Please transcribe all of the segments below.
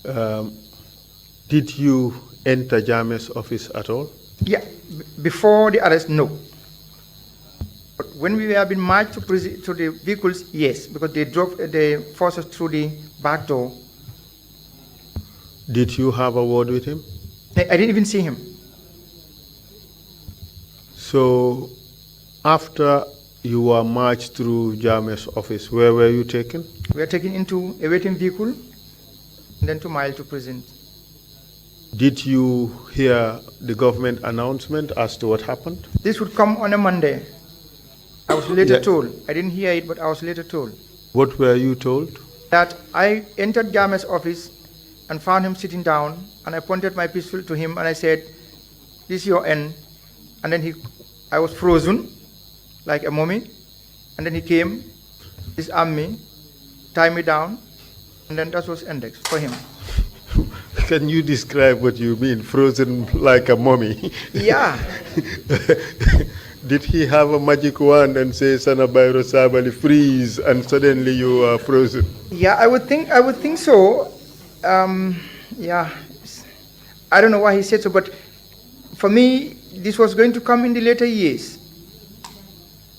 Um, did you enter Jame's office at all? Yeah, before the arrest, no. But when we were being marched to the vehicles, yes, because they forced us through the back door. Did you have a word with him? I didn't even see him. So, after you were marched through Jame's office, where were you taken? We were taken into a waiting vehicle, and then 2 miles to prison. Did you hear the government announcement as to what happened? This would come on a Monday. I was later told. I didn't hear it, but I was later told. What were you told? That I entered Jame's office and found him sitting down, and I pointed my pistol to him, and I said, "This is your end." And then I was frozen, like a mummy. And then he came, disarmed me, tied me down, and then that was ended for him. Can you describe what you mean, frozen like a mummy? Yeah. Did he have a magic wand and say, Sanna Sabally, freeze, and suddenly you are frozen? Yeah, I would think so. Yeah. I don't know why he said so, but for me, this was going to come in the later years.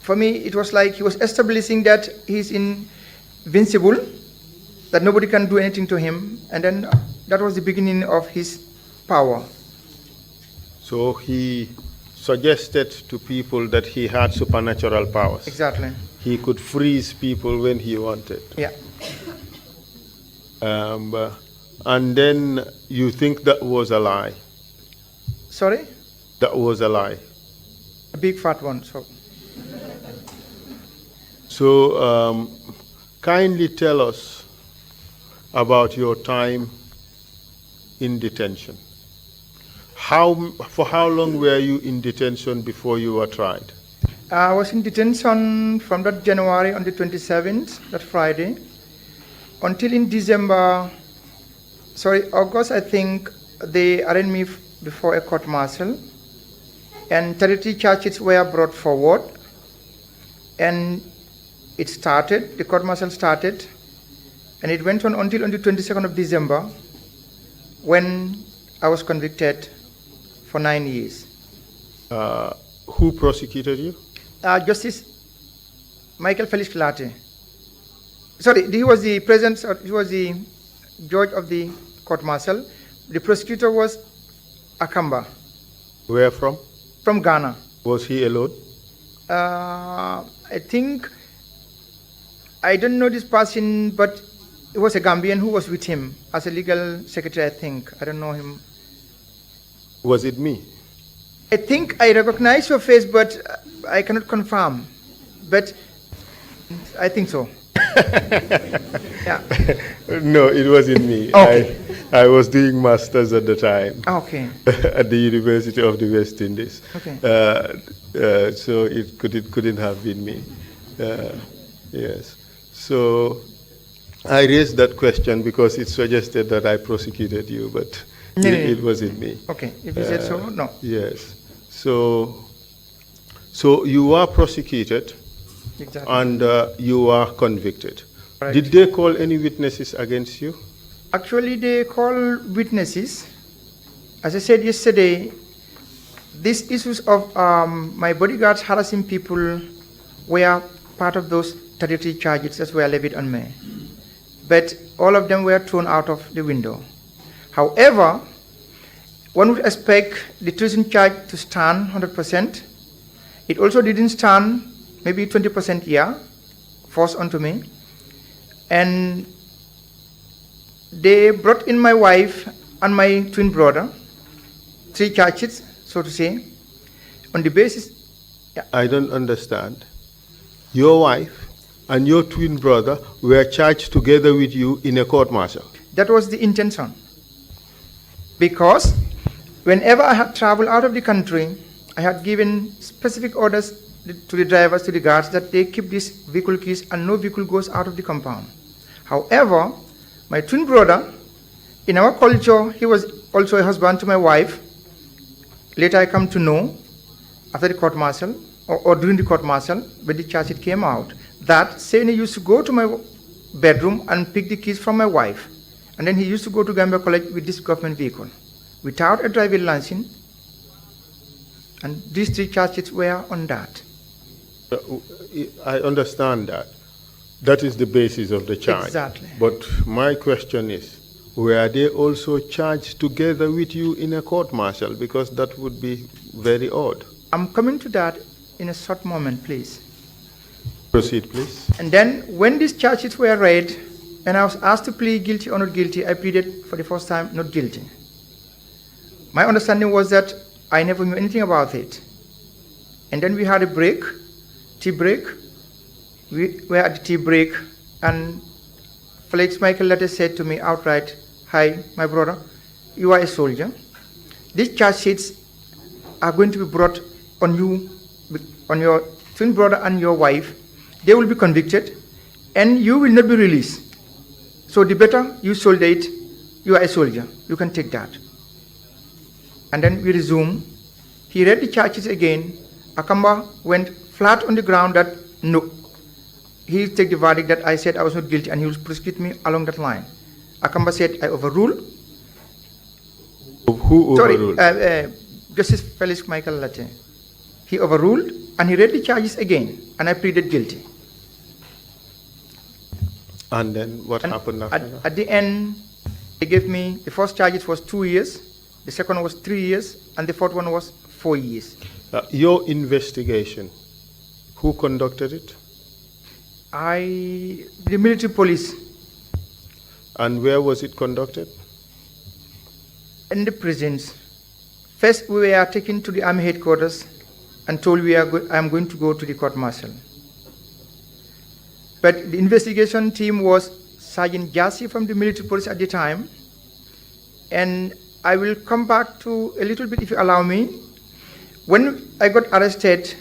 For me, it was like he was establishing that he's invincible, that nobody can do anything to him, and then that was the beginning of his power. So he suggested to people that he had supernatural powers. Exactly. He could freeze people when he wanted. Yeah. And then you think that was a lie? Sorry? That was a lie. A big fat one. So kindly tell us about your time in detention. For how long were you in detention before you were tried? I was in detention from that January on the 27th, that Friday, until in August, I think, they arraigned me before a court-martial, and 33 charges were brought forward, and it started, the court-martial started, and it went on until on the 22nd of December, when I was convicted for 9 years. Who prosecuted you? Justice Michael Felix Latte. Sorry, he was the president, he was the judge of the court-martial. The prosecutor was Akamba. Where from? From Ghana. Was he alone? I think, I don't know this person, but it was a Gambian who was with him as a legal secretary, I think. I don't know him. Was it me? I think I recognize your face, but I cannot confirm. But I think so. Yeah. No, it wasn't me. Okay. I was doing masters at the time. Okay. At the University of the West Indies. Okay. So it couldn't have been me. Yes. So I raised that question because it suggested that I prosecuted you, but it wasn't me. Okay. If you said so, no. Yes. So you were prosecuted. Exactly. And you were convicted. Right. Did they call any witnesses against you? Actually, they call witnesses. As I said yesterday, these issues of my bodyguards harassing people were part of those 33 charges that were levied on me. But all of them were thrown out of the window. However, one would expect the treason charge to stand 100%. It also didn't stand, maybe 20% forced onto me. And they brought in my wife and my twin brother, 3 charges, so to say, on the basis. Yeah. I don't understand. Your wife and your twin brother were charged together with you in a court-martial. That was the intention. Because whenever I had traveled out of the country, I had given specific orders to the drivers, to the guards, that they keep these vehicle keys and no vehicle goes out of the compound. However, my twin brother, in our culture, he was also a husband to my wife. Later I come to know, after the court-martial, or during the court-martial, when the charge it came out, that Sanna used to go to my bedroom and pick the keys from my wife And then he used to go to Gambia College with this government vehicle, without a driving license. And these 3 charges were on that. I understand that. That is the basis of the charge. Exactly. But my question is, were they also charged together with you in a court-martial? Because that would be very odd. I'm coming to that in a short moment, please. Proceed, please. And then when these charges were read, and I was asked to plead guilty or not guilty, I pleaded for the first time not guilty. My understanding was that I never knew anything about it. And then we had a break, tea break. We were at the tea break, and Felix Michael later said to me outright, "Hi, my brother, you are a soldier. These charge sheets are going to be brought on you, on your twin brother and your wife. They will be convicted, and you will not be released. So the better you soldier it, you are a soldier. You can take that." And then we resumed. He read the charges again. Akamba went flat on the ground that no. He take the verdict that I said I was not guilty, and he will prosecute me along that line. Akamba said I overruled. Who overruled? Sorry, Justice Felix Michael Latte. He overruled, and he read the charges again, and I pleaded guilty. And then what happened after that? At the end, they gave me, the first charges was 2 years, the second was 3 years, and the fourth one was 4 years. Your investigation, who conducted it? The military police. And where was it conducted? In the prisons. First, we were taken to the army headquarters and told I am going to go to the court-martial. But the investigation team was Sergeant Jassy from the military police at the time. And I will come back to a little bit, if you allow me. When I got arrested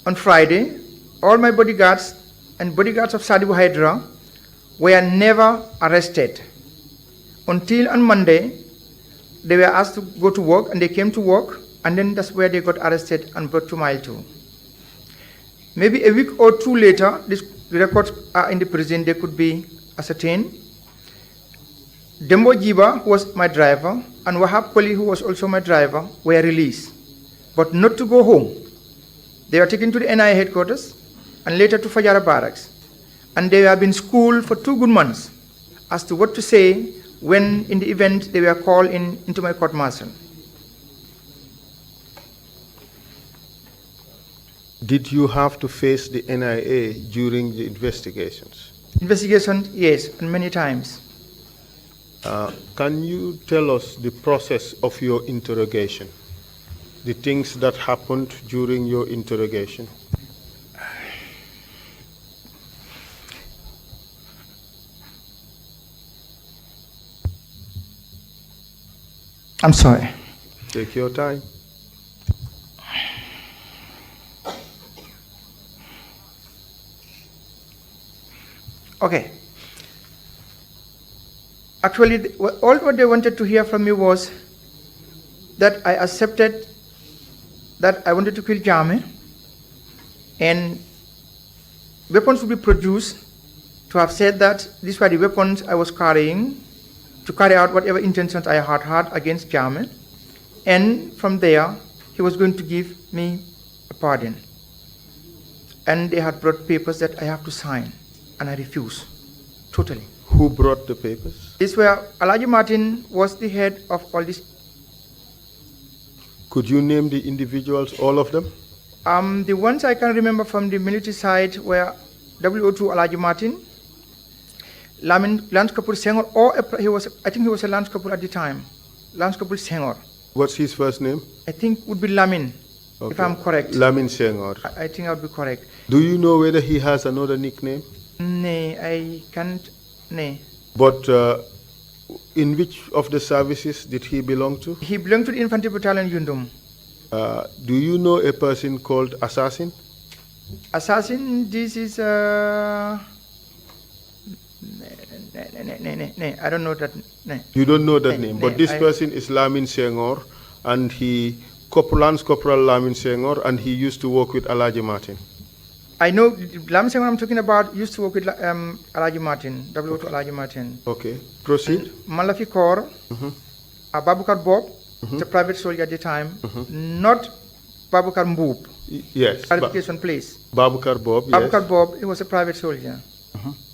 on Friday, all my bodyguards and bodyguards of Sadibu Hydra were never arrested. Until on Monday, they were asked to go to work, and they came to work, and then that's where they got arrested and brought to Mile 2. Maybe a week or 2 later, the records are in the prison, they could be ascertained. Dembo Jiba, who was my driver, and Wahab Koli, who was also my driver, were released, but not to go home. They were taken to the NIA headquarters and later to Fajara barracks. And they have been schooled for 2 good months as to what to say when in the event they were called into my court-martial. Did you have to face the NIA during the investigations? Investigation, yes, and many times. Can you tell us the process of your interrogation? The things that happened during your interrogation? I'm sorry. Take your time. Okay. Actually, all what they wanted to hear from me was that I accepted that I wanted to kill Jame, and weapons would be produced to have said that these were the weapons I was carrying to carry out whatever intentions I had against Jame, and from there he was going to give me a pardon. And they had brought papers that I have to sign, and I refused, totally. Who brought the papers? This were, Alaji Martin was the head of all this. Could you name the individuals, all of them? The ones I can remember from the military side were WO2 Alaji Martin, Lance Kapur Senghor, or I think he was a Lance Kapur at the time, Lance Kapur Senghor. What's his first name? I think would be Lamin, if I'm correct. Lamin Senghor. I think I would be correct. Do you know whether he has another nickname? No, I can't, no. But in which of the services did he belong to? He belonged to the Infantry Battalion Yundum. Do you know a person called Assassin? Assassin, this is I don't know that. You don't know that name, but this person is Lamin Senghor, and Lance Corporal Lamin Senghor, and he used to work with Alaji Martin. I know Lamin Senghor I'm talking about used to work with Alaji Martin, W to Alaji Martin. Okay, proceed. Malafi Kaur, Babukar Bob, the private soldier at the time, not Babukar Mboob. Yes. Clarification, please. Babukar Bob, yes. Babukar Bob, he was a private soldier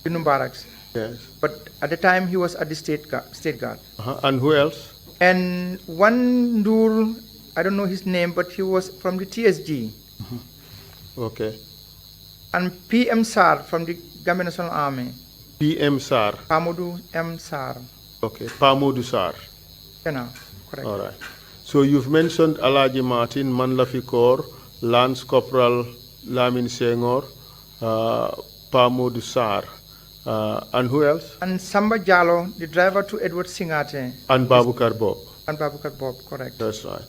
in the barracks. Yes. But at the time, he was at the state guard. And who else? And one Ndur, I don't know his name, but he was from the TSG. Okay. And PM Sar from the Gambia National Army. PM Sar. Pamudu M. Sar. Okay, Pamudu Sar. Yeah, correct. All right. So you've mentioned Alaji Martin, Manlafi Kaur, Lance Corporal Lamin Senghor, Pamudu Sar. And who else? And Samba Jallo, the driver to Edward Singate. And Babukar Bob. And Babukar Bob, correct. That's right.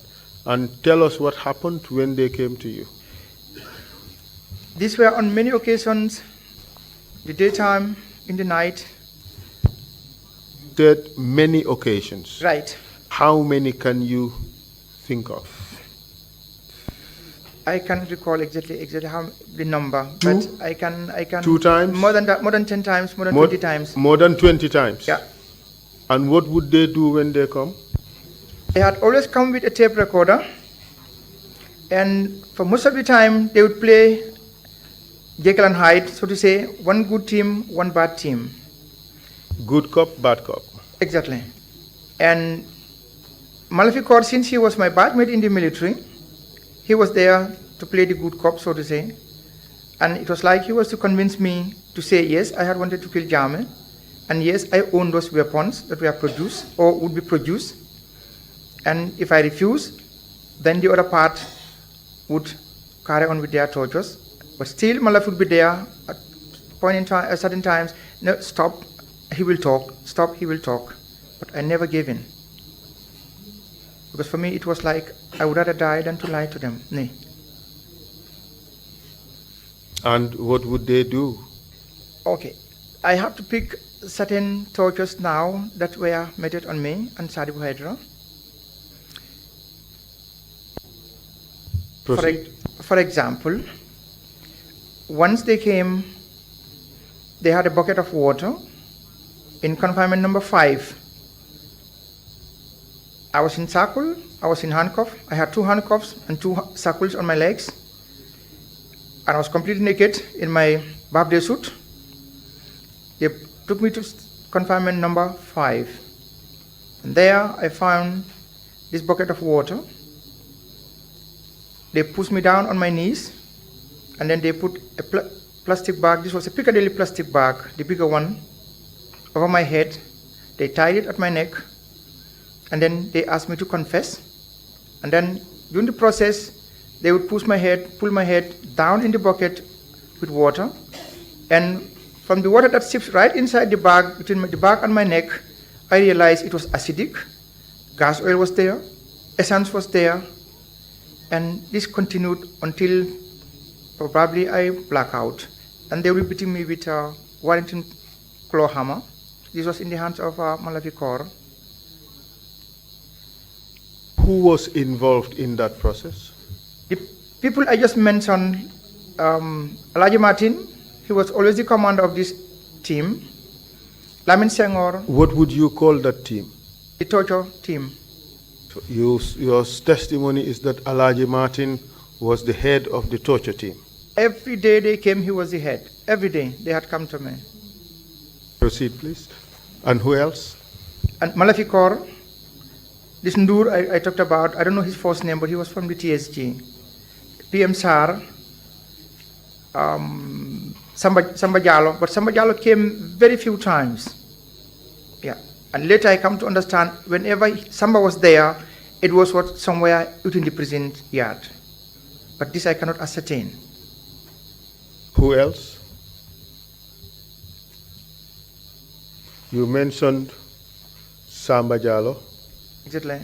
And tell us what happened when they came to you. These were on many occasions, the daytime, in the night. Said many occasions. Right. How many can you think of? I can't recall exactly how the number, but I can. 2 times? More than that, more than 10 times, more than 20 times. More than 20 times? Yeah. And what would they do when they come? They had always come with a tape recorder, and for most of the time they would play Jekyll and Hyde, so to say, one good team, one bad team. Good cop, bad cop. Exactly. And Malafi Kaur, since he was my batchmate in the military, he was there to play the good cop, so to say. And it was like he was to convince me to say, yes, I had wanted to kill Jame, and yes, I own those weapons that were produced or would be produced. And if I refuse, then the other part would carry on with their tortures. But still, Malaf would be there at certain times. No, stop, he will talk. Stop, he will talk. But I never gave in. Because for me, it was like, I would rather die than to lie to them. Nee. And what would they do? Okay. I have to pick certain tortures now that were meted on me and Sadibu Hydra. For example, once they came, they had a bucket of water in confinement number 5. I was in shackle, I was in handcuff. I had 2 handcuffs and 2 shackles on my legs. And I was completely naked in my birthday suit. They took me to confinement number 5. And there I found this bucket of water. They pushed me down on my knees, and then they put a plastic bag. This was a Piccadilly plastic bag, the bigger one, over my head. They tied it at my neck, and then they asked me to confess. And then during the process, they would pull my head down in the bucket with water, and from the water that sips right inside the bag, between the bag and my neck, I realized it was acidic. Gas oil was there, essence was there, and this continued until probably I black out. And they were beating me with a Warrington claw hammer. This was in the hands of Malafi Kaur. Who was involved in that process? The people I just mentioned, Alaji Martin, he was always the commander of this team. Lamin Senghor. What would you call that team? The torture team. So your testimony is that Alaji Martin was the head of the torture team. Every day they came, he was the head. Every day they had come to me. Proceed, please. And who else? And Malafi Kaur, this Ndur I talked about, I don't know his first name, but he was from the TSG. PM Sar, Samba Jallo, but Samba Jallo came very few times. Yeah. And later I come to understand, whenever Samba was there, it was somewhere within the prison yard. But this I cannot ascertain. Who else? You mentioned Samba Jallo. Exactly.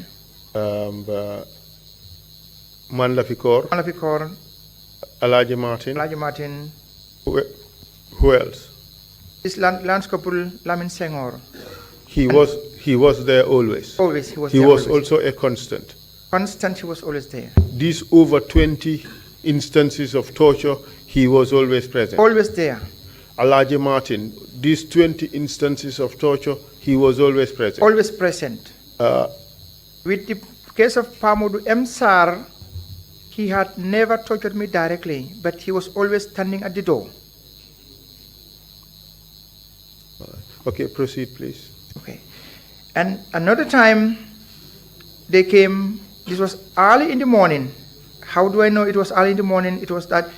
Manlafi Kaur. Malafi Kaur. Alaji Martin. Alaji Martin. Who else? This Lance Corporal Lamin Senghor. He was there always. Always, he was there. He was always. Also a constant. Constant, he was always there. These over 20 instances of torture, He was always present. Always there. Alaji Martin, these 20 instances of torture, he was always present. Always present. With the case of Pamudu M. Sar, he had never tortured me directly, but he was always standing at the door. Okay, proceed, please. Okay. And another time, they came, this was early in the morning. How do I know it was early in the morning? It was that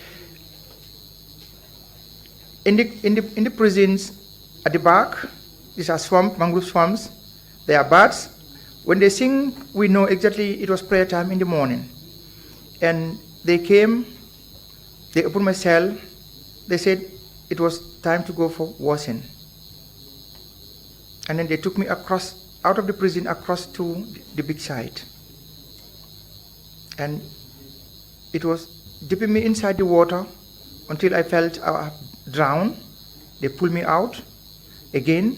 in the prisons at the back, these are swamp, mangrove swamps. There are birds. When they sing, we know exactly it was prayer time in the morning. And they came, they opened my cell. They said it was time to go for washing. And then they took me across, out of the prison, across to the big side. And it was dipping me inside the water until I felt drowned. They pulled me out. Again,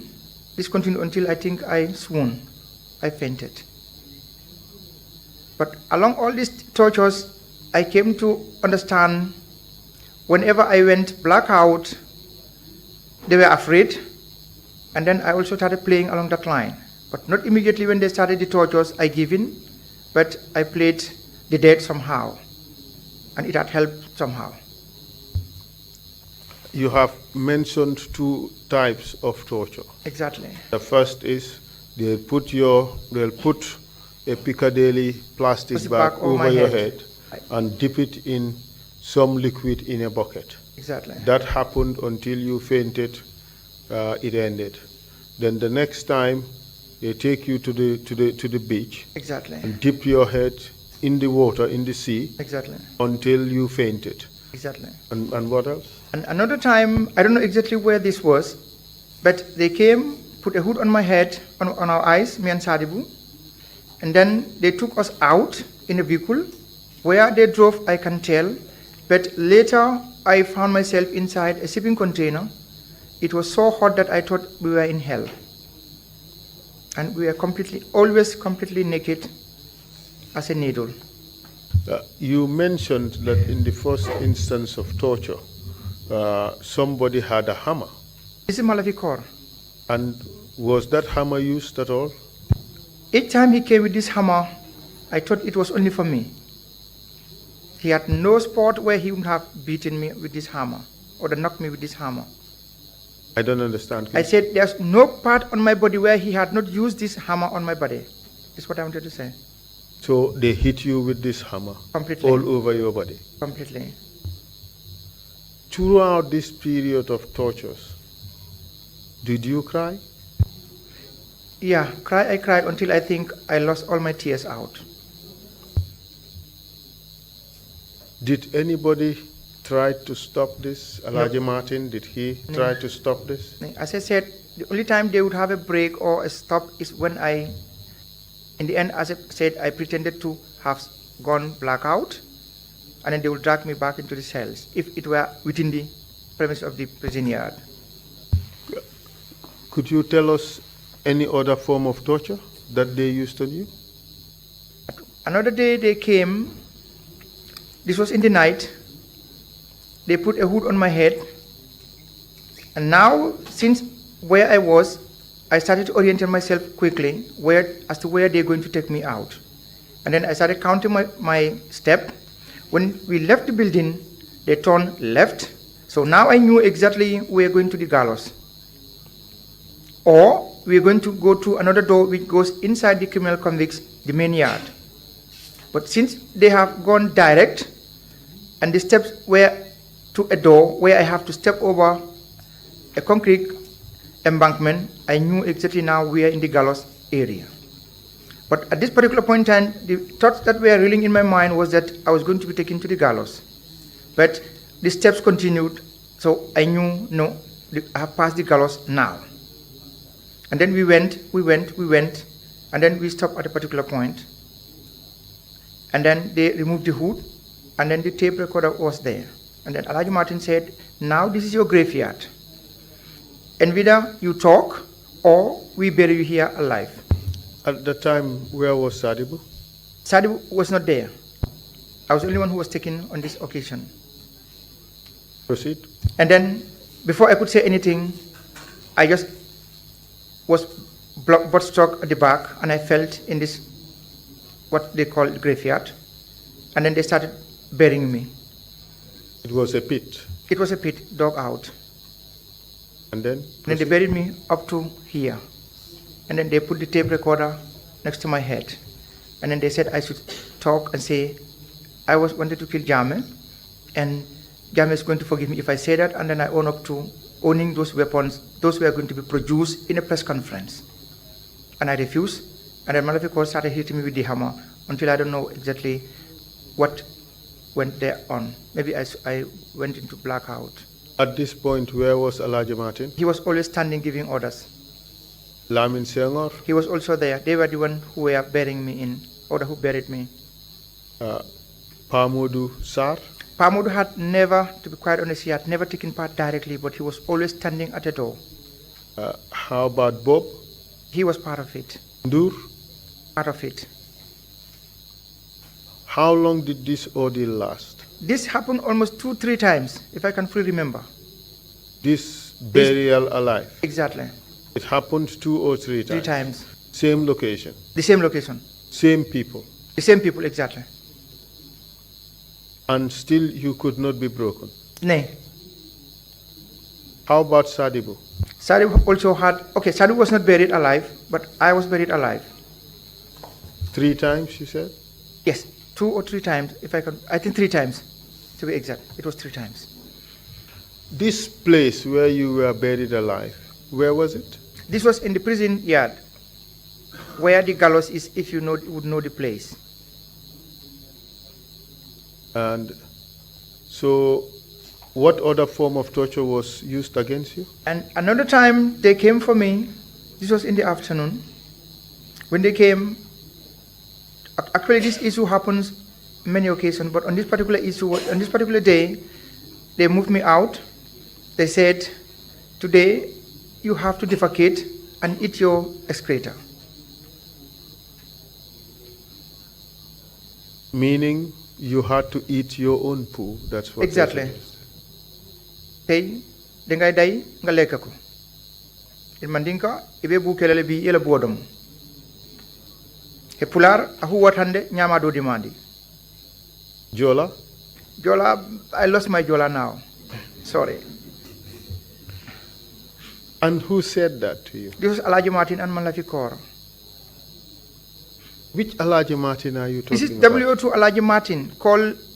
this continued until I think I swooned. I fainted. But along all these tortures, I came to understand whenever I went blackout, they were afraid. And then I also started playing along that line. But not immediately when they started the tortures, I gave in, but I played the dead somehow. And it had helped somehow. You have mentioned two types of torture. Exactly. The first is they'll put a Piccadilly plastic bag over your head and dip it in some liquid in a bucket. Exactly. That happened until you fainted. It ended. Then the next time they take you to the beach. Exactly. And dip your head in the water, in the sea. Exactly. Until you fainted. Exactly. And what else? And another time, I don't know exactly where this was, but they came, put a hood on my head, on our eyes, me and Sadibu, and then they took us out in a vehicle. Where they drove, I can tell, but later I found myself inside a shipping container. It was so hot that I thought we were in hell. And we were always completely naked as a needle. You mentioned that in the first instance of torture, somebody had a hammer. This is Malavikor. And was that hammer used at all? Each time he came with this hammer, I thought it was only for me. He had no spot where he would have beaten me with this hammer or knocked me with this hammer. I don't understand. I said there's no part on my body where he had not used this hammer on my body. That's what I wanted to say. So they hit you with this hammer? Completely. All over your body? Completely. Throughout this period of tortures, did you cry? Yeah, I cried until I think I lost all my tears out. Did anybody try to stop this? Alaji Martin, did he try to stop this? As I said, the only time they would have a break or a stop is when in the end, as I said, I pretended to have gone blackout, and then they would drag me back into the cells if it were within the premise of the prison yard. Could you tell us any other form of torture that they used on you? Another day they came, this was in the night, they put a hood on my head, and now, since where I was, I started to orient myself quickly as to where they're going to take me out. And then I started counting my step. When we left the building, they turned left. So now I knew exactly we're going to the gallows. Or we're going to go to another door which goes inside the criminal convicts, the main yard. But since they have gone direct, and the steps were to a door where I have to step over a concrete embankment, I knew exactly now we are in the gallows area. But at this particular point in time, the thoughts that were reeling in my mind was that I was going to be taken to the gallows. But the steps continued, so I knew, no, I have passed the gallows now. And then we went, and then we stopped at a particular point. And then they removed the hood, and then the tape recorder was there. And then Alaji Martin said, now this is your graveyard. And whether you talk or we bury you here alive. At the time, where was Sadibu? Sadibu was not there. I was the only one who was taken on this occasion. Proceed. And then, before I could say anything, I just was butt struck at the back, and I felt in this, what they call graveyard. And then they started burying me. It was a pit. It was a pit, dug out. And then? And then they buried me up to here. And then they put the tape recorder next to my head. And then they said I should talk and say, I wanted to kill Jame, and Jame is going to forgive me if I say that, and then I own up to owning those weapons. Those were going to be produced in a press conference. And I refused, and then Malafi started hitting me with the hammer until I don't know exactly what went there on. Maybe I went into blackout. At this point, where was Elijah Martin? He was always standing giving orders. Lamin Senghor? He was also there. They were the one who were burying me in, or who buried me. Pamodu Sar? Pamodu had never, to be quite honest, he had never taken part directly, but he was always standing at the door. How about Bob? He was part of it. Ndur? Part of it. How long did this ordeal last? This happened almost 2-3 times, if I can fully remember. This burial alive? Exactly. It happened 2 or 3 times? 3 times. Same location? The same location. Same people? The same people, exactly. And still you could not be broken? Nay. How about Sadibu? Sadibu also had, okay, Sadibu was not buried alive, but I was buried alive. 3 times, you said? Yes, 2 or 3 times, if I can, I think 3 times, to be exact. It was 3 times. This place where you were buried alive, where was it? This was in the prison yard, where the gallows is, if you would know the place. And so, what other form of torture was used against you? And another time they came for me, this was in the afternoon. When they came, actually this issue happens many occasions, but on this particular issue, on this particular day, they moved me out. They said, today you have to defecate and eat your excreta. Meaning you had to eat your own poo, that's what. Exactly. Tay dengay day nga lekk ko. Il mandinka ibe bu kelele bi yela bodom. He pular ahu watande nyama do demandi. Jola? Jola, I lost my Jola now. Sorry. And who said that to you? This was Alaji Martin and Malafi Kor. Which Alaji Martin are you talking about? This is about? WO2 Alaji Martin,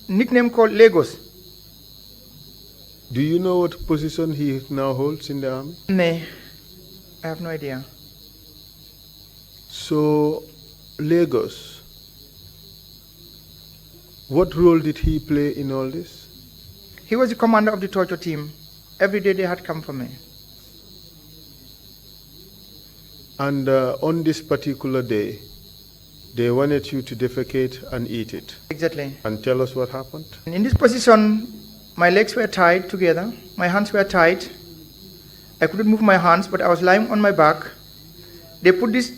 nickname called Lagos. Do you know what position he now holds in the army? No, I have no idea. So, Lagos, what role did he play in all this? He was the commander of the torture team. Every day they had come for me. And on this particular day, they wanted you to defecate and eat it. Exactly. And tell us what happened. In this position, my legs were tied together. My hands were tied. I couldn't move my hands, but I was lying on my back. They put this,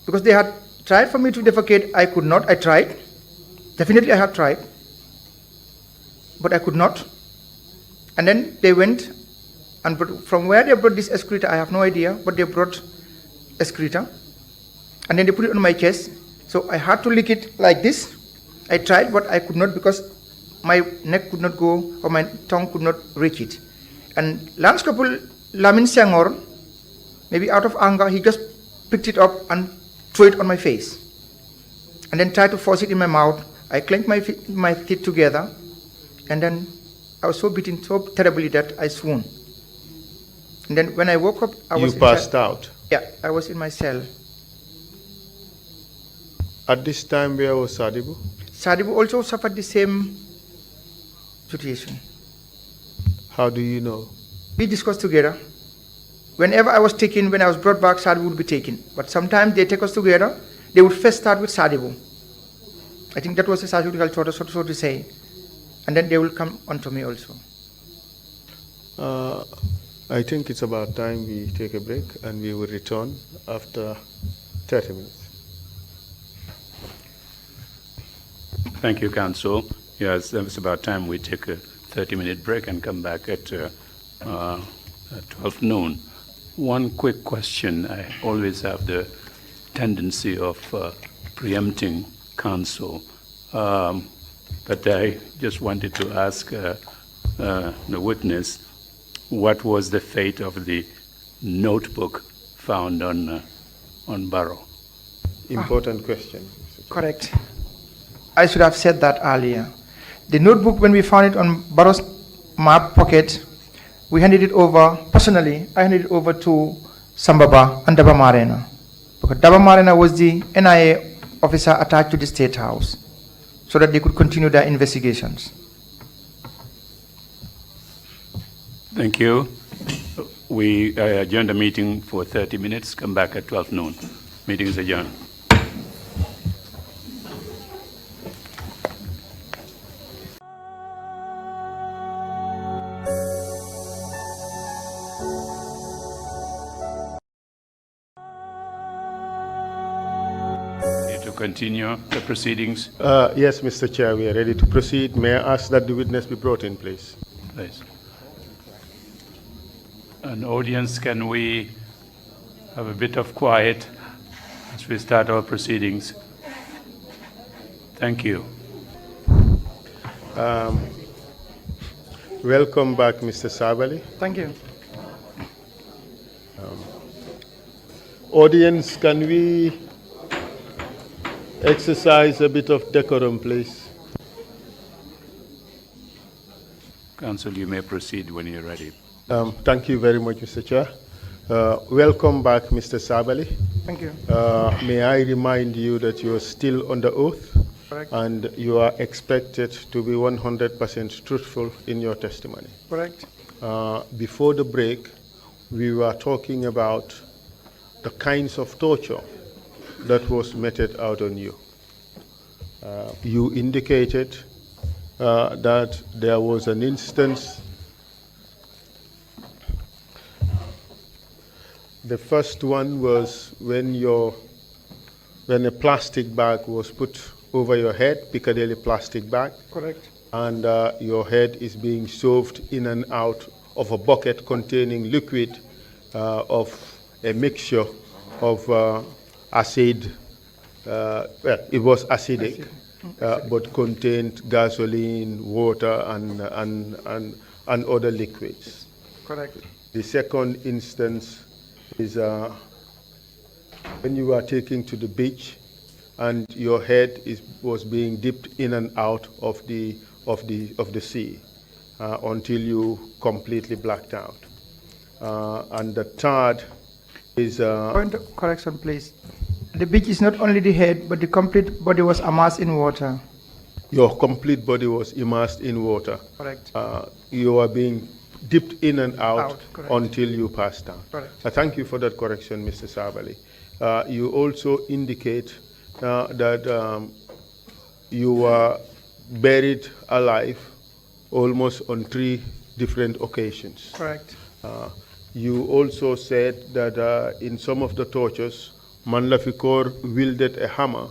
because they had tried for me to defecate. I could not. I tried. Definitely I have tried. But I could not. And then they went, and from where they brought this excreta, I have no idea, but they brought excreta. And then they put it on my chest. So I had to lick it like this. I tried, but I could not because my neck could not go, or my tongue could not reach it. And Lance Corporal Lamin Senghor, maybe out of anger, he just picked it up and threw it on my face. And then tried to force it in my mouth. I clenched my teeth together. And then I was so beaten so terribly that I swooned. And then when I woke up, I was... You passed out? Yeah, I was in my cell. At this time, where was Sadibu? Sadibu also suffered the same situation. How do you know? We discussed together. Whenever I was taken, when I was brought back, Sadibu would be taken. But sometimes they take us together. They would first start with Sadibu. I think that was a psychological torture, so to say. And then they will come onto me also. I think it's about time we take a break, and we will return after 30 minutes. Thank you, Council. Yes, it's about time we take a 30-minute break and come back at 12 noon. One quick question. I always have the tendency of preempting counsel, but I just wanted to ask the witness, what was the fate of the notebook found on Barrow? Important question. Correct. I should have said that earlier. The notebook, when we found it on Barrow's map pocket, we handed it over, personally, I handed it over to Sambaba and Daba Marena. Because Daba Marena was the NIA officer attached to the State House, so that they could continue their investigations. Thank you. We adjourn the meeting for 30 minutes, come back at 12 noon. Meeting is adjourned. To continue the proceedings. Yes, Mr. Chair, we are ready to proceed. May I ask that the witness be brought in, please? Please. An audience, can we have a bit of quiet as we start our proceedings? Thank you. Welcome back, Mr. Sabally. Thank you. Audience, can we exercise a bit of decorum, please? Counsel, you may proceed when you're ready. Thank you very much, Mr. Chair. Welcome back, Mr. Sabally. Thank you. May I remind you that you are still under oath. Correct. And you are expected to be 100% truthful in your testimony. Correct. Before the break, we were talking about the kinds of torture that was meted out on you. You indicated that there was an instance. The first one was when a plastic bag was put over your head, Piccadilly plastic bag. Correct. And your head is being shoved in and out of a bucket containing liquid of a mixture of acid. Well, it was acidic, but contained gasoline, water, and other liquids. Correct. The second instance is when you were taken to the beach, and your head was being dipped in and out of the sea until you completely blacked out. And the third is point of correction, please. The beach is not only the head, but the complete body was immersed in water. Your complete body was immersed in water. Correct. You are being dipped in and out until you passed out. Correct. Thank you for that correction, Mr. Sabally. You also indicate that you were buried alive almost on 3 different occasions. Correct. You also said that in some of the tortures, Manlafikor wielded a hammer,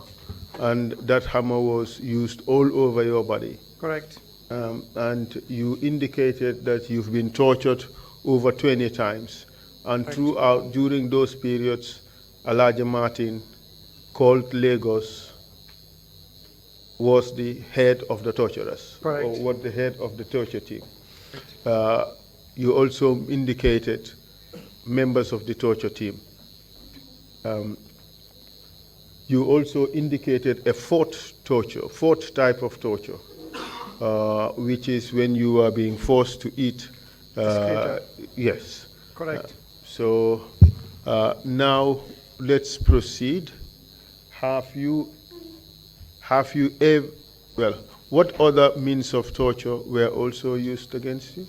and that hammer was used all over your body. Correct. And you indicated that you've been tortured over 20 times. And throughout, during those periods, Elijah Martin called Lagos was the head of the torturers. Correct. Or was the head of the torture team. You also indicated members of the torture team. You also indicated a fourth type of torture, which is when you are being forced to eat. Yes. Correct. So now let's proceed. Have you ever, well, what other means of torture were also used against you?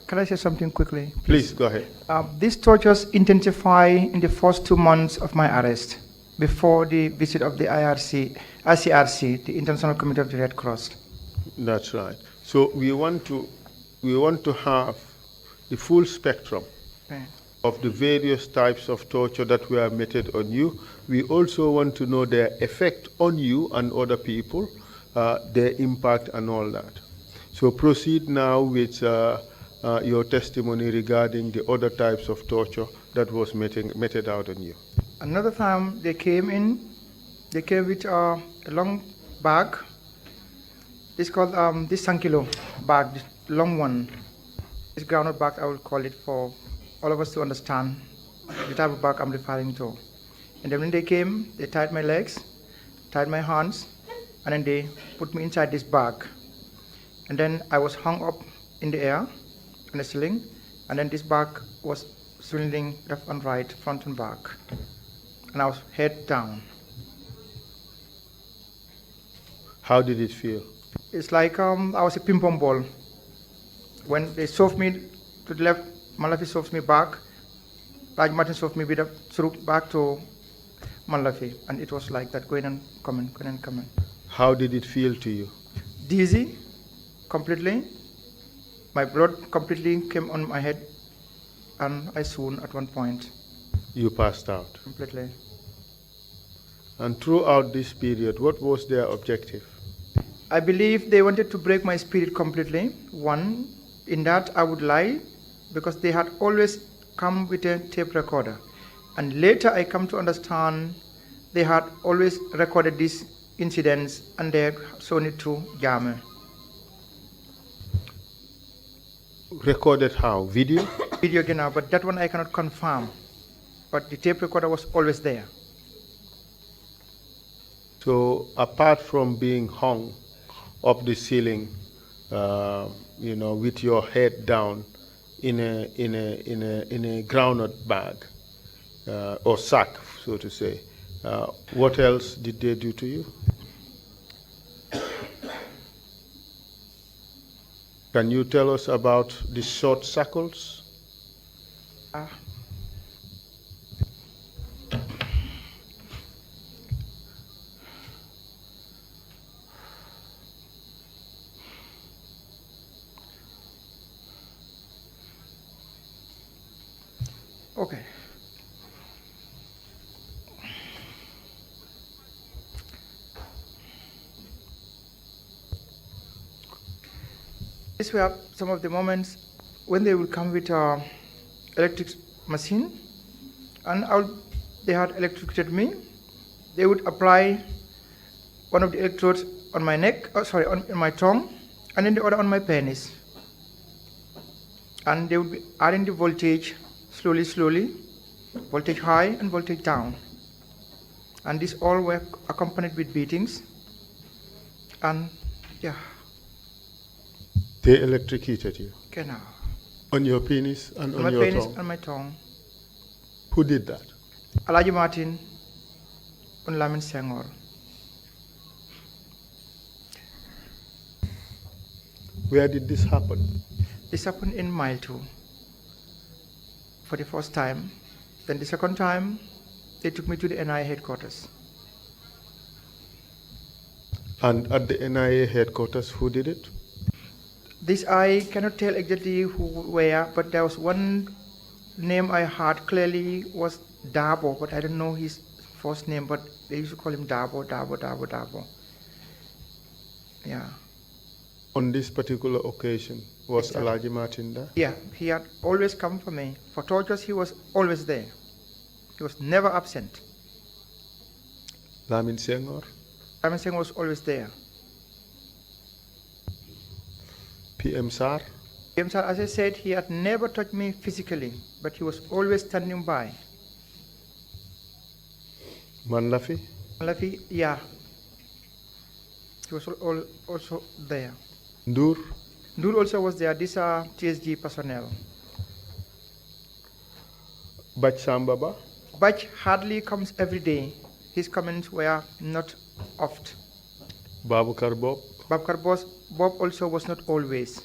Can I say something quickly? Please go ahead. These tortures intensify in the first 2 months of my arrest, before the visit of the ICRC, the International Committee of the Red Cross. That's right. So we want to have the full spectrum of the various types of torture that were meted on you. We also want to know their effect on you and other people, their impact and all that. So proceed now with your testimony regarding the other types of torture that was meted out on you. Another time they came with a long bag. It's called this sankilo bag, this long one. This groundnut bag, I will call it for all of us to understand the type of bag I'm referring to. And then when they came, they tied my legs, tied my hands, and then they put me inside this bag. And then I was hung up in the air on a ceiling, and then this bag was swinging left and right, front and back. And I was head down. How did it feel? It's like I was a ping pong ball. When they shoved me to the left, Malafi shoved me back. Raj Martin shoved me back to Malafi, and it was like that, going and coming, going and coming. How did it feel to you? Dizzy, completely. My blood completely came on my head, and I swooned at one point. You passed out. Completely. And throughout this period, what was their objective? I believe they wanted to break my spirit completely. One, in that I would lie, because they had always come with a tape recorder. And later I come to understand they had always recorded these incidents and they had shown it to Jame. Recorded how? Video? Video again, but that one I cannot confirm. But the tape recorder was always there. So apart from being hung up the ceiling, with your head down in a groundnut bag or sack, so to say, what else did they do to you? Can you tell us about the short shackles? Okay. These were some of the moments when they would come with an electric machine, and they had electrocuted me. They would apply one of the electrodes on my neck, on my tongue, and then the other on my penis. And they would be adding the voltage slowly, voltage high and voltage down. And these all were accompanied with beatings. And yeah. They electrocuted you? Genau. On your penis and on my your penis tongue? and my tongue. Who did that? Alaji Martin and Lamin Senghor. Where did this happen? This happened in Mile 2 for the first time. Then the second time, they took me to the NIA headquarters. And at the NIA headquarters, who did it? This I cannot tell exactly who were, but there was one name I heard clearly was Dabo, but I don't know his first name, but they used to call him Dabo. Yeah. On this particular occasion, was Exactly. Alaji Martin there? Yeah, he had always come for me. For tortures, he was always there. He was never absent. Lamin Senghor? Lamin Senghor was always there. PM Sar? PM Sar, as I said, he had never touched me physically, but he was always standing by. Manlafi? Malafi, yeah. He was also there. Ndur? Ndur also was there. These are TSG personnel. Bach Sambaba? Bach hardly comes every day. His comments were not oft. Babukar Bob? Babkar Bob also was not always.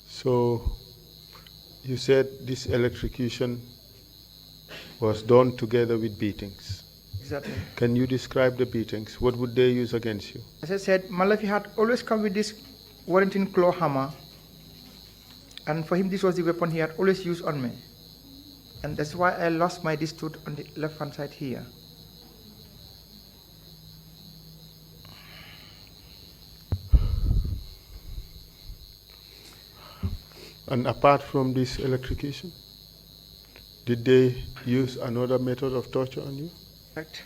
So, you said this electrocution was done together with beatings. Exactly. Can you describe the beatings? What would they use against you? As I said, Malafi had always come with this Warrington claw hammer. And for him, this was the weapon he had always used on me. And that's why I lost my disc tooth on the left-hand side here. And apart from this electrocution, did they use another method of torture on you? Correct.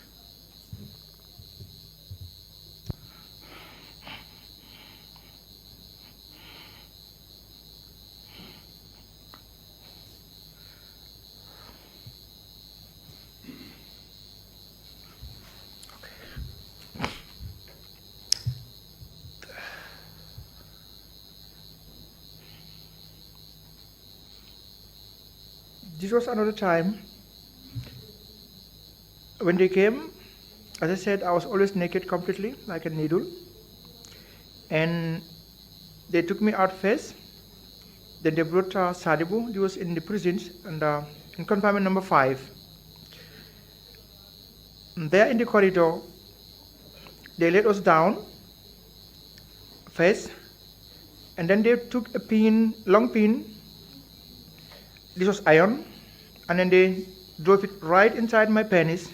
This was another time when they came. As I said, I was always naked completely, like a needle. And they took me out first. Then they brought Sadibu. He was in the prisons and in confinement number 5. And there in the corridor, they laid us down first, and then they took a pin, long pin. This was iron, and then they drove it right inside my penis.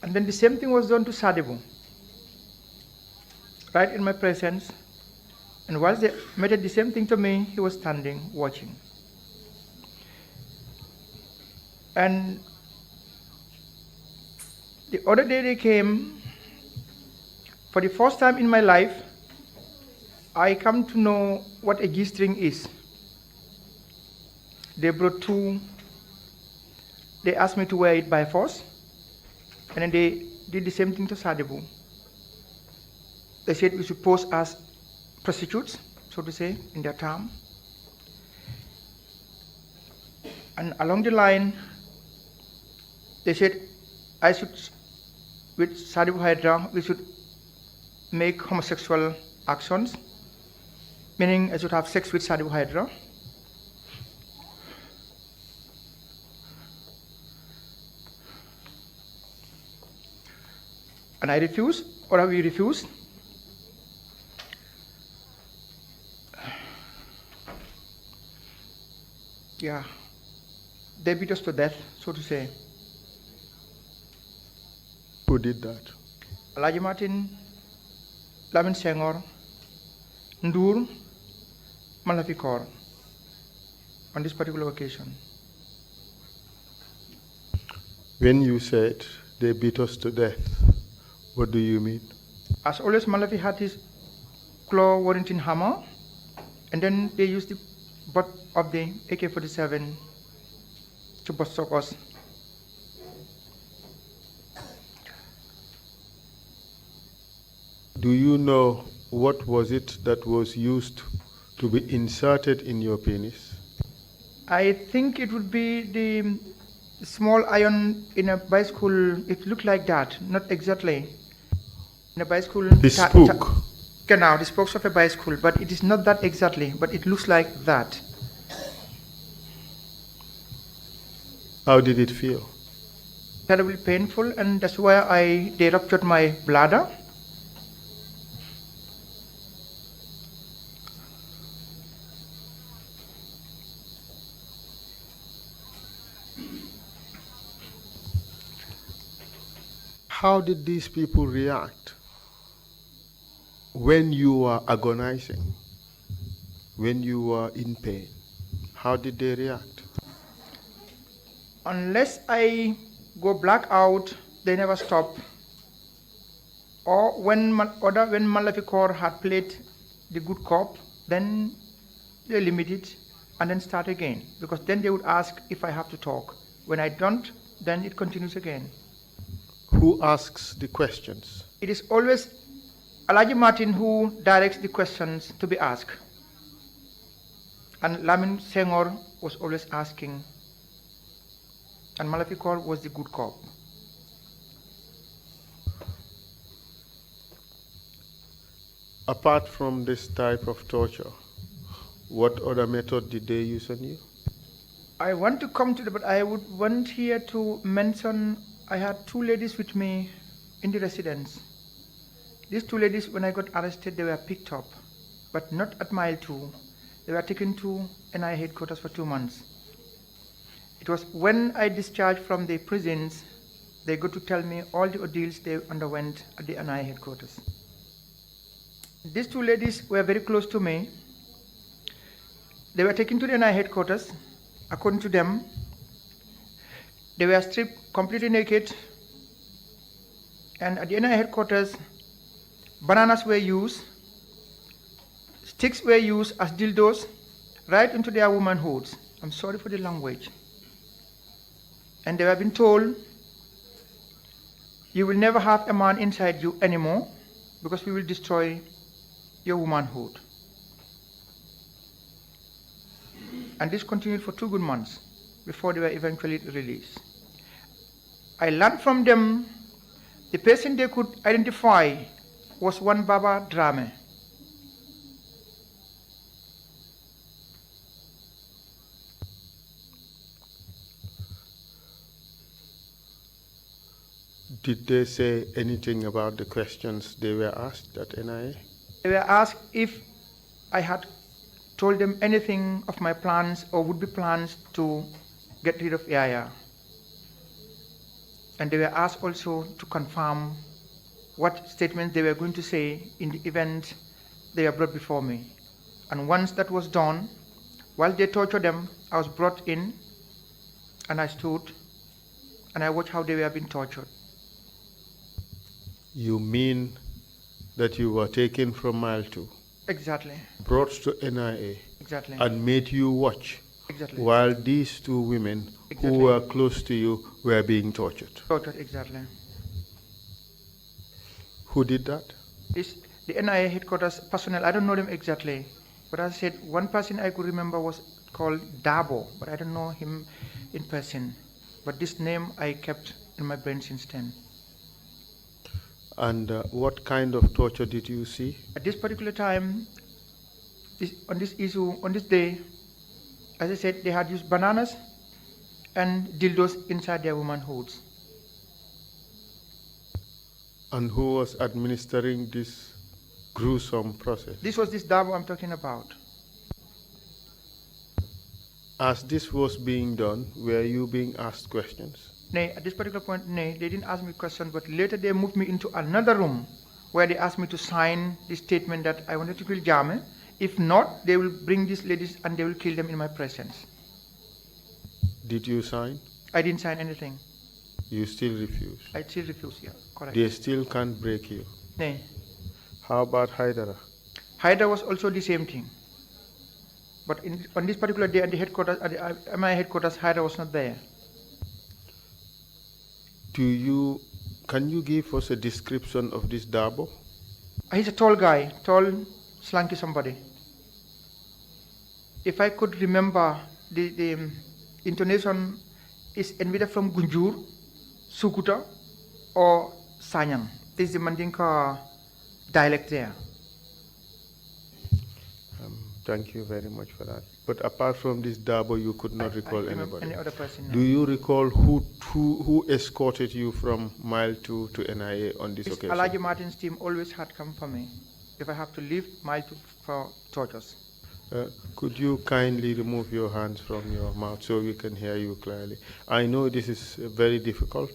And then the same thing was done to Sadibu, right in my presence. And whilst they made the same thing to me, he was standing watching. And the other day they came, for the first time in my life, I come to know what a G-string is. They brought 2, they asked me to wear it by force. And then they did the same thing to Sadibu. They said we should pose as prostitutes, so to say, in their term. And along the line, they said I should, with Sadibu Hydra, we should make homosexual actions, meaning I should have sex with Sadibu Hydra. And I refused, or we refused. Yeah, they beat us to death, so to say. Who did that? Alaji Martin, Lamin Senghor, Ndur, Malafikor, on this particular occasion. When you said they beat us to death, what do you mean? As always, Malafi had his claw Warrington hammer, and then they used the butt of the AK-47 to bust us. Do you know what was it that was used to be inserted in your penis? I think it would be the small iron in a bicycle. It looked like that, not exactly. In a bicycle. The spook. Genau, the spokes of a bicycle, but it is not that exactly, but it looks like that. How did it feel? Terribly painful, and that's why they ruptured my bladder. How did these people react when you were agonizing, when you were in pain? How did they react? Unless I go black out, they never stop. Or when Malafikor had played the good cop, then they limit it and then start again. Because then they would ask if I have to talk. When I don't, then it continues again. Who asks the questions? It is always Alaji Martin who directs the questions to be asked. And Lamin Senghor was always asking. And Malafikor was the good cop. Apart from this type of torture, what other method did they use on you? I want to come to it, but I would want here to mention I had two ladies with me in the residence. These two ladies, when I got arrested, they were picked up, but not at mile 2. They were taken to NI headquarters for 2 months. It was when I discharged from the prisons, they got to tell me all the ordeals they underwent at the NI headquarters. These two ladies were very close to me. They were taken to the NI headquarters. According to them, they were stripped completely naked, and at the NI headquarters, bananas were used, sticks were used as dildos, right into their womanhoods. I'm sorry for the language. And they were being told, you will never have a man inside you anymore because we will destroy your womanhood. And this continued for 2 good months before they were eventually released. I learned from them the person they could identify was one Baba Drame. Did they say anything about the questions they were asked at NIA? They were asked if I had told them anything of my plans or would-be plans to get rid of Yaya. And they were asked also to confirm what statements they were going to say in the event they were brought before me. And once that was done, while they tortured them, I was brought in and I stood and I watched how they were being tortured. You mean that you were taken from mile 2? Exactly. Brought to NIA? Exactly. And made you watch? Exactly. While these two women who were close to you were being tortured? Tortured, exactly. Who did that? It's the NIA headquarters personnel. I don't know them exactly. But as I said, one person I could remember was called Dabo, but I don't know him in person. But this name I kept in my brain since then. And what kind of torture did you see? At this particular time, on this day, as I said, they had used bananas and dildos inside their womanhoods. And who was administering this gruesome process? This was this Dabo I'm talking about. As this was being done, were you being asked questions? Nay, at this particular point, nay, they didn't ask me questions, but later they moved me into another room where they asked me to sign the statement that I wanted to kill Jame. If not, they will bring these ladies and they will kill them in my presence. Did you sign? I didn't sign anything. You still refuse? I still refuse, yeah, correct. They still can't break you? Nay. How about Haidara? Haidara was also the same thing. But on this particular day at the headquarters, at my headquarters, Haidara was not there. Can you give us a description of this Dabo? He's a tall guy, tall, slanky somebody. If I could remember, the intonation is either from Gunjur, Sukuta, or Sanyang. This is the Mandinka dialect there. Thank you very much for that. But apart from this Dabo, you could not recall anybody? Any other person, no. Do you recall who escorted you from mile 2 to NIA on this occasion? Alaji Martin's team always had come for me if I have to leave mile 2 for tortures. Could you kindly remove your hands from your mouth so we can hear you clearly? I know this is very difficult.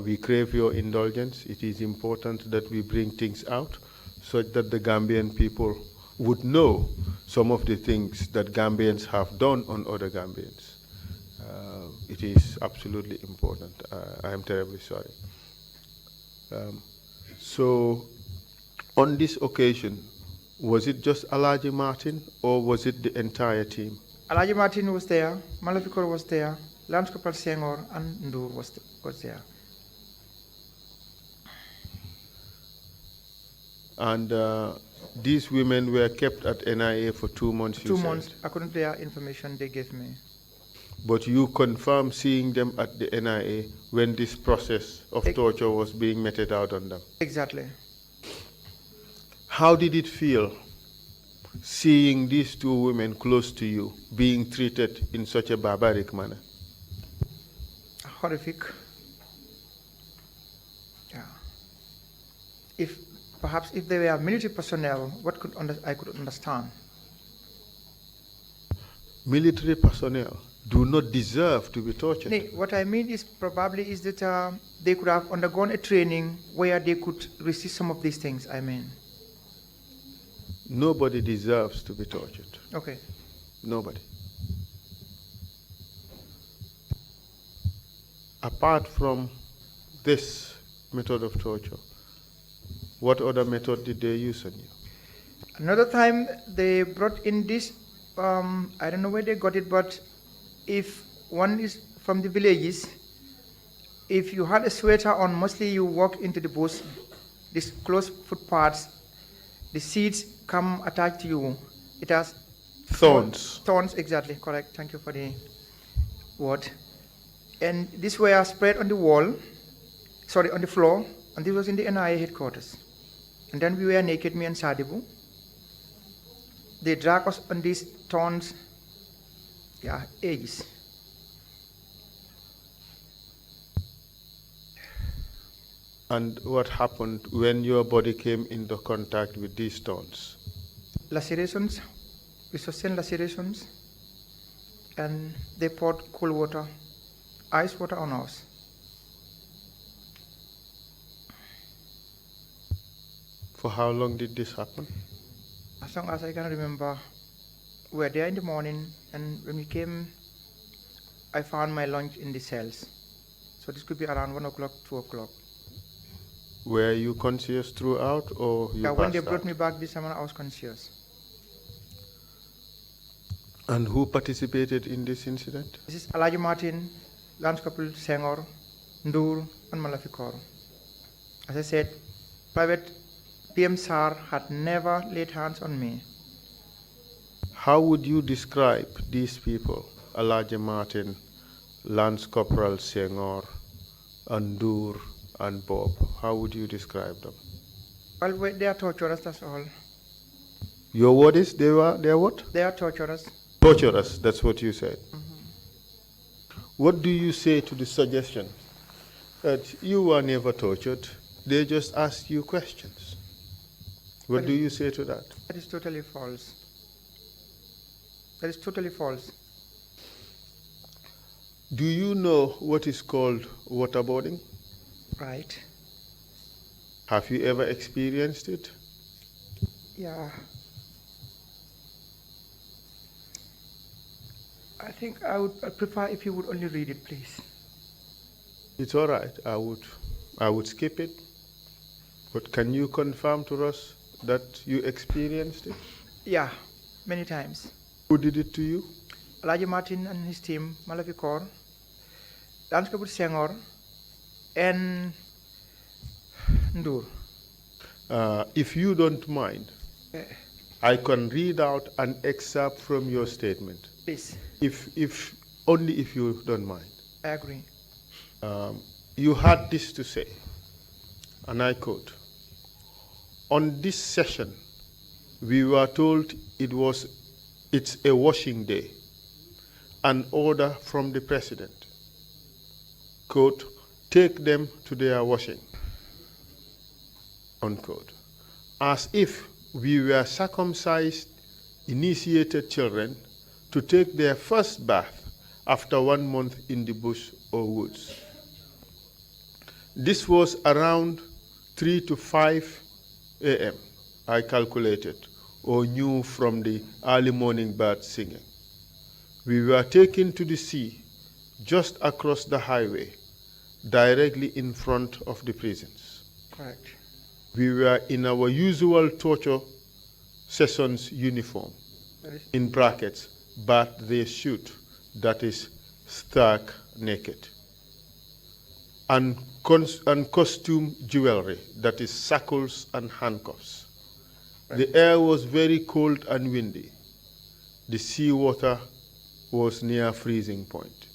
We crave your indulgence. It is important that we bring things out so that the Gambian people would know some of the things that Gambians have done on other Gambians. It is absolutely important. I am terribly sorry. So, on this occasion, was it just Alaji Martin or was it the entire team? Alaji Martin was there, Malafikor was there, Lance Corporal Senghor and Ndur was there. And these women were kept at NIA for 2 months, you 2 said? months, according to their information they gave me. But you confirmed seeing them at the NIA when this process of torture was being meted out on them? Exactly. How did it feel seeing these two women close to you being treated in such a barbaric manner? Horrific. Yeah. If perhaps if they were military personnel, what I could understand. Military personnel do not deserve to be tortured. No, what I mean is probably is that they could have undergone a training where they could resist some of these things. I mean. Nobody deserves to be tortured. Okay. Nobody. Apart from this method of torture, what other method did they use on you? Another time they brought in this, I don't know where they got it, but if one is from the villages, if you had a sweater on, mostly you walk into the bush, these closed footpaths, the seeds come attached to you. It has Thorns. Thorns, exactly, correct. Thank you for the word. And these were spread on the wall, sorry, on the floor, and this was in the NIA headquarters. And then we were naked, me and Sadibu. They drag us on these thorns, edges. And what happened when your body came into contact with these thorns? Lacerations, we sustained lacerations, and they poured cold water, ice water on us. For how long did this happen? As long as I can remember, we were there in the morning, and when we came, I found my lunch in the cells. So this could be around 1 o'clock, 2 o'clock. Were you conscious throughout, or you When they passed brought out? me back this summer, I was conscious. And who participated in this incident? This is Alaji Martin, Lance Corporal Senghor, Ndur, and Malafikor. As I said, Private PM Sar had never laid hands on me. How would you describe these people, Alaji Martin, Lance Corporal Senghor, Ndur, and Bob? How would you describe them? Well, they are torturers, that's all. Your word is they are what? They are torturers. Torturers, that's what you said. What do you say to the suggestion that you were never tortured, they just asked you questions? What do you say to that? That is totally false. That is totally false. Do you know what is called waterboarding? Right. Have you ever experienced it? Yeah. I think I'd prefer if you would only read it, please. It's all right. I would skip it. But can you confirm to us that you experienced it? Yeah, many times. Who did it to you? Alaji Martin and his team, Malafikor, Lance Corporal Senghor, and Ndur. If you don't mind, I can read out an excerpt from your statement. Please. If only if you don't mind. I agree. You had this to say, and I quote, "On this session, we were told it's a washing day, an order from the president. Quote, take them to their washing, unquote. As if we were circumcised, initiated children to take their first bath after 1 month in the bush or woods. This was around 3 to 5 a.m., I calculated, or knew from the early morning birds singing. We were taken to the sea just across the highway, directly in front of the prisons. Correct. We were in our usual torture sessions uniform, in brackets, but they shoot, that is, stark naked. And costume jewelry, that is, shackles and handcuffs. Right. The air was very cold and windy. The seawater was near freezing point.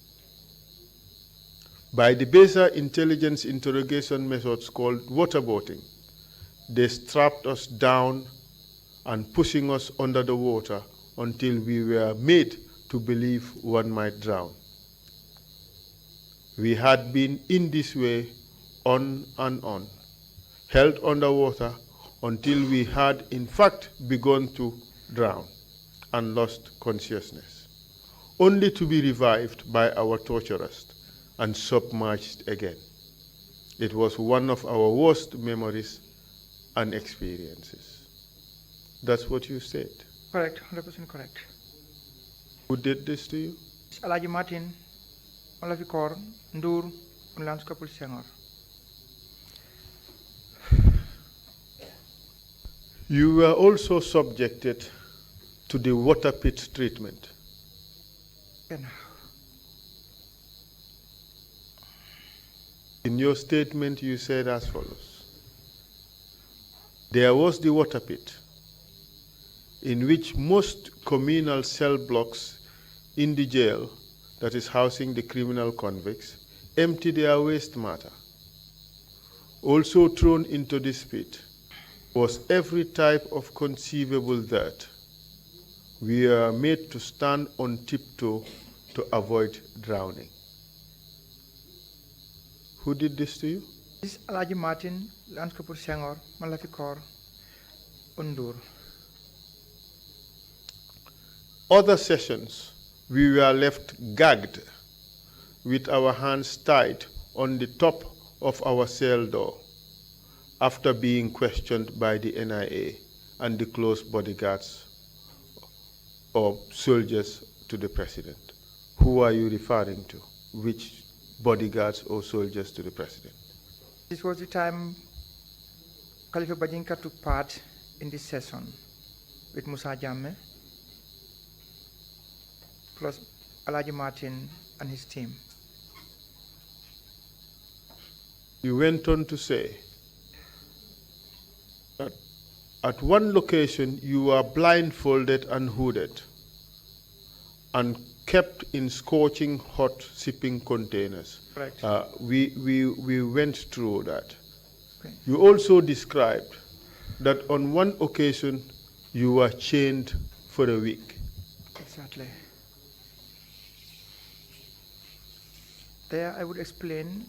By the baser intelligence interrogation methods called waterboarding, they strapped us down and pushing us under the water until we were made to believe one might drown. We had been in this way on and on, held underwater until we had in fact begun to drown and lost consciousness, only to be revived by our torturers and submerged again. It was one of our worst memories and experiences. That's what you said. Correct, 100% correct. Who did this to you? Alaji Martin, Olavikor, Ndur, and Lance Corporal Senghor. You were also subjected to the water pit treatment. Genau. In your statement, you said as follows: there was the water pit, in which most communal cell blocks in the jail that is housing the criminal convicts empty their waste matter. Also thrown into this pit was every type of conceivable dirt. We are made to stand on tiptoe to avoid drowning. Who did this to you? This is Alaji Martin, Lance Corporal Senghor, Malafikor, Undur. Other sessions, we were left gagged with our hands tied on the top of our cell door after being questioned by the NIA and the close bodyguards or soldiers to the president. Who are you referring to? Which bodyguards or soldiers to the president? This was the time Khalifa Bajinka took part in this session with Musa Jammeh, plus Alaji Martin and his team. You went on to say that at one location you were blindfolded and hooded and kept in scorching hot shipping containers. Correct. We went through that. Okay. You also described that on one occasion you were chained for a week. Exactly. There I would explain,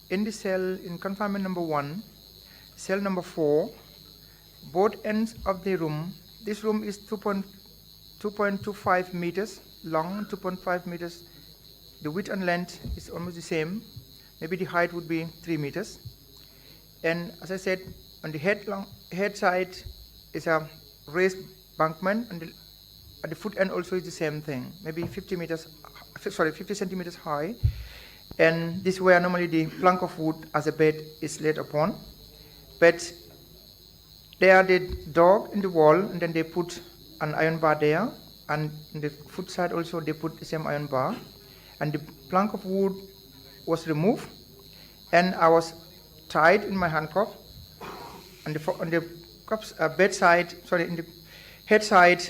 in the cell in confinement number 1, cell number 4, both ends of the room, this room is 2.25 meters long, 2.5 meters, the width and length is almost the same, maybe the height would be 3 meters. And as I said, on the head side is a raised bankment, and at the foot end also is the same thing, maybe 50 centimeters high. And this is where normally the plank of wood as a bed is laid upon. But there they dug in the wall, and then they put an iron bar there, and in the foot side also they put the same iron bar. And the plank of wood was removed, and I was tied in my handcuff. On the in the head side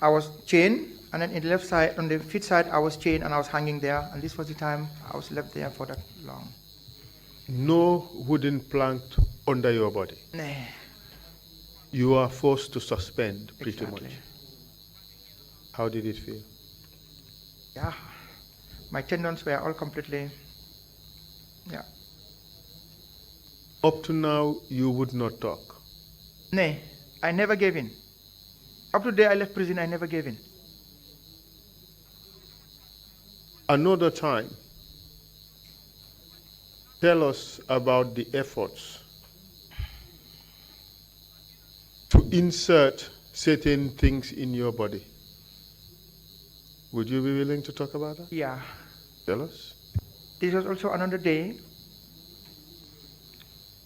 I was chained, and then in the left side, on the feet side, I was chained and I was hanging there, and this was the time I was left there for that long. No wooden plank under your body. Nah. You are forced to suspend pretty Exactly. much. How did it feel? Yeah, my tendons were all completely, yeah. Up to now, you would not talk. Nay, I never gave in. Up to the day I left prison, I never gave in. Another time, tell us about the efforts to insert certain things in your body. Would you be willing to talk about that? Yeah. Tell us. This was also another day.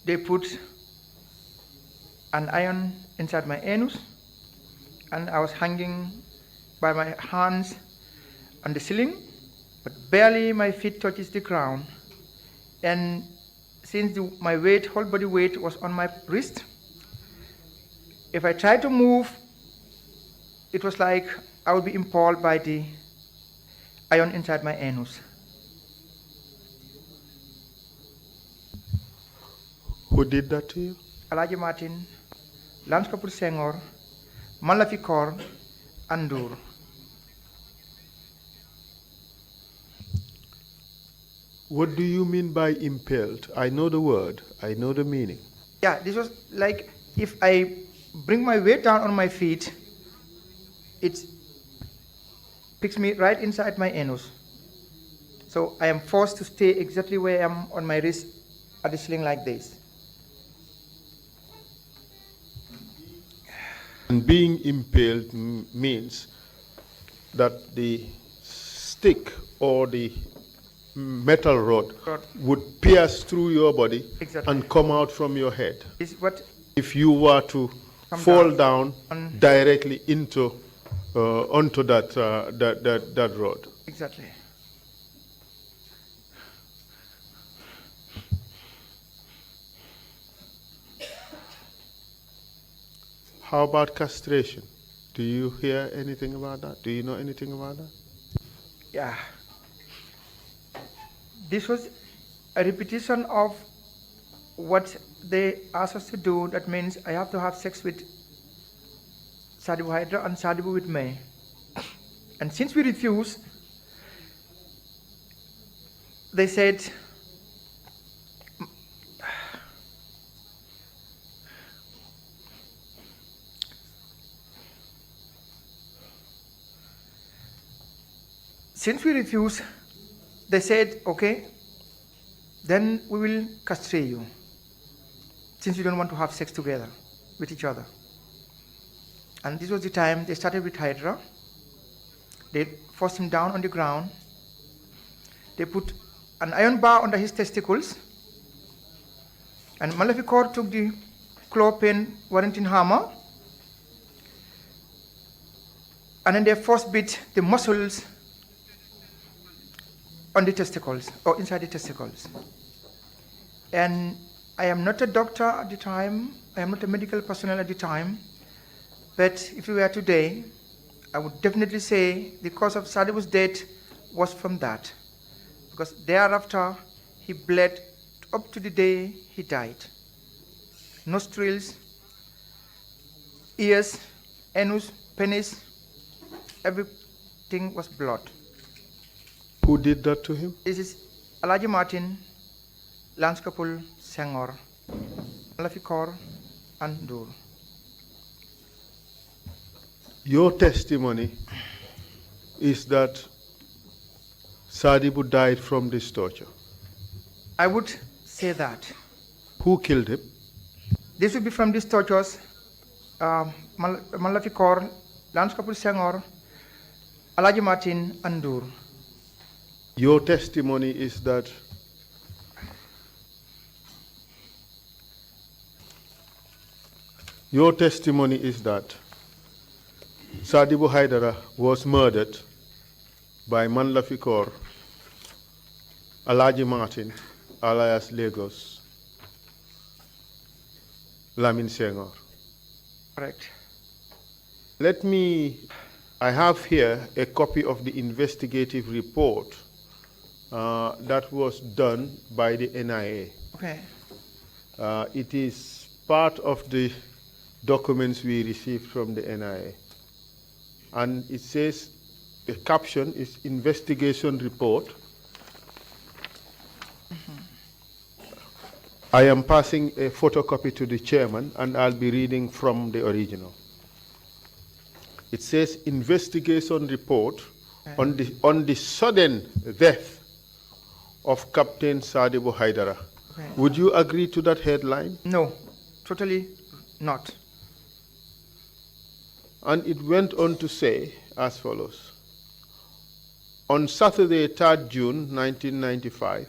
They put an iron inside my anus, and I was hanging by my hands on the ceiling, but barely my feet touches the ground. And since my weight, whole body weight was on my wrist, if I tried to move, it was like I would be impaled by the iron inside my anus. Who did that to you? Alaji Martin, Lance Corporal Senghor, Malafikor, and Dur. What do you mean by impaled? I know the word, I know the meaning. Yeah, this was like if I bring my weight down on my feet, it picks me right inside my anus. So I am forced to stay exactly where I am on my wrist at the sling like this. And being impaled means that the stick or the metal rod would pierce through your body and come out from your head. Is what if you were to fall down directly into onto that rod. Exactly. How about castration? Do you hear anything about that? Do you know anything about that? Yeah. This was a repetition of what they asked us to do. That means I have to have sex with Sadibu Hydra and Sadibu with me. And since we refused, they said, okay, then we will castrate you, since you don't want to have sex together with each other. And this was the time they started with Hydra. They forced him down on the ground. They put an iron bar under his testicles. And Maleficor took the claw pen Warrington hammer. And then they force bit the muscles on the testicles, or inside the testicles. And I am not a doctor at the time. I am not a medical personnel at the time. But if we were today, I would definitely say the cause of Sadibu's death was from that. Because thereafter, he bled up to the day he died. Nostrils, ears, anus, penis, everything was blood. Who did that to him? This is Alaji Martin, Lance Corporal Senghor, Malafikor, and Dur. Your testimony is that Sadibu died from this torture. I would say that. Who killed him? This would be from these tortures. Malafikor, Lance Corporal Senghor, Alaji Martin, and Dur. Your testimony is that Sadibu Haidara was murdered by Manlafikor, Alaji Martin, alias Lagos, Lamin Senghor. Correct. I have here a copy of the investigative report that was done by the NIA. Okay. It is part of the documents we received from the NIA. And it says, the caption is investigation report. I am passing a photocopy to the chairman and I'll be reading from the original. It says investigation report on the sudden death of Captain Sadibu Haidara. Okay. Would you agree to that headline? No, totally not. And it went on to say as follows. On Saturday, 3rd June 1995,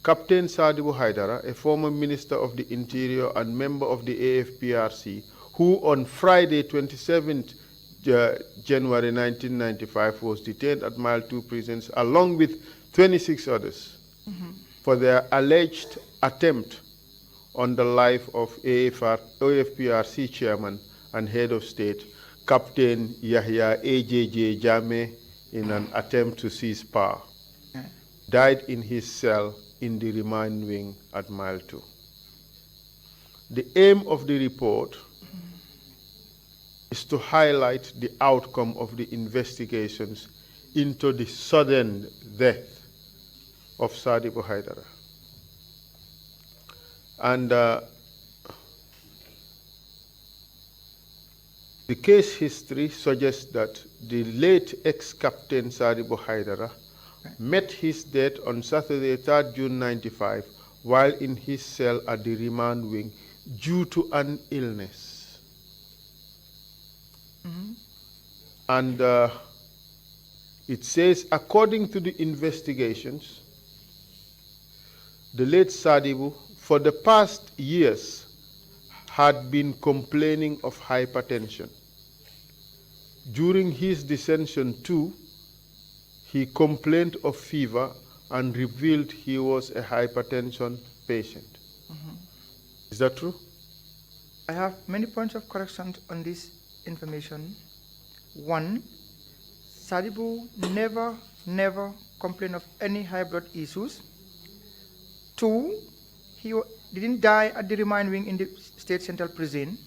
Captain Sadibu Haidara, a former Minister of the Interior and member of the AFPRC, who on Friday, 27th January 1995 was detained at Mile 2 prisons along with 26 others for their alleged attempt on the life of AFPRC chairman and head of state, Captain Yahya AJJ Jammeh, in an attempt to seize power, died in his cell in the remand wing at Mile 2. The aim of the report is to highlight the outcome of the investigations into the sudden death of Sadibou Haidara. And the case history suggests that the late ex-captain Sadibou Haidara met his death on Saturday, 3rd June 95, while in his cell at the remand wing due to an illness. Mm-hmm. And it says, according to the investigations, the late Sadibou, for the past years, had been complaining of hypertension. During his detention too, he complained of fever and revealed he was a hypertension patient. Mm-hmm. Is that true? I have many points of correction on this information. One, Sadibou never complained of any high blood issues. Two, he didn't die at the remand wing in the State Central Prison.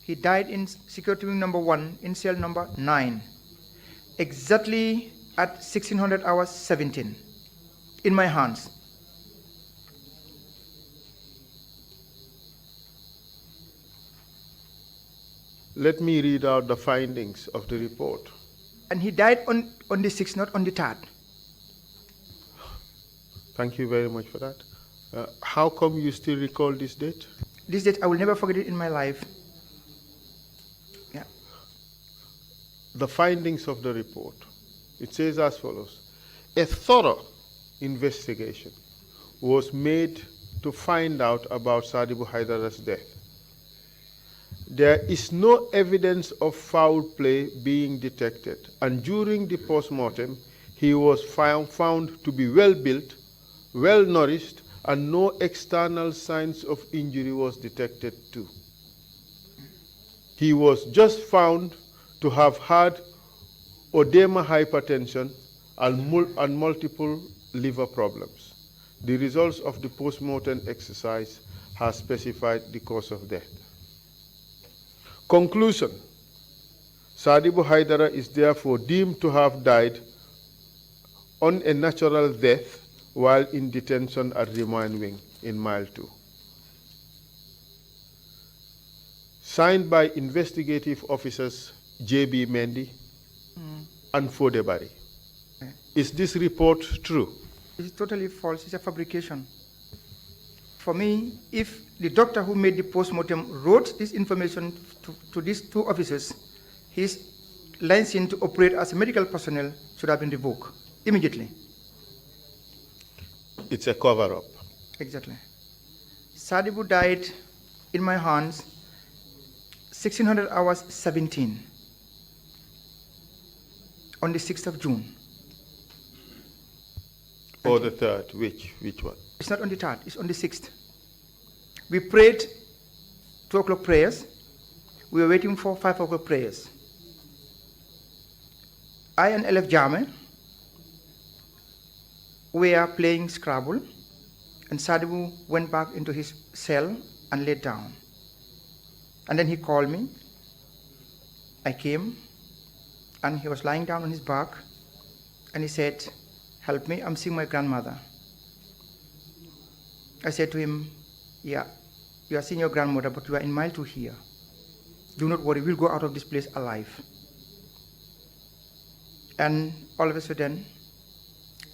He died in security wing number 1 in cell number 9, exactly at 1600 hours 17, in my hands. Let me read out the findings of the report. And he died on the 6th, not on the 3rd. Thank you very much for that. How come you still recall this date? This date, I will never forget it in my life. Yeah. The findings of the report. It says as follows. A thorough investigation was made to find out about Sadibou Haidara's death. There is no evidence of foul play being detected, and during the post-mortem, he was found to be well-built, well-nourished, and no external signs of injury was detected too. He was just found to have had oedema hypertension and multiple liver problems. The results of the post-mortem exercise have specified the cause of death. Conclusion. Sadibou Haidara is therefore deemed to have died on a natural death while in detention at remand wing in Mile 2. Signed by investigative officers J.B. Mendy and Fodebari. Is this report true? It's totally false. It's a fabrication. For me, if the doctor who made the post-mortem wrote this information to these two officers, his license to operate as a medical personnel should have been revoked immediately. It's a cover-up. Exactly. Sadibou died in my hands 1600 hours 17 on the 6th of June. Or the 3rd, which one? It's not on the 3rd, it's on the 6th. We prayed 2 o'clock prayers. We were waiting for 5 o'clock prayers. I and LF Jame were playing Scrabble, and Sadibou went back into his cell and laid down. And then he called me. I came, and he was lying down on his back, and he said, "Help me, I'm seeing my grandmother." I said to him, "Yeah, you are seeing your grandmother, but you are in Mile 2 here. Do not worry, we'll go out of this place alive." And all of a sudden,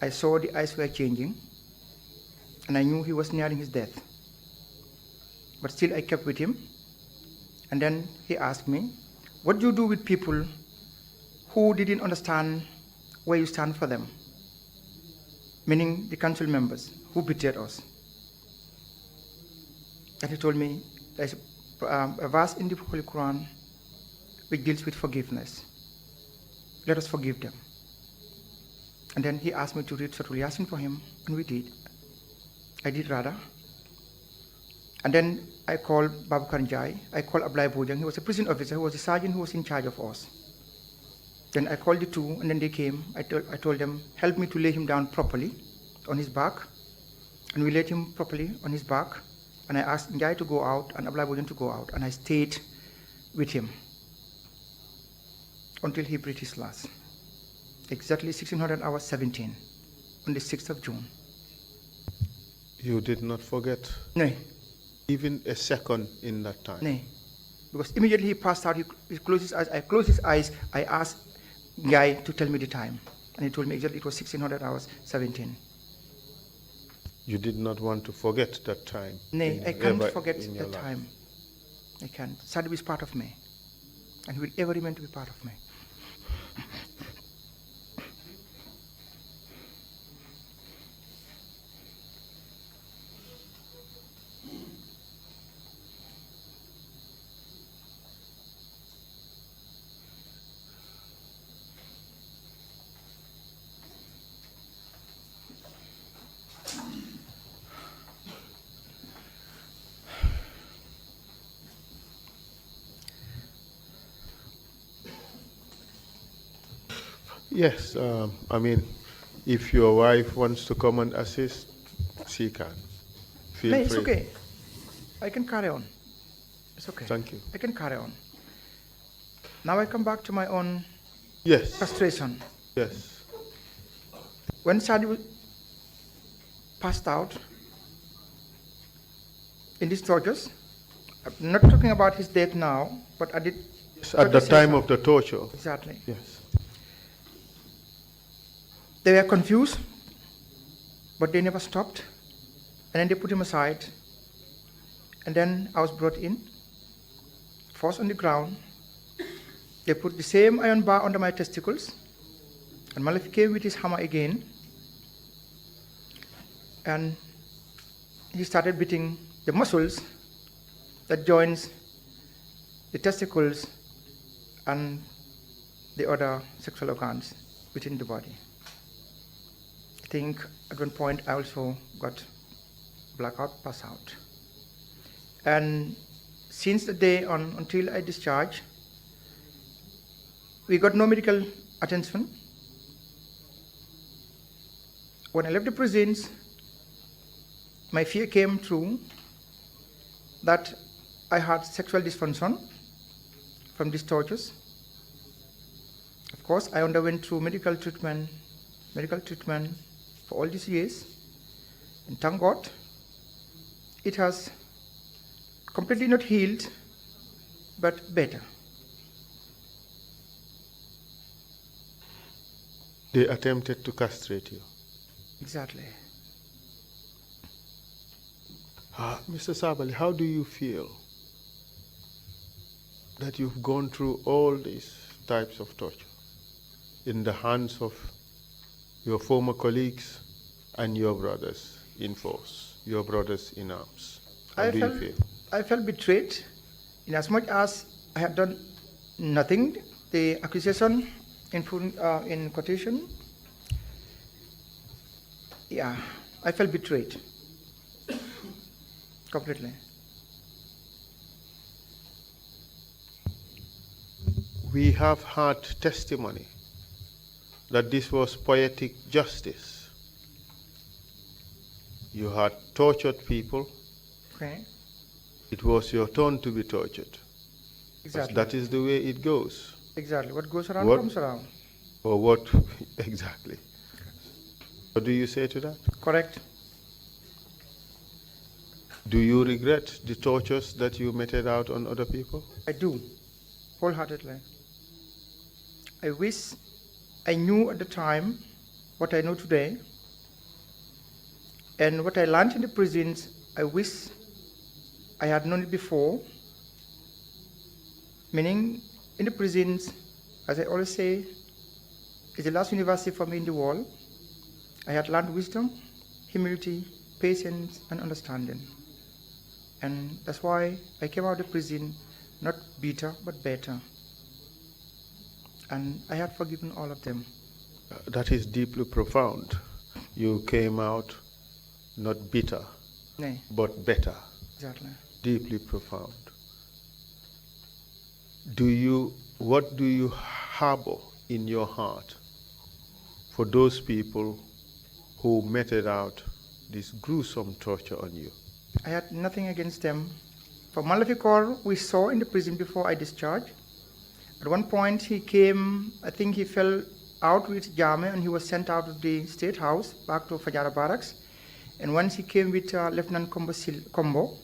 I saw the eyes were changing, and I knew he was nearing his death. But still I kept with him. And then he asked me, "What do you do with people who didn't understand where you stand for them?" Meaning the council members who betrayed us. And he told me there's a verse in the Holy Quran which deals with forgiveness. Let us forgive them. And then he asked me to read Surah Yasin for him, and we did. I did rather. And then I called Babu Kanjai, I called Ablai Bojang, he was a prison officer, who was the sergeant who was in charge of us. Then I called the two, and then they came. I told them, help me to lay him down properly on his back. And we laid him properly on his back. And I asked Njai to go out and Ablai Bojang to go out. And I stayed with him. until he breathed his last. Exactly 1600 hours 17 on the 6th of June. You did not forget No, even a second in that time. no. Because immediately he passed out, he closed his eyes. I closed his eyes. I asked Guy to tell me the time. And he told me exactly it was 1600 hours 17. You did not want to forget that time. No, I can't ever forget in your the life. time. I can't. Sadhu is part of me. And he will ever remain to be part of me. Yes, I mean, if your wife wants to come and assist, she can. Feel No, it's free. okay. I can carry on. It's okay. Thank you. I can carry on. Now I come back to my own Yes, frustration. yes. When Sadhu passed out in these tortures, I'm not talking about his death now, but I did. At the time of the torture. Exactly. Yes. They were confused, but they never stopped. And then they put him aside. And then I was brought in, forced on the ground. They put the same iron bar under my testicles. And Malafi came with his hammer again. And he started beating the muscles that joins the testicles and the other sexual organs within the body. I think at one point I also got blackout, pass out. And since the day on until I discharged, we got no medical attention. When I left the prisons, my fear came true that I had sexual dysfunction from these tortures. Of course, I underwent through medical treatment for all these years. And thank God, it has completely not healed, but better. They attempted to castrate you. Exactly. Mr. Sabally, how do you feel that you've gone through all these types of torture in the hands of your former colleagues and your brothers in force, your brothers in arms? How do you feel? I felt betrayed in as much as I had done nothing. The accusation in quotation, yeah, I felt betrayed completely. We have had testimony that this was poetic justice. You had tortured people. Okay. It was your turn to be tortured. Exactly. That is the way it goes. Exactly. What goes around What- comes around. Or what exactly? What do you say to that? Correct. Do you regret the tortures that you meted out on other people? I do, wholeheartedly. I wish I knew at the time what I know today, and what I learned in the prisons, I wish I had known it before. Meaning, in the prisons, as I always say, it's the last university for me in the world. I had learned wisdom, humility, patience, and understanding. And that's why I came out of prison not bitter, but better. And I had forgiven all of them. That is deeply profound. You came out not bitter, Nay, but better. exactly. Deeply profound. What do you harbor in your heart for those people who meted out this gruesome torture on you? I had nothing against them. For Malafikor, we saw in the prison before I discharged. At one point he came, I think he fell out with Jame and he was sent out of the State House back to Fajara Barracks. And once he came with Lieutenant Combo.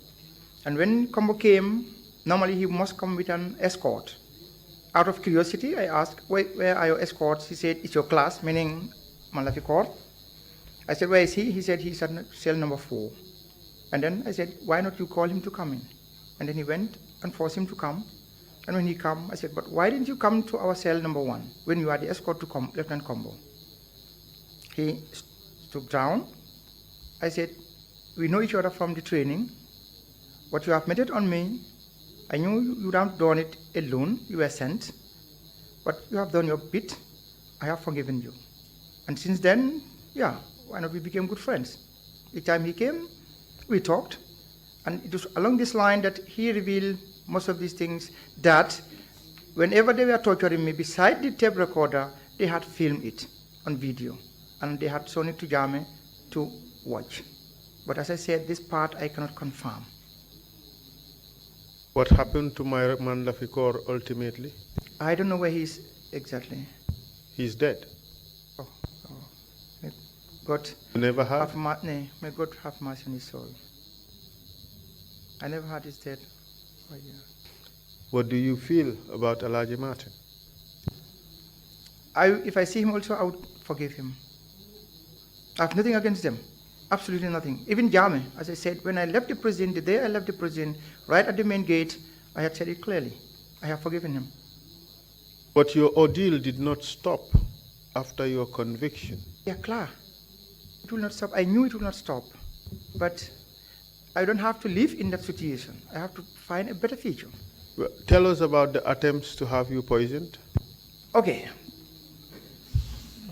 And when Combo came, normally he must come with an escort. Out of curiosity, I asked, where are your escorts? He said, it's your class, meaning Malafikor. I said, where is he? He said, he's at cell number 4. And then I said, why not you call him to come in? And then he went and forced him to come. And when he came, I said, but why didn't you come to our cell number 1 when you are the escort to Lieutenant Combo? He stood down. I said, we know each other from the training. What you have meted on me, I knew you would have done it alone. You were sent. But you have done your bit. I have forgiven you. And since then, yeah, why not we became good friends? The time he came, we talked. And it was along this line that he revealed most of these things, that whenever they were torturing me, beside the tape recorder, they had filmed it on video. And they had shown it to Jame to watch. But as I said, this part I cannot confirm. What happened to my man Lafikor ultimately? I don't know where he is exactly. He's dead. Oh. May God You never heard? may God have mercy on his soul. I never heard he's dead. Oh, yeah. What do you feel about Alaji Martin? If I see him also, I would forgive him. I have nothing against them. Absolutely nothing. Even Jame, as I said, when I left the prison, the day I left the prison, right at the main gate, I had said it clearly. I have forgiven him. But your ordeal did not stop after your conviction. Yeah, klar. It will not stop. I knew it will not stop. But I don't have to live in that situation. I have to find a better future. Well, tell us about the attempts to have you poisoned. Okay.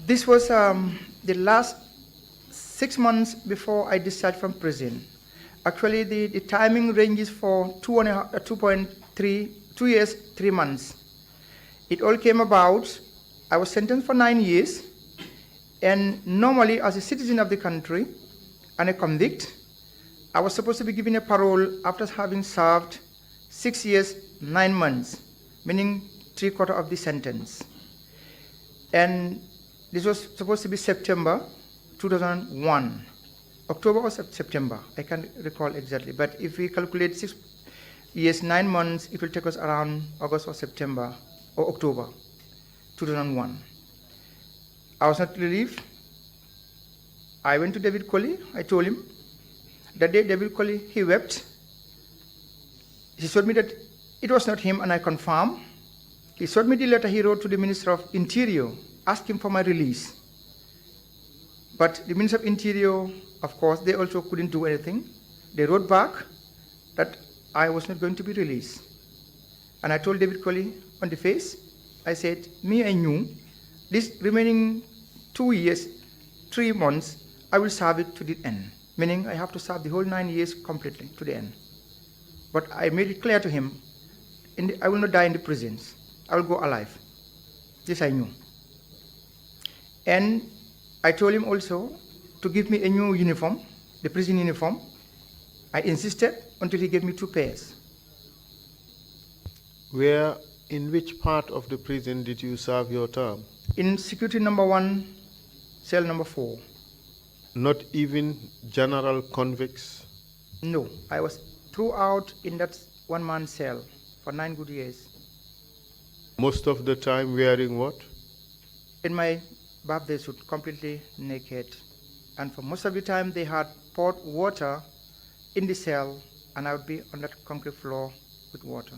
This was the last 6 months before I discharged from prison. Actually, the timing ranges for 2 years, 3 months. It all came about, I was sentenced for 9 years, and normally as a citizen of the country and a convict, I was supposed to be given a parole after having served 6 years, 9 months, meaning 3/4 of the sentence. And this was supposed to be September 2001, October or September, I can't recall exactly, but if we calculate 6 years, 9 months, it will take us around August or September or October 2001. I was not relieved. I went to David Colley. I told him. That day, David Colley, he wept. He showed me that it was not him, and I confirmed. He showed me the letter he wrote to the Minister of Interior, asking for my release. But the Minister of Interior, of course, they also couldn't do anything. They wrote back that I was not going to be released. And I told David Colley on the face, I said, me, I knew this remaining 2 years, 3 months, I will serve it to the end. Meaning I have to serve the whole 9 years completely to the end. But I made it clear to him, I will not die in the prisons. I will go alive. This I knew. And I told him also to give me a new uniform, the prison uniform. I insisted until he gave me 2 pairs. Where, in which part of the prison did you serve your term? In security number 1, cell number 4. Not even general convicts? No, I was throughout in that one-man cell for 9 good years. Most of the time wearing what? In my birthday suit, completely naked. And for most of the time, they had poured water in the cell, and I would be on that concrete floor with water.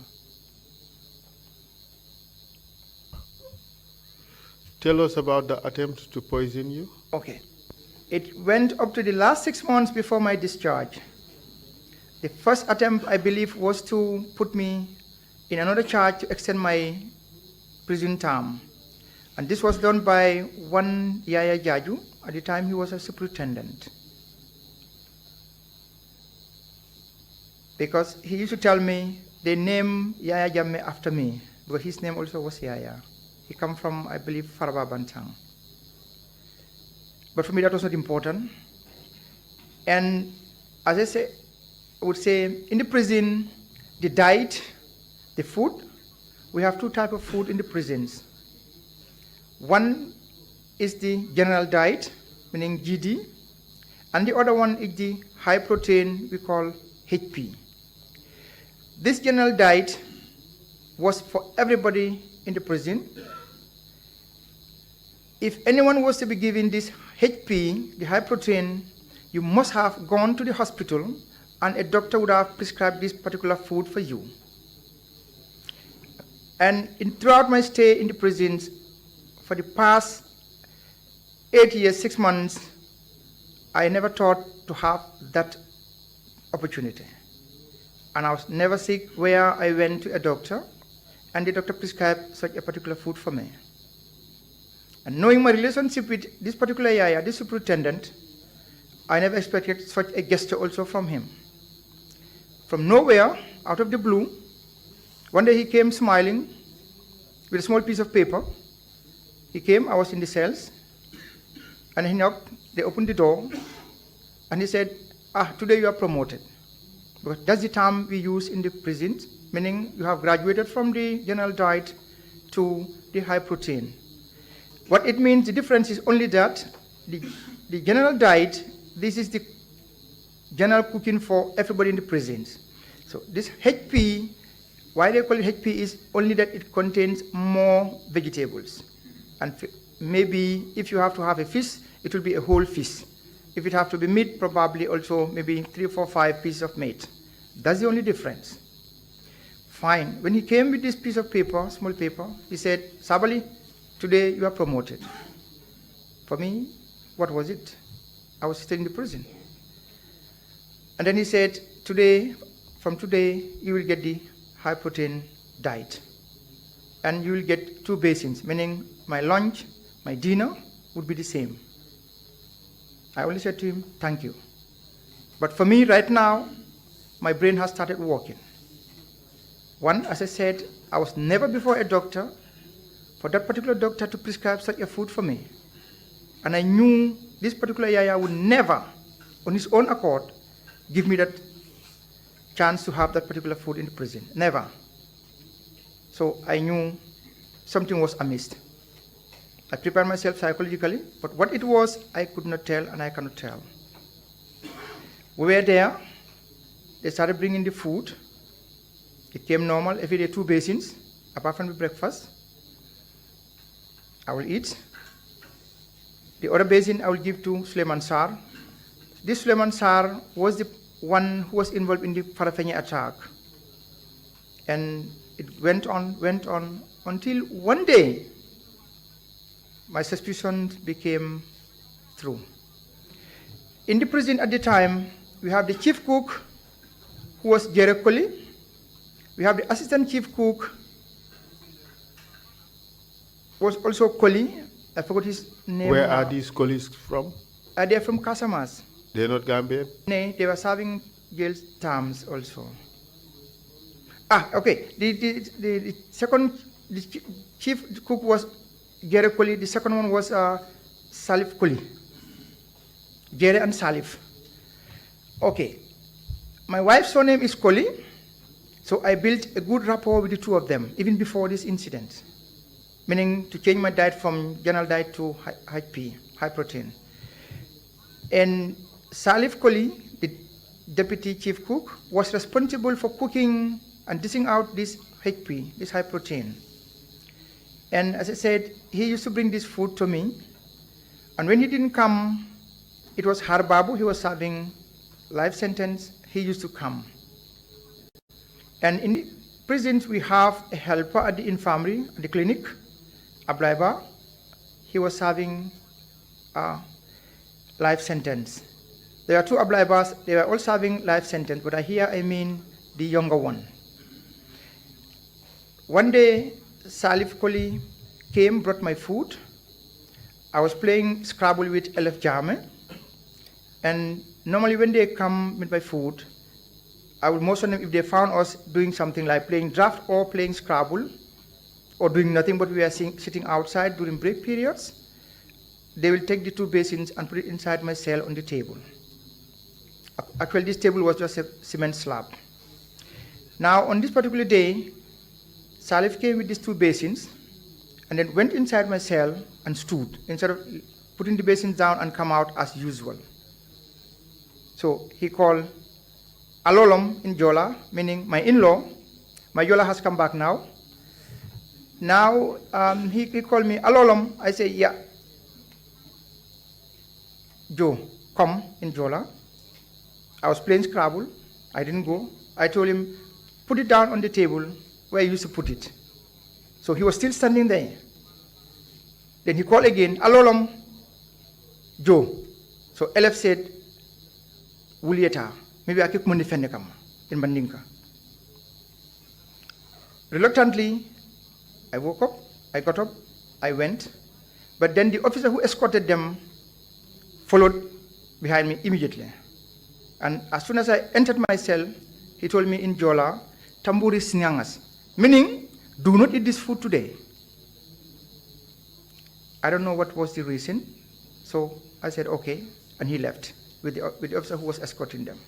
Tell us about the attempt to poison you. Okay. It went up to the last 6 months before my discharge. The first attempt, I believe, was to put me in another charge to extend my prison term. And this was done by one Yaya Jaju. At the time, he was a superintendent. Because he used to tell me, they name Yaya Jammeh after me, because his name also was Yaya. He come from, I believe, Faraba Bantang. But for me, that was not important. And as I say, I would say, in the prison, the diet, the food, we have two types of food in the prisons. One is the general diet, meaning GD, and the other one is the high protein we call HP. This general diet was for everybody in the prison. If anyone was to be given this HP, the high protein, you must have gone to the hospital and a doctor would have prescribed this particular food for you. And throughout my stay in the prisons, for the past 8 years, 6 months, I never thought to have that opportunity. And I was never sick where I went to a doctor and the doctor prescribed such a particular food for me. And knowing my relationship with this particular yaya, this superintendent, I never expected such a gesture also from him. From nowhere, out of the blue, one day he came smiling with a small piece of paper. He came, I was in the cells, and he knocked, they opened the door, and he said, today you are promoted. Because that's the term we use in the prisons, meaning you have graduated from the general diet to the high protein. What it means, the difference is only that the general diet, this is the general cooking for everybody in the prisons. So this HP, why they call it HP is only that it contains more vegetables. And maybe if you have to have a fish, it will be a whole fish. If it have to be meat, probably also maybe 3, 4, 5 pieces of meat. That's the only difference. Fine. When he came with this piece of paper, small paper, he said, Sabally, today you are promoted. For me, what was it? I was still in the prison. And then he said, from today, you will get the high protein diet. And you will get 2 basins, meaning my lunch, my dinner would be the same. I only said to him, thank you. But for me right now, my brain has started working. One, as I said, I was never before a doctor for that particular doctor to prescribe such a food for me. And I knew this particular yaya would never, on his own accord, give me that chance to have that particular food in the prison. Never. So I knew something was amiss. I prepared myself psychologically, but what it was, I could not tell and I cannot tell. We were there. They started bringing the food. It came normal, every day 2 basins, apart from the breakfast. I will eat. The other basin I will give to Suleiman Sar. This Suleiman Sar was the one who was involved in the Farafenni attack. And it went on, until one day, my suspicions became true. In the prison at the time, we have the chief cook, who was Jerry Colley. We have the assistant chief cook, was also Colley. I forgot his name. Where are these colleagues from? They are from Casamas. They're not Gambian? No, they were serving jail terms also. Okay. The second, the chief cook was Jerry Colley. The second one was Salif Colley. Jerry and Salif. Okay. My wife's surname is Colley, so I built a good rapport with the 2 of them, even before this incident, meaning to change my diet from general diet to high protein. And Salif Colley, the deputy chief cook, was responsible for cooking and dishing out this HP, this high protein. And as I said, he used to bring this food to me. And when he didn't come, it was Harbabu, he was serving life sentence, he used to come. And in the prisons, we have a helper at the infirmary, at the clinic, Ablaiba. He was serving life sentence. There are 2 Ablaibas, they were all serving life sentence, but here I mean the younger one. One day, Salif Colley came, brought my food. I was playing Scrabble with Elef Jame. And normally when they come with my food, I would motion them if they found us doing something like playing draft or playing Scrabble or doing nothing but we are sitting outside during break periods, they will take the 2 basins and put it inside my cell on the table. Actually, this table was just a cement slab. Now, on this particular day, Salif came with these 2 basins and then went inside my cell and stood instead of putting the basins down and come out as usual. So he called Alolom in Jola, meaning my in-law. My Yola has come back now. Now he called me Alolom. I say, yeah. Joe, come in Jola. I was playing Scrabble. I didn't go. I told him, put it down on the table where I used to put it. So he was still standing there. Then he called again, Alolom, Joe. So Elef said, Wulieta, maybe I keep money fendekam in Mandinka. Reluctantly, I woke up, I got up, I went. But then the officer who escorted them followed behind me immediately. And as soon as I entered my cell, he told me in Jola, Tamburi Snyangas, meaning, do not eat this food today. I don't know what was the reason. So I said, okay, and he left with the officer who was escorting them.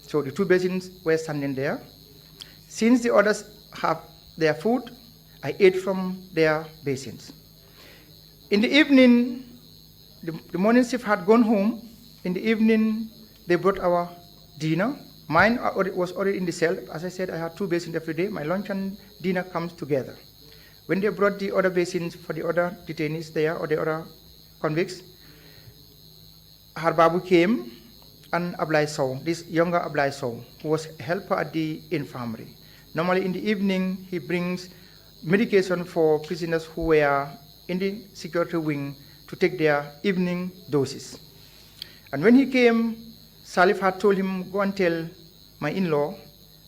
So the 2 basins were standing there. Since the others have their food, I ate from their basins. In the evening, the morning shift had gone home. In the evening, they brought our dinner. Mine was already in the cell. As I said, I had 2 basins every day. My lunch and dinner comes together. When they brought the other basins for the other detainees there, or the other convicts, Harbabu came, and Ablai Sow, this younger Ablai Sow, who was a helper at the infirmary. Normally in the evening, he brings medication for prisoners who were in the security wing to take their evening doses. And when he came, Salif had told him, go and tell my in-law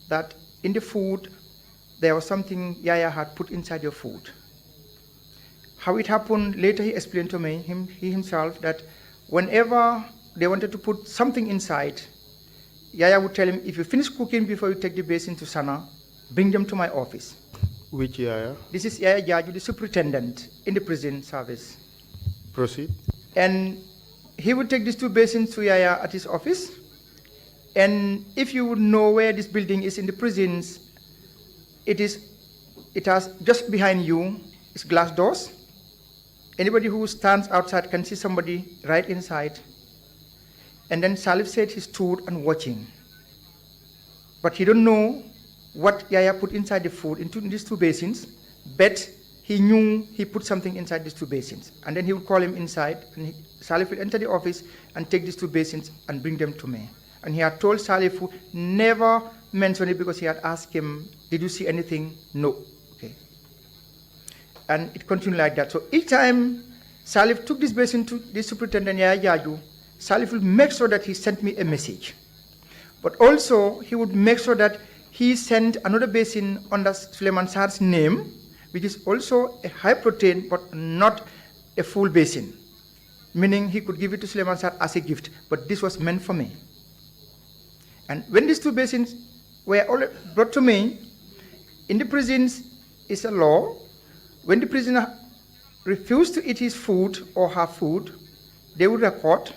that in the food, there was something Yaya had put inside your food. How it happened, later he explained to me, he himself, that whenever they wanted to put something inside, Yaya would tell him, if you finish cooking before you take the basin to Sanna, bring them to my office. Which Yaya? This is Yaya Jaju, the superintendent in the prison service. Proceed. And he would take these 2 basins to Yaya at his office. And if you would know where this building is in the prisons, it has just behind you is glass doors. Anybody who stands outside can see somebody right inside. And then Salif said he stood and watching. But he don't know what Yaya put inside the food into these 2 basins, but he knew he put something inside these 2 basins. And then he would call him inside, and Salif would enter the office and take these 2 basins and bring them to me. And he had told Salif, who never mentioned it because he had asked him, did you see anything? No. Okay. And it continued like that. So each time Salif took this basin to the superintendent Yaya Jaju, Salif would make sure that he sent me a message. But also, he would make sure that he sent another basin under Suleiman Sar's name, which is also a high protein, but not a full basin. Meaning he could give it to Suleiman Sar as a gift, but this was meant for me. And when these 2 basins were all brought to me, in the prisons is a law. When the prisoner refused to eat his food or her food, they would record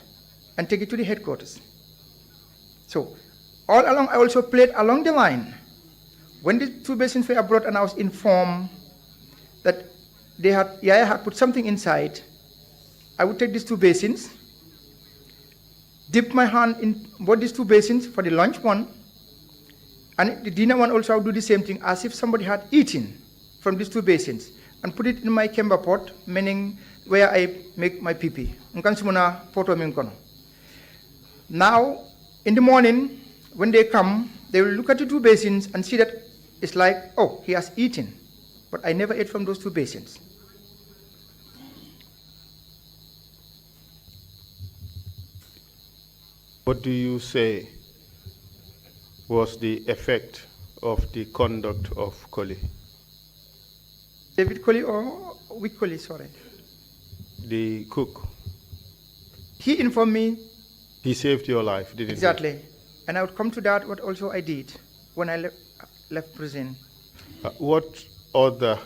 and take it to the headquarters. So all along, I also played along the line. When the 2 basins were brought and I was informed that Yaya had put something inside, I would take these 2 basins, dip my hand in both these 2 basins for the lunch one, and the dinner one also I would do the same thing, as if somebody had eaten from these 2 basins, and put it in my kemba pot, meaning where I make my pee-pee. Now, in the morning, when they come, they will look at the 2 basins and see that it's like, oh, he has eaten. But I never ate from those 2 basins. What do you say was the effect of the conduct of Koli? David Koli or which Koli, sorry? The cook. He informed me. He saved your life, didn't he? Exactly. And I would come to that, what also I did when I left prison. What other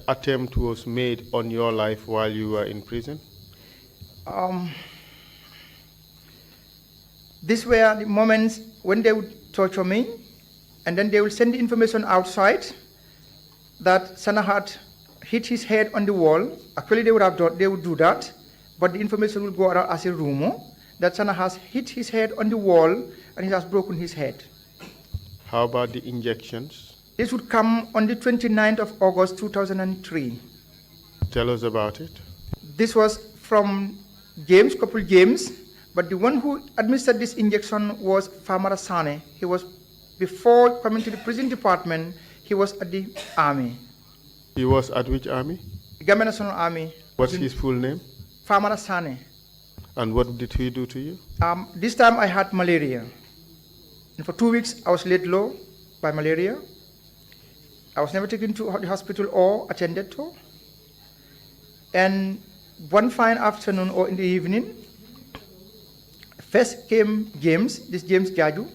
attempt was made on your life while you were in prison? These were the moments when they would torture me, and then they will send the information outside that Sanna had hit his head on the wall. Actually, they would do that, but the information will go around as a rumor that Sanna has hit his head on the wall and he has broken his head. How about the injections? This would come on the 29th of August 2003. Tell us about it. This was from James, couple James, but the one who administered this injection was Farmer Sanna. He was, before coming to the prison department, he was at the army. He was at which army? The Gambia National Army. What's his full name? Farmer Sanna. And what did he do to you? This time I had malaria. And for 2 weeks I was laid low by malaria. I was never taken to the hospital or attended to. And one fine afternoon or in the evening, first came James, this James Jaju.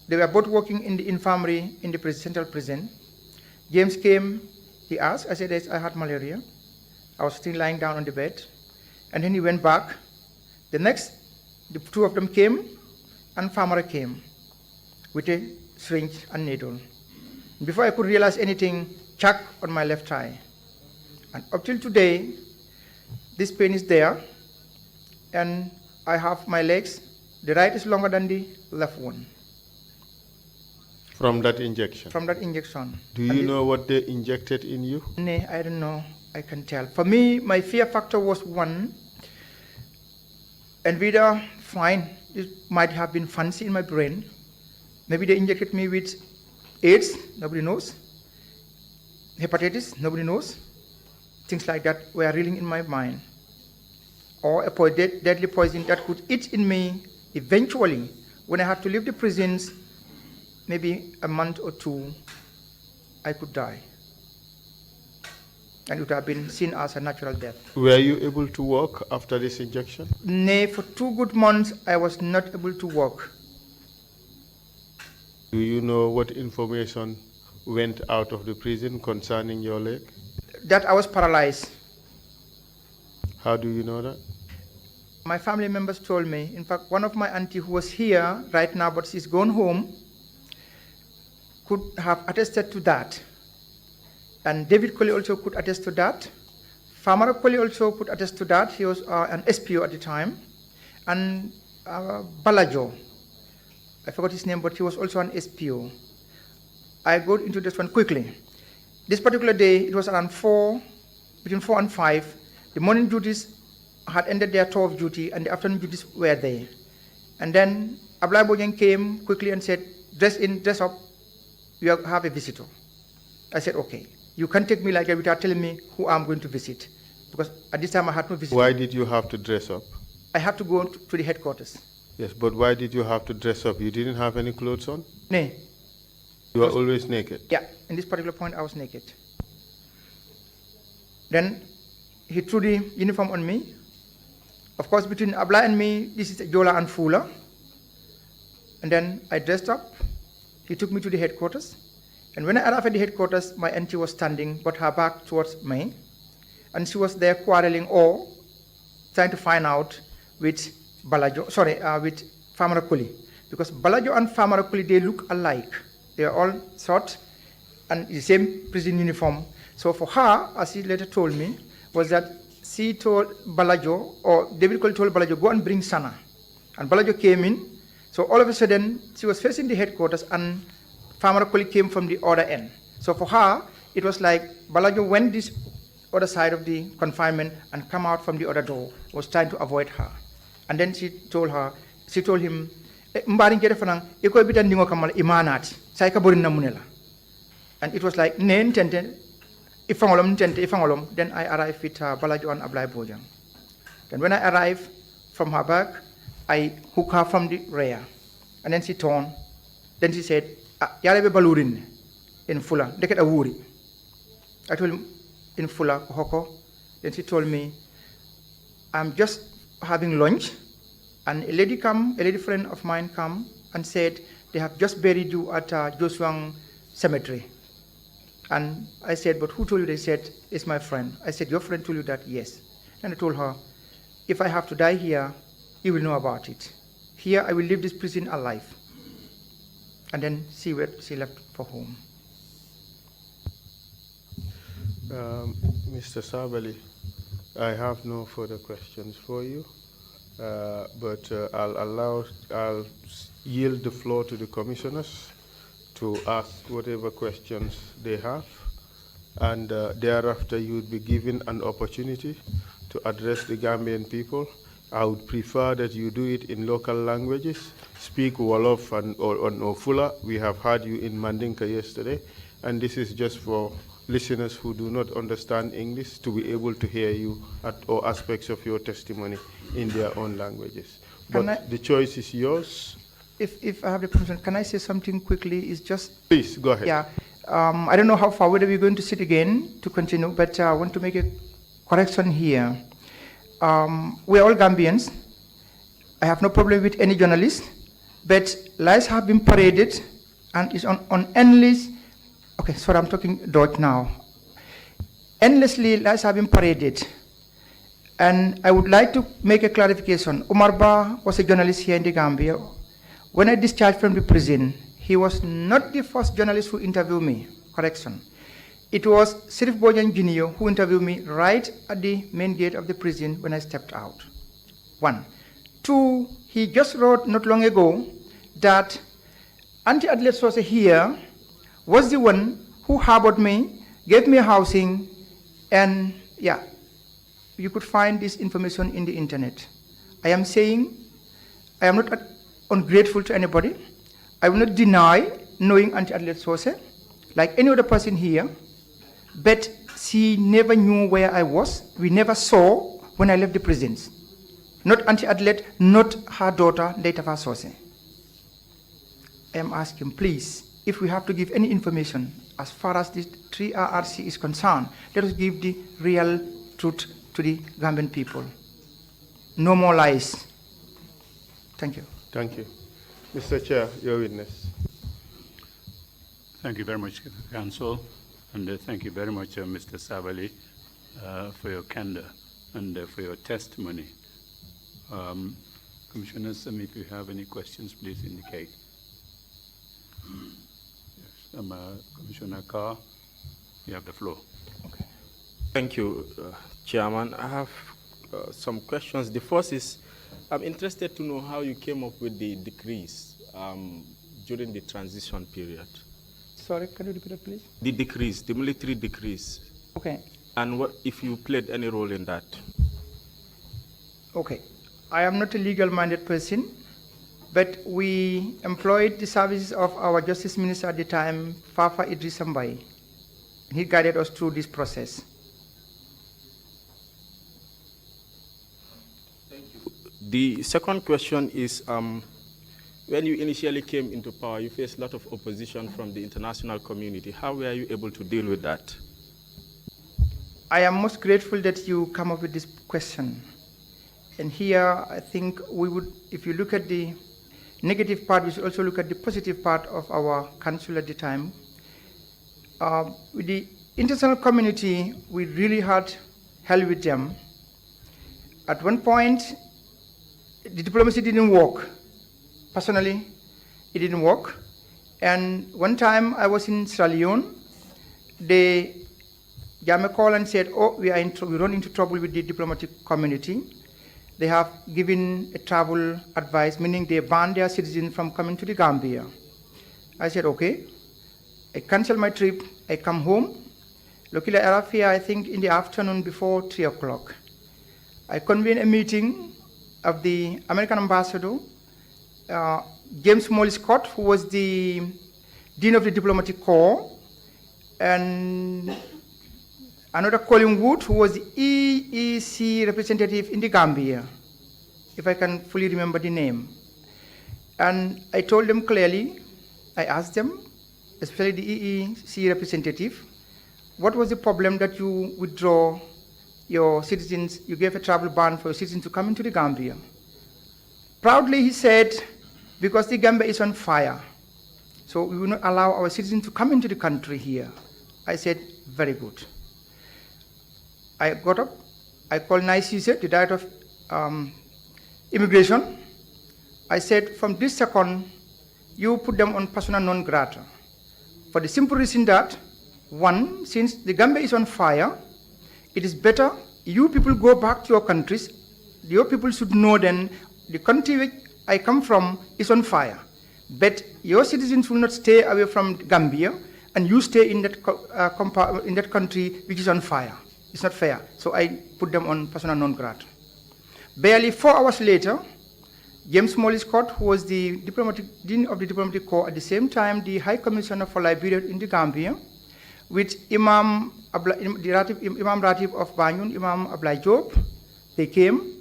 They were both working in the infirmary in the central prison. James came, he asked, I said, yes, I had malaria. I was still lying down on the bed. And then he went back. The next, the two of them came, and Farmer came with a syringe and needle. Before I could realize anything, chuck on my left thigh. And up till today, this pain is there, and I have my legs, the right is longer than the left one. From that injection? From that injection. Do you know what they injected in you? No, I don't know. I can tell. For me, my fear factor was one, and whether fine, it might have been fancy in my brain. Maybe they injected me with AIDS, nobody knows. Hepatitis, nobody knows. Things like that were reeling in my mind. Or a deadly poison that could eat in me eventually. When I had to leave the prisons, maybe a month or two, I could die. And it would have been seen as a natural death. Were you able to walk after this injection? Nay, for 2 good months, I was not able to walk. Do you know what information went out of the prison concerning your leg? That I was paralyzed. How do you know that? My family members told me. In fact, one of my auntie who was here right now, but she's gone home, could have attested to that. And David Colley also could attest to that. Farmer Colley also could attest to that. He was an SPO at the time. And Balajo, I forgot his name, but he was also an SPO. I go into this one quickly. This particular day, it was around between 4 and 5. The morning duties had ended their tour of duty, and the afternoon duties were there. And then Ablai Bojang came quickly and said, dress up, you have a visitor. I said, okay. You can't take me like that without telling me who I'm going to visit. Because at this time I had no visitor. Why did you have to dress up? I had to go to the headquarters. Yes, but why did you have to dress up? You didn't have any clothes on? No. You were always naked? Yeah, in this particular point I was naked. Then he threw the uniform on me. Of course, between Abla and me, this is Jola and Fula. And then I dressed up. He took me to the headquarters. And when I arrived at the headquarters, my auntie was standing, but her back towards me. And she was there quarreling or trying to find out with with Farmer Colley. Because Balajo and Farmer Colley, they look alike. They are all short and the same prison uniform. So for her, as she later told me, was that she told Balajo, or David Colley told Balajo, go and bring Sanna. And Balajo came in. So all of a sudden, she was facing the headquarters and Farmer Colley came from the other end. So for her, it was like Balajo went this other side of the confinement and come out from the other door, was trying to avoid her. And then she told him, and it was like, then I arrived with Balajo and Ablai Bojang. Then when I arrived from her back, I hooked her from the rear. And then she turned. Then she said, Yarabe Balurin in Fula, deket awuri. I told him in Fula, Hoko. Then she told me, I'm just having lunch, and a lady friend of mine come and said, they have just buried you at Josuang Cemetery. And I said, but who told you? They said, it's my friend. I said, your friend told you that? Yes. And I told her, if I have to die here, you will know about it. Here, I will leave this prison alive. And then she left for home. Mr. Sabally, I have no further questions for you, but I'll yield the floor to the commissioners to ask whatever questions they have, and thereafter you would be given an opportunity to address the Gambian people. I would prefer that you do it in local languages. Speak Wolof or Ofula. We have had you in Mandinka yesterday, and this is just for listeners who do not understand English to be able to hear you or aspects of your testimony in their own languages. But the choice is yours. If I have the permission, can I say something quickly? It's just... Please, go ahead. Yeah. I don't know how far, whether we're going to sit again to continue, but I want to make a correction here. We're all Gambians. I have no problem with any journalist, but lies have been paraded and is on endless... Okay, sorry, I'm talking Dutch now. Endlessly, lies have been paraded. And I would like to make a clarification. Umar Ba was a journalist here in the Gambia. When I discharged from the prison, he was not the first journalist who interviewed me. Correction. It was Sirif Bojan Jr. who interviewed me right at the main gate of the prison when I stepped out. 1. 2, he just wrote not long ago that Anti-Adlet Source here was the one who harbored me, gave me housing, and yeah, you could find this information in the internet. I am saying I am not ungrateful to anybody. I will not deny knowing Anti-Adlet Source like any other person here, but she never knew where I was. We never saw when I left the prisons. Not Anti-Adlet, not her daughter, Leitafa Source. I am asking, please, if we have to give any information as far as this 3RRC is concerned, let us give the real truth to the Gambian people. No more lies. Thank you. Thank you. Mr. Chair, your witness. Thank you very much, Council, and thank you very much, Mr. Sabally, for your candor and for your testimony. Commissioners, if you have any questions, please indicate. Commissioner Carr, you have the floor. Okay. Thank you, Chairman. I have some questions. The first is, I'm interested to know how you came up with the decrees during the transition period. Sorry, can you repeat it, please? The decrees, the military decrees. Okay. And what if you played any role in that? Okay. I am not a legal-minded person, but we employed the services of our Justice Minister at the time, Fafa Idris Sambai. He guided us through this process. Thank you. The second question is, when you initially came into power, you faced a lot of opposition from the international community. How were you able to deal with that? I am most grateful that you come up with this question. And here, I think we would, if you look at the negative part, we should also look at the positive part of our council at the time. With the international community, we really had hell with them. At one point, the diplomacy didn't work. Personally, it didn't work. And one time I was in Sierra Leone, they gave me a call and said, oh, we run into trouble with the diplomatic community. They have given a travel advice, meaning they banned their citizens from coming to the Gambia. I said, okay. I cancel my trip, I come home. Luckily, I arrived here, I think, in the afternoon before 3 o'clock. I convened a meeting of the American ambassador, James Molly Scott, who was the Dean of the Diplomatic Corps, and another Colin Wood, who was the EEC representative in the Gambia, if I can fully remember the name. And I told them clearly, I asked them, especially the EEC representative, what was the problem that you withdraw your citizens, you gave a travel ban for your citizens to come into the Gambia? Proudly he said, because the Gambia is on fire, so we will not allow our citizens to come into the country here. I said, very good. I got up, I called Naisise, the Director of Immigration. I said, from this second, you put them on persona non grata. For the simple reason that One, since the Gambia is on fire, it is better you people go back to your countries. Your people should know then the country which I come from is on fire. But your citizens will not stay away from Gambia and you stay in that country which is on fire. It's not fair. So I put them on persona non grata. Barely 4 hours later, James Molly Scott, who was the dean of the diplomatic corps, at the same time the High Commissioner for Liberia in the Gambia, with Imam Ratib of Banyun, Imam Ablai Job, they came,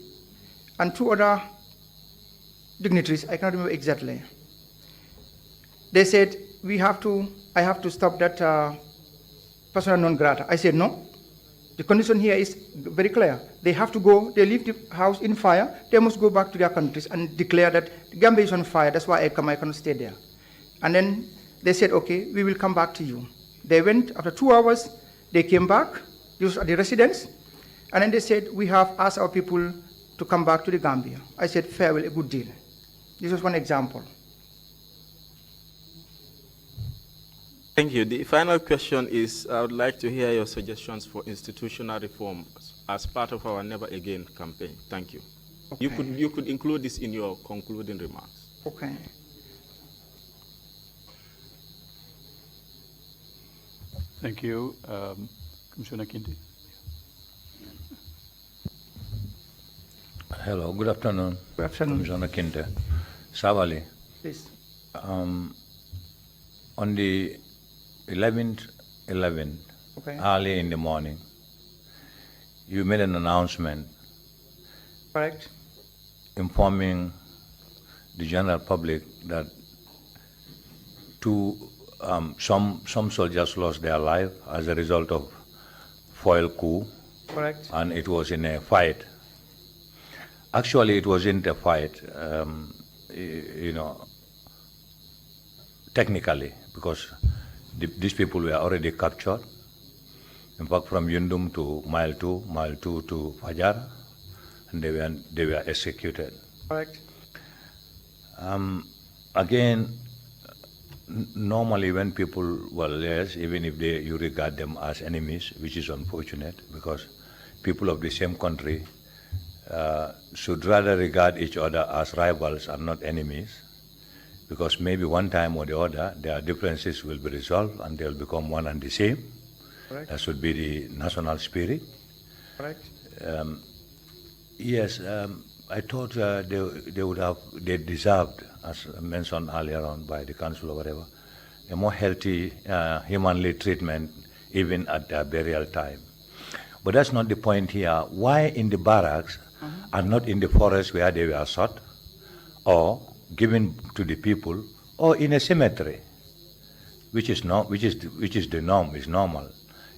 and 2 other dignitaries, I cannot remember exactly. They said, I have to stop that persona non grata. I said, no. The condition here is very clear. They have to go, they leave the house in fire, they must go back to their countries and declare that Gambia is on fire, that's why I cannot stay there. And then they said, okay, we will come back to you. They went, after 2 hours, they came back, these are the residents, and then they said, we have asked our people to come back to the Gambia. I said, farewell, a good deal. This was one example. Thank you. The final question is, I would like to hear your suggestions for institutional reform as part of our Never Again campaign. Thank you. Okay. You could include this in your concluding remarks. Okay. Thank you. Commissioner Kindi. Hello, good afternoon. Good afternoon. Commissioner Kinte. Sabally. Please. On the 11th, okay, early in the morning, you made an announcement. Correct. Informing the general public that some soldiers lost their life as a result of foil coup. Correct. And it was in a fight. Actually, it wasn't a fight, technically, because these people were already captured. In fact, from Yundum to Mile 2 to Fajar, and they were executed. Correct. Again, normally when people, well, yes, even if you regard them as enemies, which is unfortunate, because people of the same country should rather regard each other as rivals and not enemies, because maybe one time or the other their differences will be resolved and they'll become one and the same. Correct. That should be the national spirit. Correct. Yes, I thought they deserved, as mentioned earlier on by the council or whatever, a more healthy, humanly treatment even at their burial time. But that's not the point here. Why in the barracks and not in the forest where they were shot, or given to the people, or in a cemetery, which is the norm, is normal.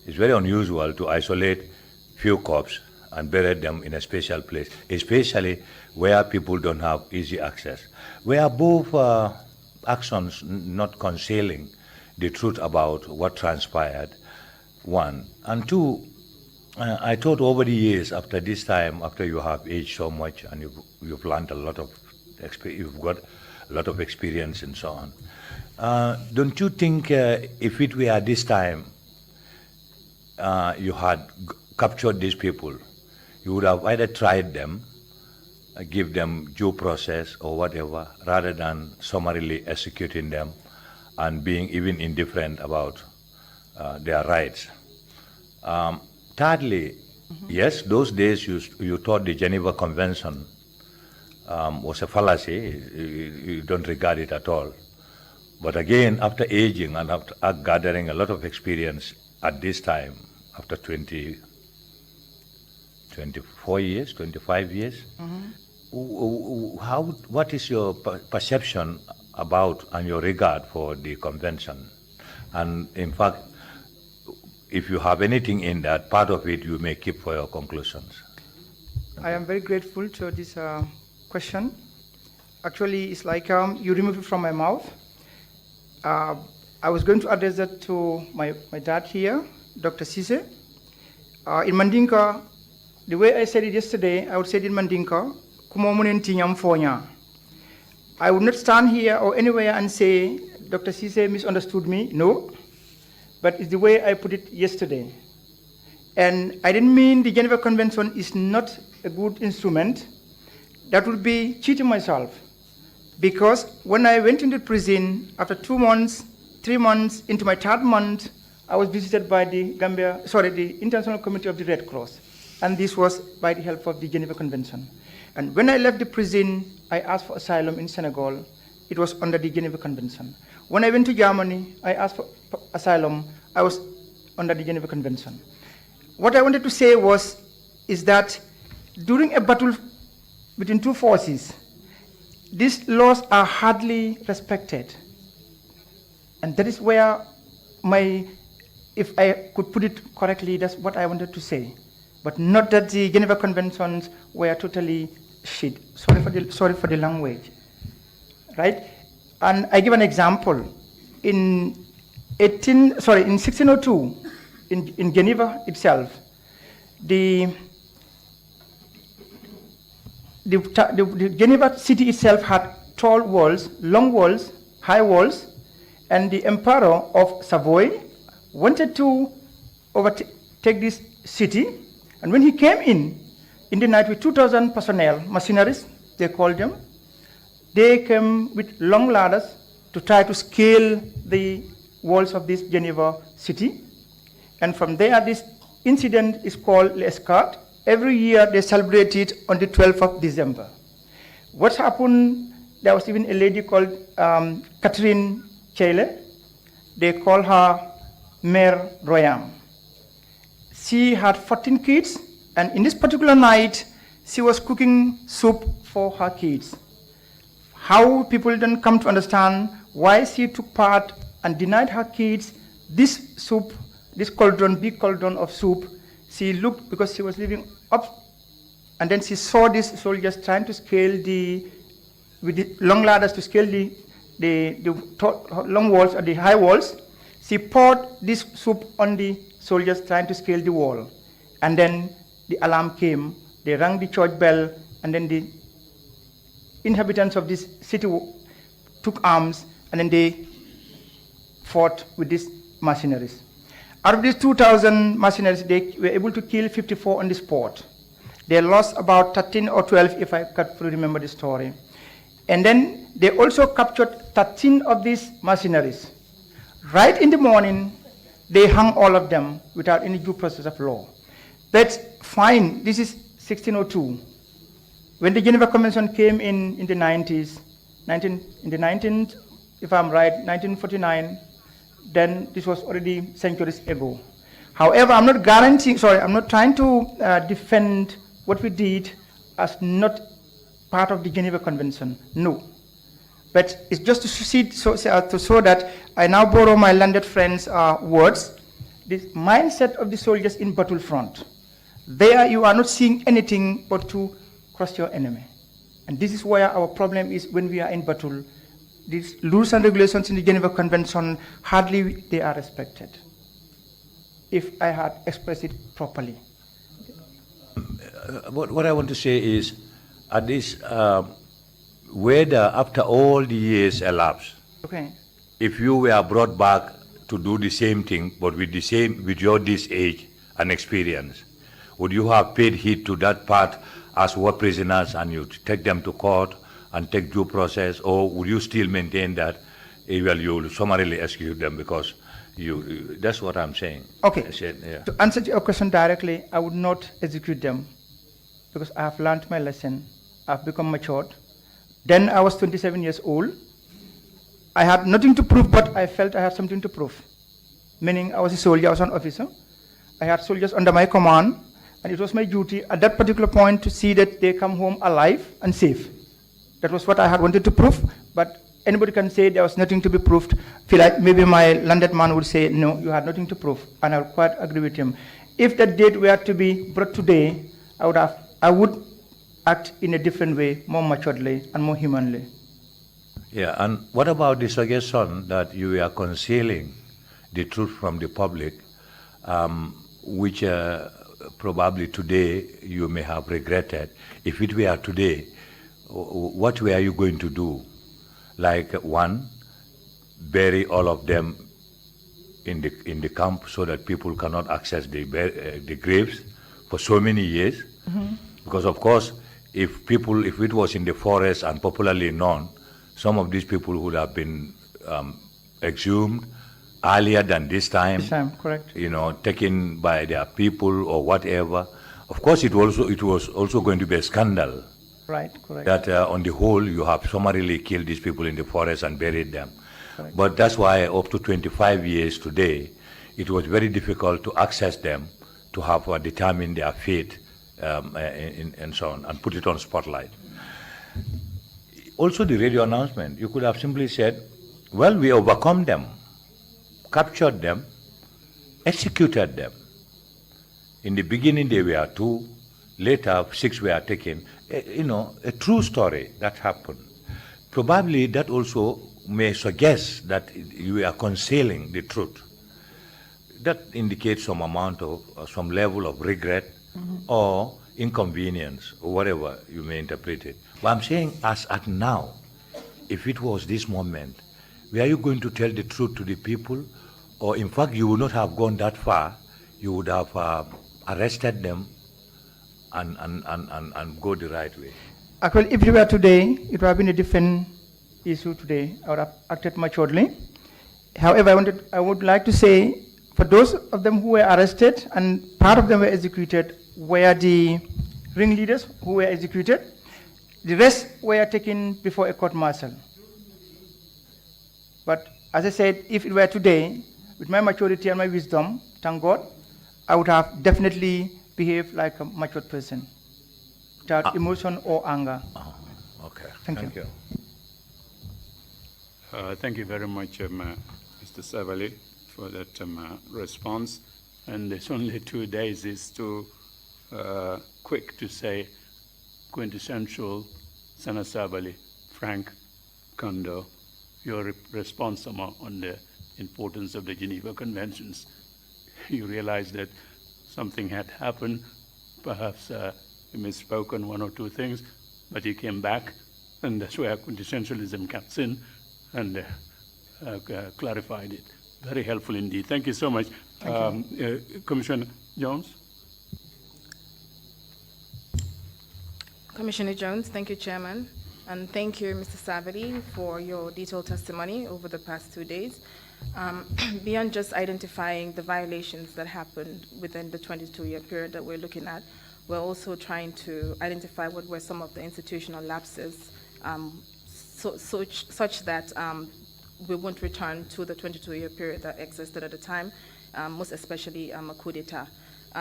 It's very unusual to isolate few corpses and bury them in a special place, especially where people don't have easy access. Where both actions not concealing the truth about what transpired, one. And two, I thought over the years, after this time, after you have aged so much and you've learned a lot of you've got a lot of experience and so on, don't you think if it were this time you had captured these people, you would have either tried them, give them due process or whatever, rather than summarily executing them and being even indifferent about their rights? Thirdly, yes, those days you thought the Geneva Convention was a fallacy. You don't regard it at all. But again, after aging and after gathering a lot of experience at this time, after 24 years, 25 years, what is your perception about and your regard for the convention? And in fact, if you have anything in that, part of it you may keep for your conclusions. I am very grateful to this question. Actually, it's like you remove it from my mouth. I was going to address that to my dad here, Dr. Sise. In Mandinka, the way I said it yesterday, I would say it in Mandinka, I would not stand here or anywhere and say, Dr. Sise misunderstood me. No. but it's the way I put it yesterday. And I didn't mean the Geneva Convention is not a good instrument. That would be cheating myself. Because when I went into prison, after 2 months, 3 months, into my 3rd month, I was visited by the International Committee of the Red Cross. And this was by the help of the Geneva Convention. And when I left the prison, I asked for asylum in Senegal. It was under the Geneva Convention. When I went to Germany, I asked for asylum. I was under the Geneva Convention. What I wanted to say is that during a battle between 2 forces, these laws are hardly respected. And that is where if I could put it correctly, that's what I wanted to say. But not that the Geneva Conventions were totally shit. Sorry for the language. Right? And I give an example. In 1602, in Geneva itself, the Geneva city itself had tall walls, long walls, high walls, and the emperor of Savoy wanted to overtake this city. And when he came in the night with 2,000 personnel, mercenaries, they called them, they came with long ladders to try to scale the walls of this Geneva city. And from there, this incident is called l'Escarte. Every year, they celebrate it on the 12th of December. What happened, there was even a lady called Catherine Chele. They call her Mère Royam. She had 14 kids, and in this particular night, she was cooking soup for her kids. How people don't come to understand why she took part and denied her kids this soup, this cauldron, big cauldron of soup. She looked, because she was living up, and then she saw these soldiers trying to scale with the long ladders to scale the long walls or the high walls. She poured this soup on the soldiers trying to scale the wall. And then the alarm came, they rang the church bell, and then the inhabitants of this city took arms, and then they fought with these mercenaries. Out of these 2,000 mercenaries, they were able to kill 54 on the spot. They lost about 13 or 12, if I can remember the story. And then they also captured 13 of these mercenaries. Right in the morning, they hung all of them without any due process of law. That's fine. This is 1602. When the Geneva Convention came in the 90s, if I'm right, 1949, then this was already centuries ago. However, I'm not trying to defend what we did as not part of the Geneva Convention. No. But it's just to show that I now borrow my landed friends' words. The mindset of the soldiers in battlefront. There you are not seeing anything but to crush your enemy. And this is where our problem is when we are in battle. These rules and regulations in the Geneva Convention, hardly they are respected, if I had expressed it properly. What I want to say is, at this, whether after all the years elapsed, okay, if you were brought back to do the same thing, but with your this age and experience, would you have paid heed to that part as war prisoners and you take them to court and take due process, or would you still maintain that you will summarily execute them because that's what I'm saying. Okay, yeah. To answer your question directly, I would not execute them because I have learned my lesson. I've become matured. Then I was 27 years old. I had nothing to prove, but I felt I had something to prove. Meaning I was a soldier, I was an officer. I had soldiers under my command, and it was my duty at that particular point to see that they come home alive and safe. That was what I had wanted to prove, but anybody can say there was nothing to be proved. Feel like maybe my landed man would say, no, you had nothing to prove, and I would quite agree with him. If that date were to be brought today, I would act in a different way, more maturedly and more humanly. Yeah, and what about the suggestion that you are concealing the truth from the public, which probably today you may have regretted? If it were today, what were you going to do? Like, one, bury all of them in the camp so that people cannot access the graves for so many years. Because of course, if it was in the forest and popularly known, some of these people would have been exhumed earlier than this time. This time, correct. Taken by their people or whatever. Of course, it was also going to be a scandal. Right, correct. That on the whole, you have summarily killed these people in the forest and buried them. Correct. But that's why up to 25 years today, it was very difficult to access them, to have determined their fate and so on, and put it on spotlight. Also the radio announcement, you could have simply said, well, we overcome them, captured them, executed them. In the beginning they were 2, later 6 were taken. A true story that happened. Probably that also may suggest that you are concealing the truth. That indicates some amount of, some level of regret or inconvenience, or whatever you may interpret it. But I'm saying, as at now, if it was this moment, were you going to tell the truth to the people? Or in fact, you would not have gone that far, you would have arrested them and go the right way? Actually, if it were today, it would have been a different issue today. I would have acted maturely. However, I would like to say, for those of them who were arrested and part of them were executed, were the ringleaders who were executed. The rest were taken before a court-martial. But as I said, if it were today, with my maturity and my wisdom, thank God, I would have definitely behaved like a matured person, without emotion or anger. Okay. Thank you. Thank you very much, Mr. Sabally, for that response. And it's only 2 days. It's too quick to say quintessential Sanna Sabally, Frank Kondo, your response on the importance of the Geneva Conventions. You realize that something had happened, perhaps you misspoke on 1 or 2 things, but you came back, and that's where quintessentialism comes in, and clarified it. Very helpful indeed. Thank you so much. Commissioner Jones? Commissioner Jones, thank you, Chairman. And thank you, Mr. Sabally, for your detailed testimony over the past 2 days. Beyond just identifying the violations that happened within the 22-year period that we're looking at, we're also trying to identify what were some of the institutional lapses such that we won't return to the 22-year period that existed at the time, most especially a coup d'etat.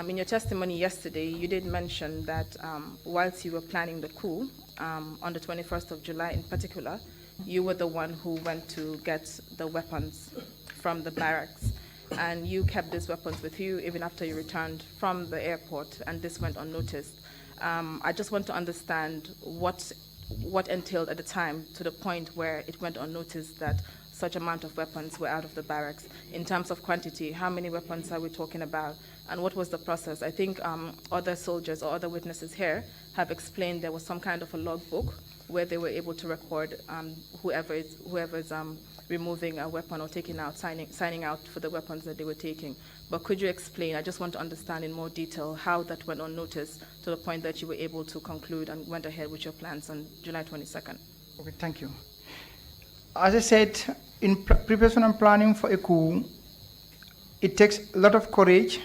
In your testimony yesterday, you did mention that whilst you were planning the coup, on the 21st of July in particular, you were the one who went to get the weapons from the barracks, and you kept these weapons with you even after you returned from the airport, and this went unnoticed. I just want to understand what entailed at the time to the point where it went unnoticed that such amount of weapons were out of the barracks. In terms of quantity, how many weapons are we talking about, and what was the process? I think other soldiers or other witnesses here have explained there was some kind of a logbook where they were able to record whoever is removing a weapon or taking out, signing out for the weapons that they were taking. But could you explain, I just want to understand in more detail how that went unnoticed to the point that you were able to conclude and went ahead with your plans on July 22nd. Okay, thank you. As I said, in preparation and planning for a coup, it takes a lot of courage,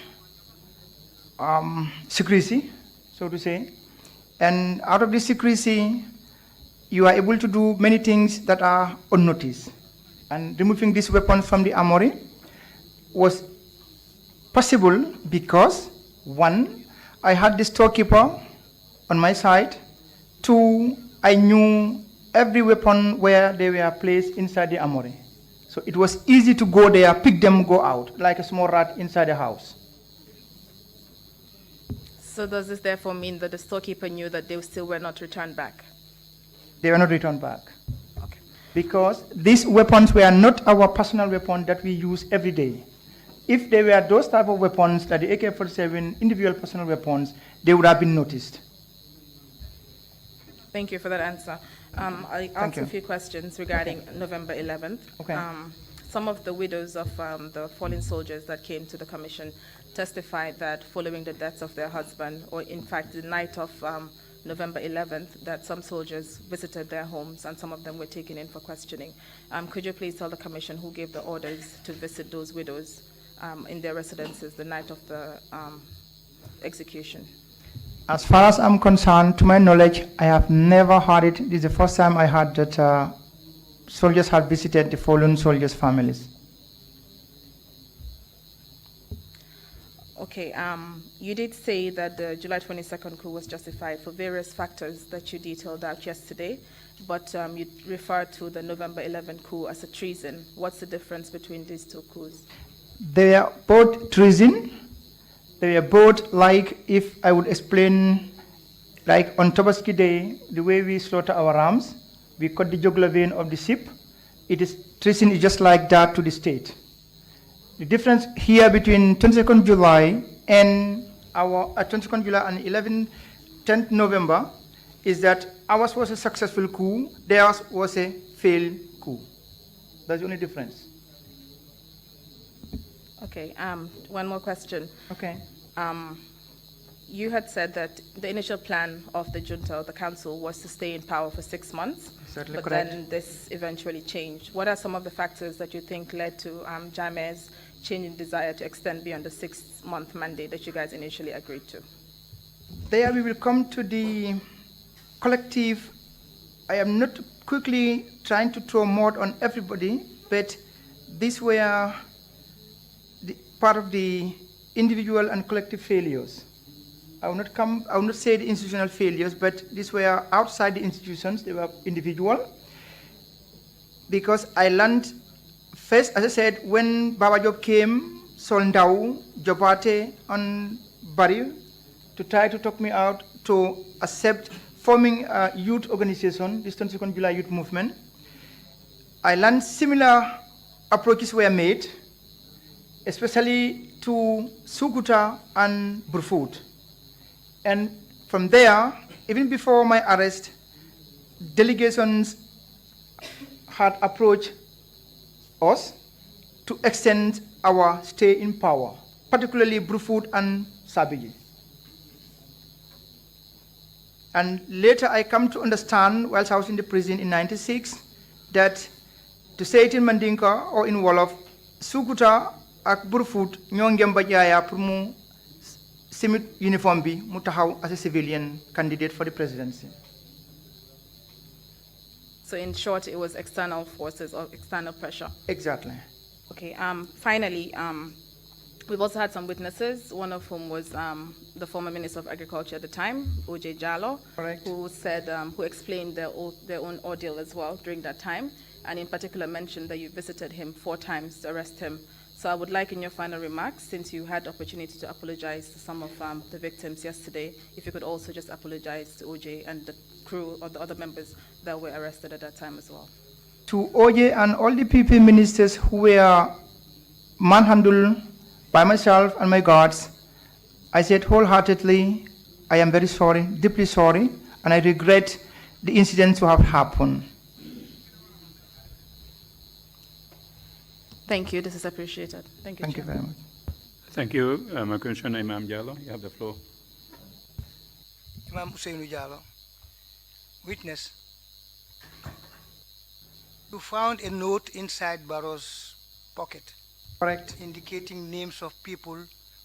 secrecy, so to say, and out of this secrecy, you are able to do many things that are unnoticed. And removing these weapons from the armory was possible because, 1, I had the storekeeper on my side. 2, I knew every weapon where they were placed inside the armory. So it was easy to go there, pick them, go out, like a small rat inside the house. So does this therefore mean that the storekeeper knew that they still were not returned back? They were not returned back. Okay. Because these weapons were not our personal weapon that we use every day. If they were those type of weapons, like the AK-47 individual personal weapons, they would have been noticed. Thank you for that answer. I asked a few questions regarding November 11th. Okay. some of the widows of the fallen soldiers that came to the commission testified that following the deaths of their husband, or in fact the night of November 11th, that some soldiers visited their homes and some of them were taken in for questioning. Could you please tell the commission who gave the orders to visit those widows in their residences the night of the execution? As far as I'm concerned, to my knowledge, I have never heard it. This is the first time I heard that soldiers had visited the fallen soldiers' families. Okay, you did say that the July 22nd coup was justified for various factors that you detailed out yesterday, but you referred to the November 11th coup as a treason. What's the difference between these two coups? They are both treason. They are both, like, if I would explain, like on Tobaski Day, the way we slaughter our rams, we cut the jugular vein of the sheep. Treason is just like that to the state. The difference here between 22nd July and our 22nd July and 10th November is that ours was a successful coup, theirs was a failed coup. That's the only difference. Okay, one more question. Okay. You had said that the initial plan of the junta, or the council, was to stay in power for 6 months. Certainly but correct. Then this eventually changed. What are some of the factors that you think led to Jammeh's change in desire to extend beyond the 6-month mandate that you guys initially agreed to? There we will come to the collective. I am not quickly trying to throw mud on everybody, but these were part of the individual and collective failures. I will not say the institutional failures, but these were outside the institutions, they were individual. Because I learned first, as I said, when Baba Job came, Soldau, Jobate, and Barry, to try to talk me out to accept forming a youth organization, this 22nd July Youth Movement, I learned similar approaches were made, especially to Sukuta and Burfoot. And from there, even before my arrest, delegations had approached us to extend our stay in power, particularly Burfoot and Sabally. And later I come to understand, whilst I was in the prison in '96, that to say it in Mandinka or in Wolof, Sukuta ak Burfoot ñoo ngemba jaaya pour mu simit uniform bi mu taxaw as a civilian candidate for the presidency. So in short, it was external forces or external pressure. Exactly. Okay. Finally, we've also had some witnesses. One of whom was the former Minister of Agriculture at the time, O.J. Jallow, Correct. who said, who explained their own ordeal as well during that time, and in particular mentioned that you visited him 4 times to arrest him. So I would like, in your final remarks, since you had the opportunity to apologize to some of the victims yesterday, if you could also just apologize to OJ and the crew or the other members that were arrested at that time as well. To OJ and all the PP ministers who were manhandled by myself and my guards, I said wholeheartedly, I am very sorry, deeply sorry, and I regret the incidents to have happened. Thank you. This is appreciated. Thank you. Thank you very much. Thank you, Commissioner Imam Jallow. You have the floor. Imam Hussein Jallow, witness. You found a note inside Barrow's pocket. Correct. Indicating names of people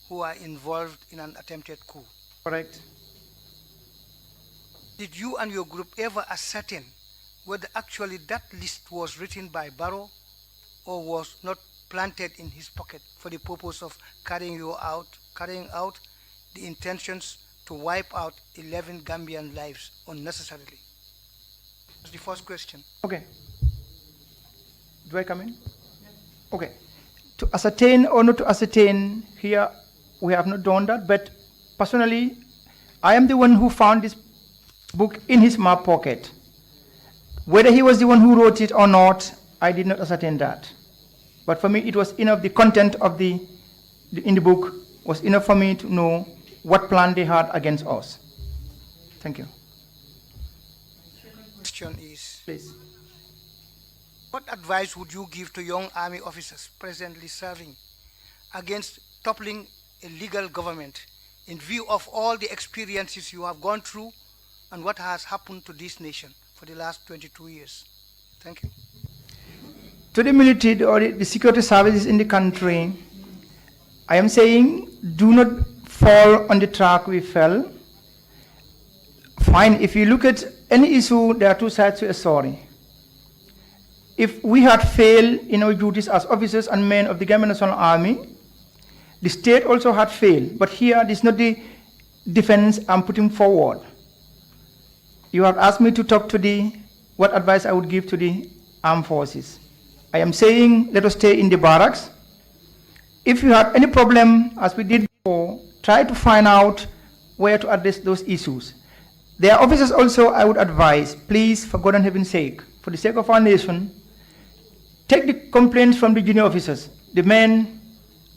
who are involved in an attempted coup. Correct. Did you and your group ever ascertain whether actually that list was written by Barrow or was not planted in his pocket for the purpose of carrying out the intentions to wipe out 11 Gambian lives unnecessarily? That's the first question. Okay. Do I come in? Okay. To ascertain or not to ascertain, here we have not done that, but personally, I am the one who found this book in his map pocket. Whether he was the one who wrote it or not, I did not ascertain that. But for me, it was enough, the content of in the book was enough for me to know what plan they had against us. Thank you. Question is, Please. what advice would you give to young army officers presently serving against toppling a legal government in view of all the experiences you have gone through and what has happened to this nation for the last 22 years? Thank you. To the military or the security services in the country, I am saying do not fall on the track we fell. Fine, if you look at any issue, there are two sides to a story. If we had failed in our duties as officers and men of the Gambian National Army, the state also had failed. But here, this is not the defense I'm putting forward. You have asked me to talk to what advice I would give to the armed forces. I am saying let us stay in the barracks. If you have any problem, as we did before, try to find out where to address those issues. There are officers also I would advise, please, for God and heaven's sake, for the sake of our nation, take the complaints from the junior officers, the men,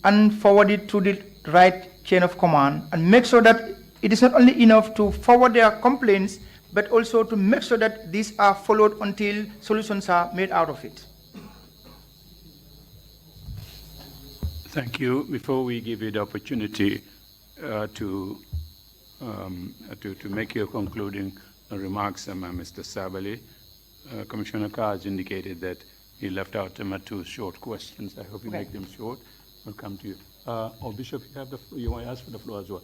and forward it to the right chain of command, and make sure that it is not only enough to forward their complaints, but also to make sure that these are followed until solutions are made out of it. Thank you. Before we give you the opportunity to make your concluding remarks, Mr. Sabally, Commissioner Carr has indicated that he left out 2 short questions. I hope you make them short. We'll come to you. Bishop, you want to ask for the floor as well.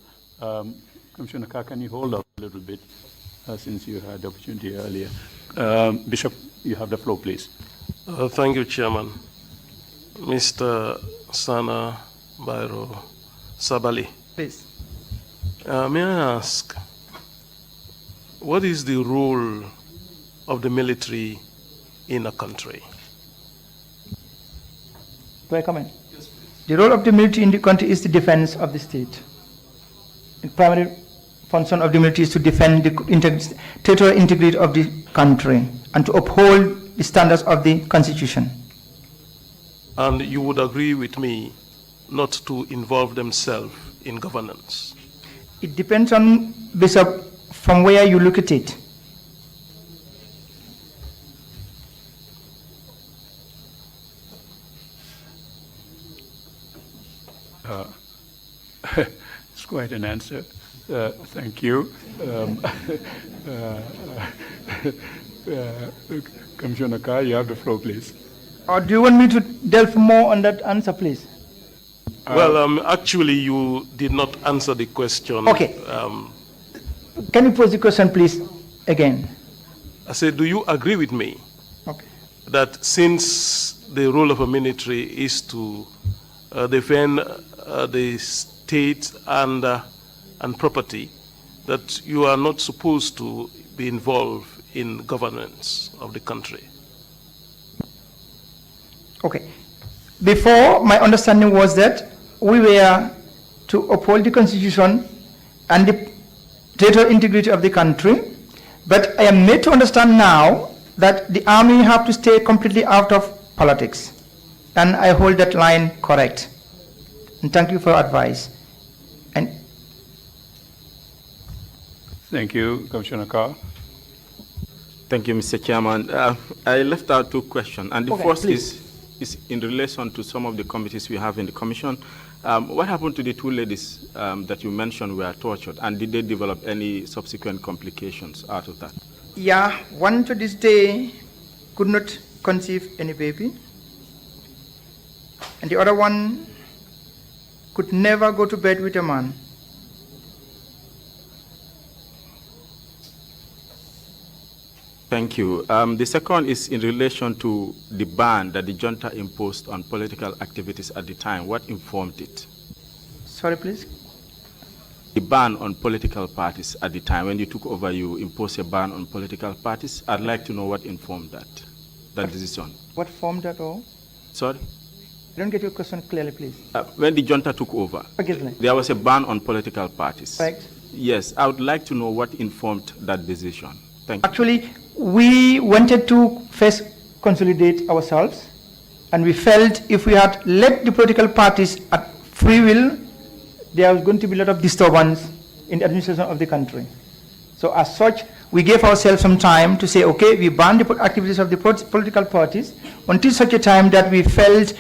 Commissioner Carr, can you hold up a little bit since you had the opportunity earlier? Bishop, you have the floor, please. Thank you, Chairman. Mr. Sanna Bairo Sabally. Please. May I ask, what is the role of the military in a country? Do I comment? Yes, please. The role of the military in the country is the defense of the state. The primary function of the military is to defend the territorial integrity of the country and to uphold the standards of the Constitution. And you would agree with me not to involve themselves in governance? It depends on, Bishop, from where you look at it. It's quite an answer. Thank you. Commissioner Carr, you have the floor, please. Or do you want me to delve more on that answer, please? Well, actually, you did not answer the question. Okay. Can you pose the question, please, again? I said, do you agree with me that since the role of a military is to defend the state and property, that you are not supposed to be involved in governance of the country? Okay. Before, my understanding was that we were to uphold the Constitution and the territorial integrity of the country, but I am made to understand now that the army have to stay completely out of politics, and I hold that line correct. And thank you for your advice. And thank you, Commissioner Carr. Thank you, Mr. Chairman. I left out two questions, and the first please. is in relation to some of the committees we have in the Commission. What happened to the two ladies that you mentioned were tortured, and did they develop any subsequent complications out of that? Yeah, one to this day could not conceive any baby, and the other one could never go to bed with a man. Thank you. The second is in relation to the ban that the junta imposed on political activities at the time. What informed it? Sorry, please? The ban on political parties at the time. When you took over, you imposed a ban on political parties. I'd like to know what informed that decision. What formed that all? Sorry? I don't get your question clearly, please. When the junta took over, there was a ban on political parties. Right. Yes, I would like to know what informed that decision. Thank you. Actually, we wanted to first consolidate ourselves, and we felt if we had let the political parties at free will, there was going to be a lot of disturbance in the administration of the country. So as such, we gave ourselves some time to say, okay, we ban the activities of the political parties until such a time that we felt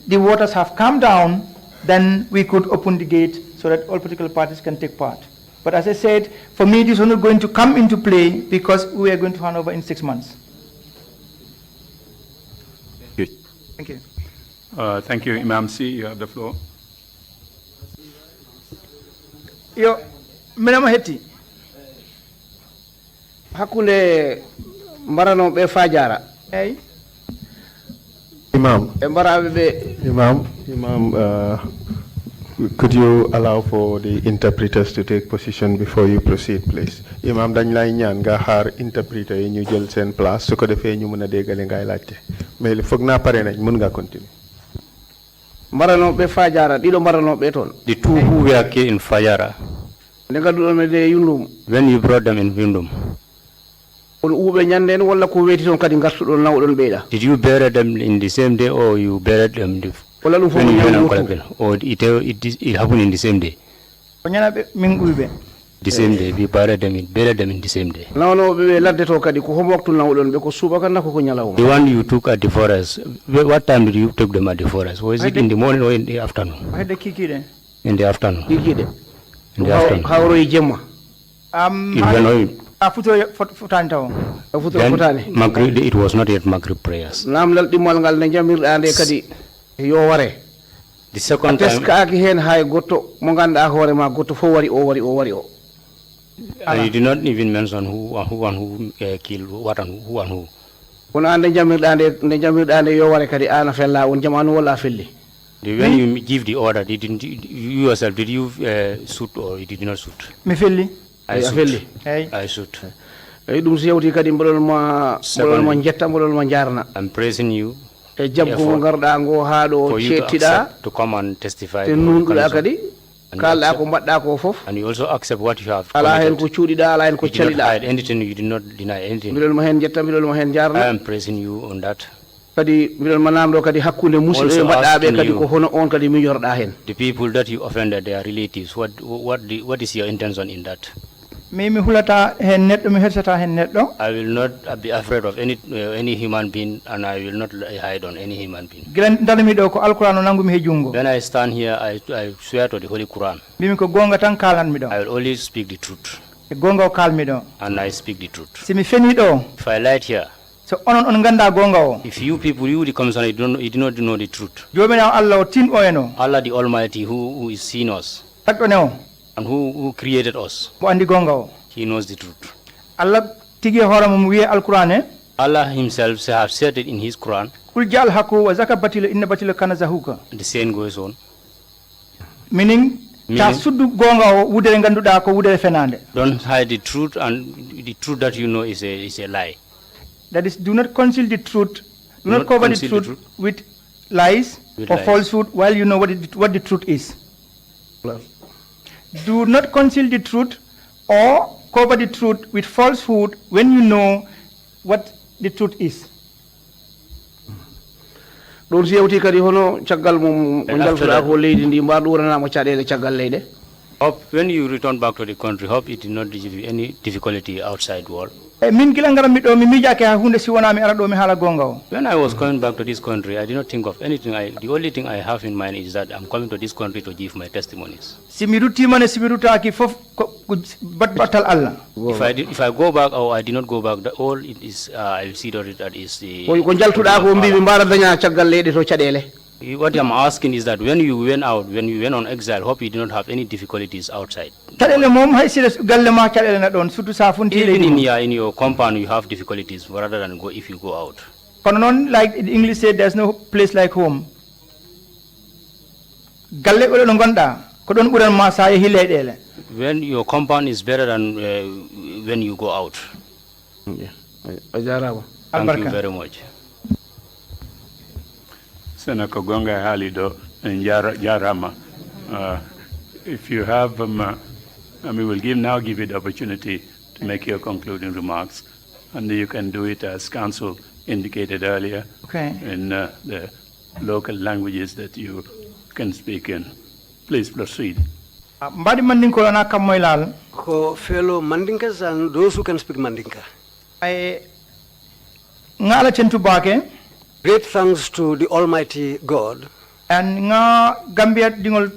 the waters have calmed down, then we could open the gate so that all political parties can take part. But as I said, for me, this is not going to come into play because we are going to hand over in 6 months. Thank you. Thank you, Imam C. You have the floor. Yo, Madam Heti. Hakule mbarano be fajara. Hey. Imam. Imam, could you allow for the interpreters to take position before you proceed, please? Imam, dañ lay ñaan nga xaar interpreter yi ñu jël seen place su ko defee ñu mën a déggale ngay laajte mais foog naa pare nañ mën nga continuer. mbarano be fajara dido mbarano be ton. The two who were killed in Fajara, Nega do me de yundum. when you brought them in Windum, On ube nyanden wala ko weti ton kadi ngartudon nawdon beeda. did you bury them in the same day or you buried them Wala lu when you went and fofu collected? Or it happened in the same day? Onyana be mingulbe. The same day, we buried them in the same day. nawno be ladde to kadi ko homo waktu nawdon be ko suba kan nako ko nyalaw. The one you took at the forest, what time did you take them at the forest? Was it in the morning or in the afternoon? I had the kiki there. In the afternoon. Kikide. In the afternoon. Hawro e jemma. It went on. Afuto futanta. Afuto Then fotani. Maghrib, it was not yet Maghrib prayers. Nam lal dimal ngal ne jamirɗande kadi yo ware. The second time, Teskaaki hen hay gotto mo ganda hoore ma gotto fo wari o. you did not even mention who killed what and who. Kono ande jamirɗande yo ware kadi ana fella on jamanu wala felli. When you give the order, you yourself, did you shoot or you did not shoot? Mi felli. I shoot. felli. Hey. I shoot. E dum so yewti kadi mbolol ma jetta mbolol ma jarna. I'm praising you E jabbu mo garda ngo ha do for you to cettida accept to come and testify. te before the nunduɗa council. kadi kalɗa ko mbaɗɗa ko fof And you also accept what you have ala hen committed. ko cuuɗiɗa ala hen ko You did not caliɗa hide anything, you did not deny anything. mbiɗol ma hen jetta mbiɗol ma hen I jarna am praising you on that. kadi mbiɗol ma namɗo kadi hakkude musidɓe Also mbaɗɗaɓe asking kadi you- ko hono on kadi miñorɗa hen The people that you offended, their relatives, what is your intention in that? Mi hulata hen neɗɗo mi hersata hen neɗɗo. I will not be afraid of any human being, and I will not hide on any human being. Gilan dalmi ɗo ko alquran o nangumi he jungo. When I stand here, I swear to the Holy Quran, Mimi ko gonga tan kalanmi ɗo. I will only speak the truth, E gonga o kalmi ɗo. and I speak the truth. Si mi feni ɗo, If I lied here, so onon on ganda gonga o. if you people, you the commissioner, you do not know the truth. Jomirawo Allah o tin o eno. Allah the Almighty, who is seeing us Takɗo ne o. and who created us, Mo andi gonga o. He knows the truth. Allah tigi hoore mum wiye alquran e. Allah Himself have said it in His Quran. Kul jal haku wa zaka batilo inna batilo kana zahuka. The saying goes on. Meaning ta suddu gonga o wudere ganduɗa ko wudere fenande. Don't hide the truth, and the truth that you know is a lie. That is, do not conceal the truth. Do not cover the conceal the truth with lies With or lies. falsehood while you know what the truth is. Do not conceal the truth or cover the truth with falsehood when you know what the truth is. ɗon so yewti kadi hono caggal mum mo And after jaltuɗa that- ko leydi ndi mba ɗuranama caɗele caggal leyɗe When you return back to the country, hope it did not give you any difficulty outside world. Min gila ngaram mi ɗo mi miijake ha hunde si wona mi ara ɗo mi haala gonga o. When I was coming back to this country, I did not think of anything. The only thing I have in mind is that I'm coming to this country to give my testimonies. Si mi ruttimane si mi rutaki fof ko battal Allah. If I go back or I did not go back, all it is I will see that is the. ko jaltuɗa ko mbimi mbara daña caggal leyɗe to caɗele What I'm asking is that when you went on exile, hope you did not have any difficulties outside. Caɗele mom hay sila galle ma caɗele na ɗon surtout sa funti Even leydi. in your compound, you have difficulties rather than if you go out. Kono noon, like the English said, there's no place like home. Galle ɗo ɗo gonɗa ko ɗon ɓuran ma sa yehi leyɗele. When your compound is better than when you go out. a jarama Thank you Albarka. very much. Sanna Kogonga Halido and Jarama. If you have, we will now give you the opportunity to make your concluding remarks, and you can do it as council indicated earlier Okay. in the local languages that you can speak in. Please proceed. Mbadi mandinko na kam moy laal. ko fellow Mandinkas and those who can speak Mandinka. Ngala tentu bake. Great thanks to the Almighty God. And nga Gambia dingol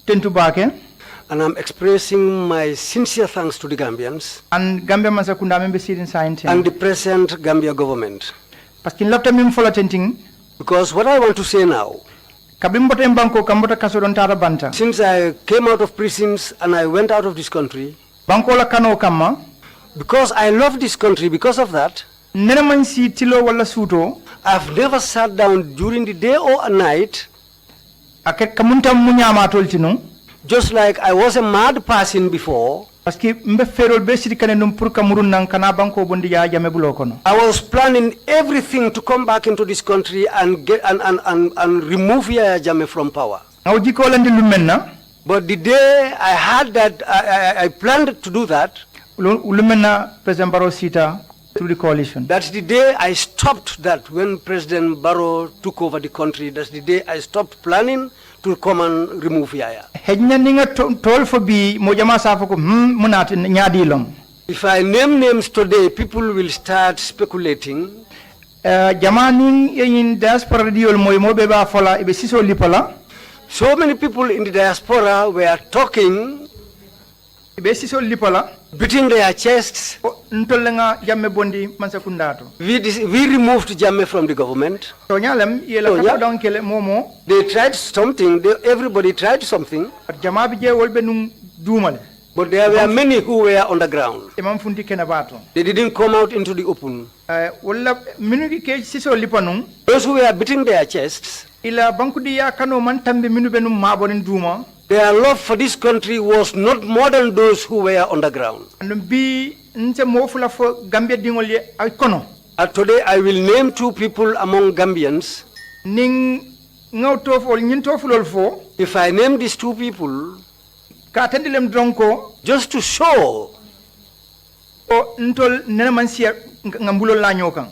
tentu bake. And I'm expressing my sincere thanks to the Gambians. And Gambia masakunda membe sirin sainte. And the present Gambia government. Parce que lafta mim fola tenting. Because what I want to say now, since I came out of prisons and I went out of this country, because I love this country, because of that, I've never sat down during the day or a night, just like I was a mad person before. I was planning everything to come back into this country and get and remove Yaya Jammeh from power. But the day I had that, I planned to do that. Through the coalition. That's the day I stopped that when President Barrow took over the country. That's the day I stopped planning to come and remove Yaya. If I name names today, people will start speculating. So many people in the diaspora were talking, beating their chests. We removed Jammeh from the government. They tried something, everybody tried something. But there were many who were on the ground. They didn't come out into the open. Those who were beating their chests, their love for this country was not more than those who were on the ground. Today I will name two people among Gambians. If I name these two people, just to show,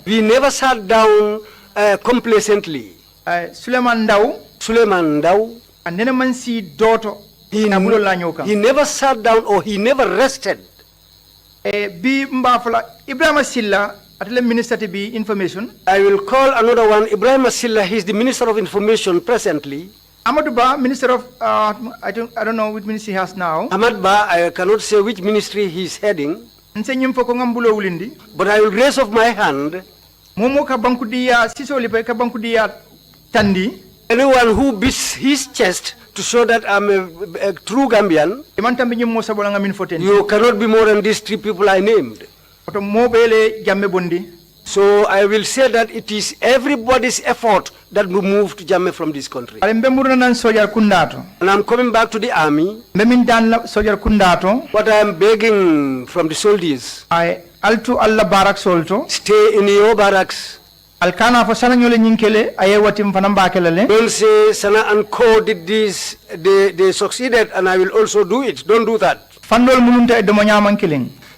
we never sat down complacently. Suleiman Ndau, he never sat down or he never rested. Information. I will call another one, Ibrahim Silla. He is the Minister of Information presently. Amadou Ba, Minister of, I don't know which ministry he has now. Ahmad Ba, I cannot say which ministry he is heading. But I will raise up my hand. Anyone who beats his chest to show that I'm a true Gambian, you cannot be more than these three people I named. So I will say that it is everybody's effort that moved Jammeh from this country. And I'm coming back to the army. What I am begging from the soldiers, stay in your barracks. Don't say Sanna and Co did this, they succeeded and I will also do it. Don't do that.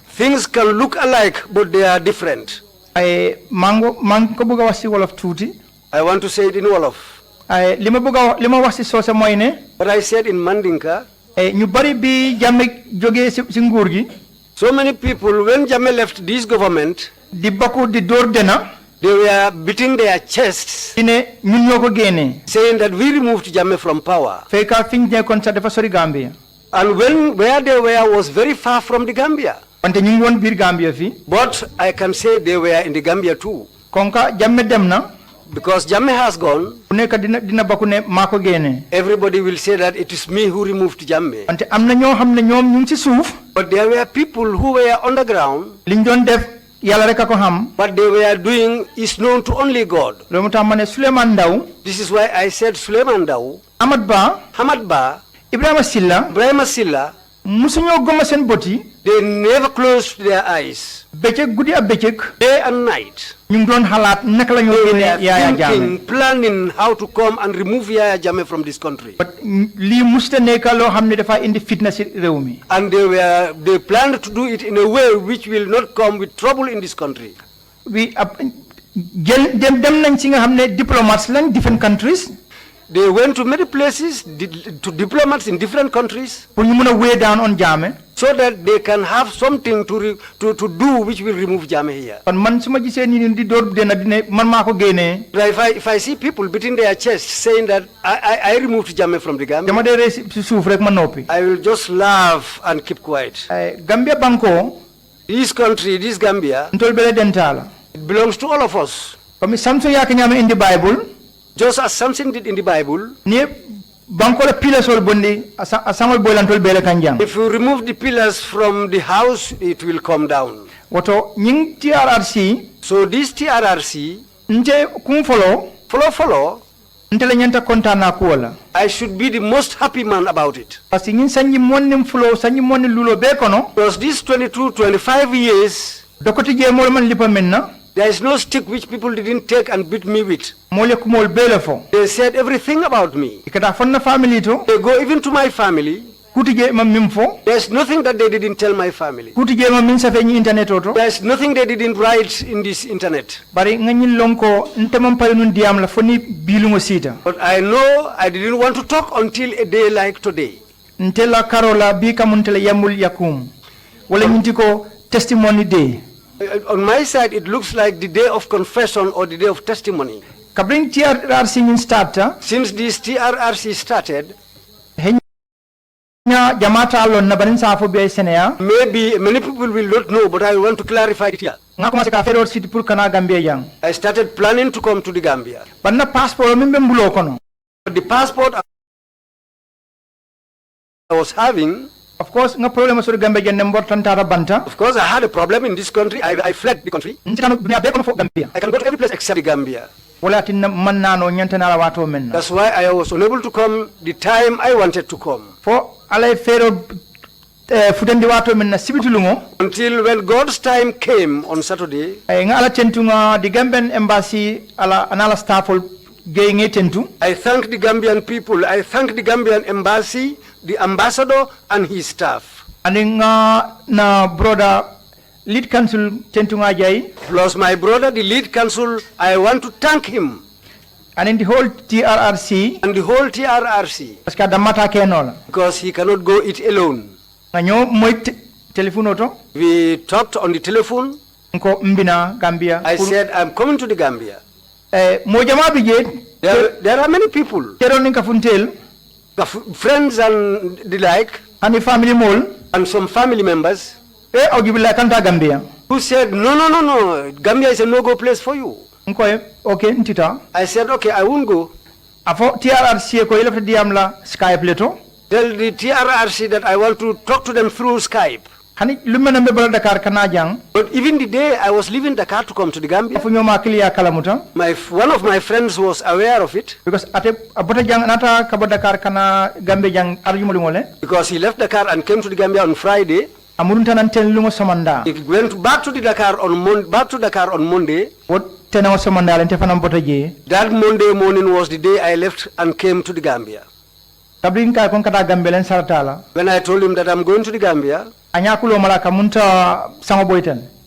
Things can look alike, but they are different. I want to say it in Wolof. But I said in Mandinka, so many people, when Jammeh left this government, they were beating their chests, saying that we removed Jammeh from power. And where they were was very far from the Gambia. But I can say they were in the Gambia too. Because Jammeh has gone, everybody will say that it is me who removed Jammeh. But there were people who were on the ground. What they were doing is known to only God. This is why I said Suleiman Ndau, Ahmad Ba, Ibrahim Silla, they never closed their eyes. Day and night. They were thinking, planning how to come and remove Yaya Jammeh from this country. And they planned to do it in a way which will not come with trouble in this country. Diplomats in different countries. They went to many places, to diplomats in different countries. Weigh down on Jammeh. so that they can have something to do which will remove Jammeh here. If I see people beating their chest saying that I removed Jammeh from the Gambia, I will just laugh and keep quiet. Gambia Banco, this country, this Gambia, it belongs to all of us. In the Bible, just as Samson did in the Bible, if you remove the pillars from the house, it will come down. So this TRRC, follow, I should be the most happy man about it. Because these 25 years, there is no stick which people didn't take and beat me with. They said everything about me. They go even to my family. There's nothing that they didn't tell my family. There's nothing they didn't write in this internet. But I know I didn't want to talk until a day like today. Testimony day. On my side, it looks like the day of confession or the day of testimony. Since this TRRC started, maybe many people will not know, but I want to clarify it here. I started planning to come to the Gambia. The passport I was having, of course, I had a problem in this country. I fled the country. I can go to every place except the Gambia. That's why I was unable to come the time I wanted to come. Until when God's time came on Saturday, I thank the Gambian people. I thank the Gambian embassy, the ambassador, and his staff. Na brother lead council plus my brother, the lead council, I want to thank him. And in the whole TRRC. And the whole TRRC. Because he cannot go it alone. We talked on the telephone. I said, I'm coming to the Gambia. There are many people. Friends and the like. And some family members. Who said, no, Gambia is a no-go place for you. I said, okay, I won't go. Tell the TRRC that I want to talk to them through Skype. But even the day I was leaving Dakar to come to the Gambia, one of my friends was aware of it. Because he left Dakar and came to the Gambia on Friday. He went back to Dakar on Monday. That Monday morning was the day I left and came to the Gambia. When I told him that I'm going to the Gambia,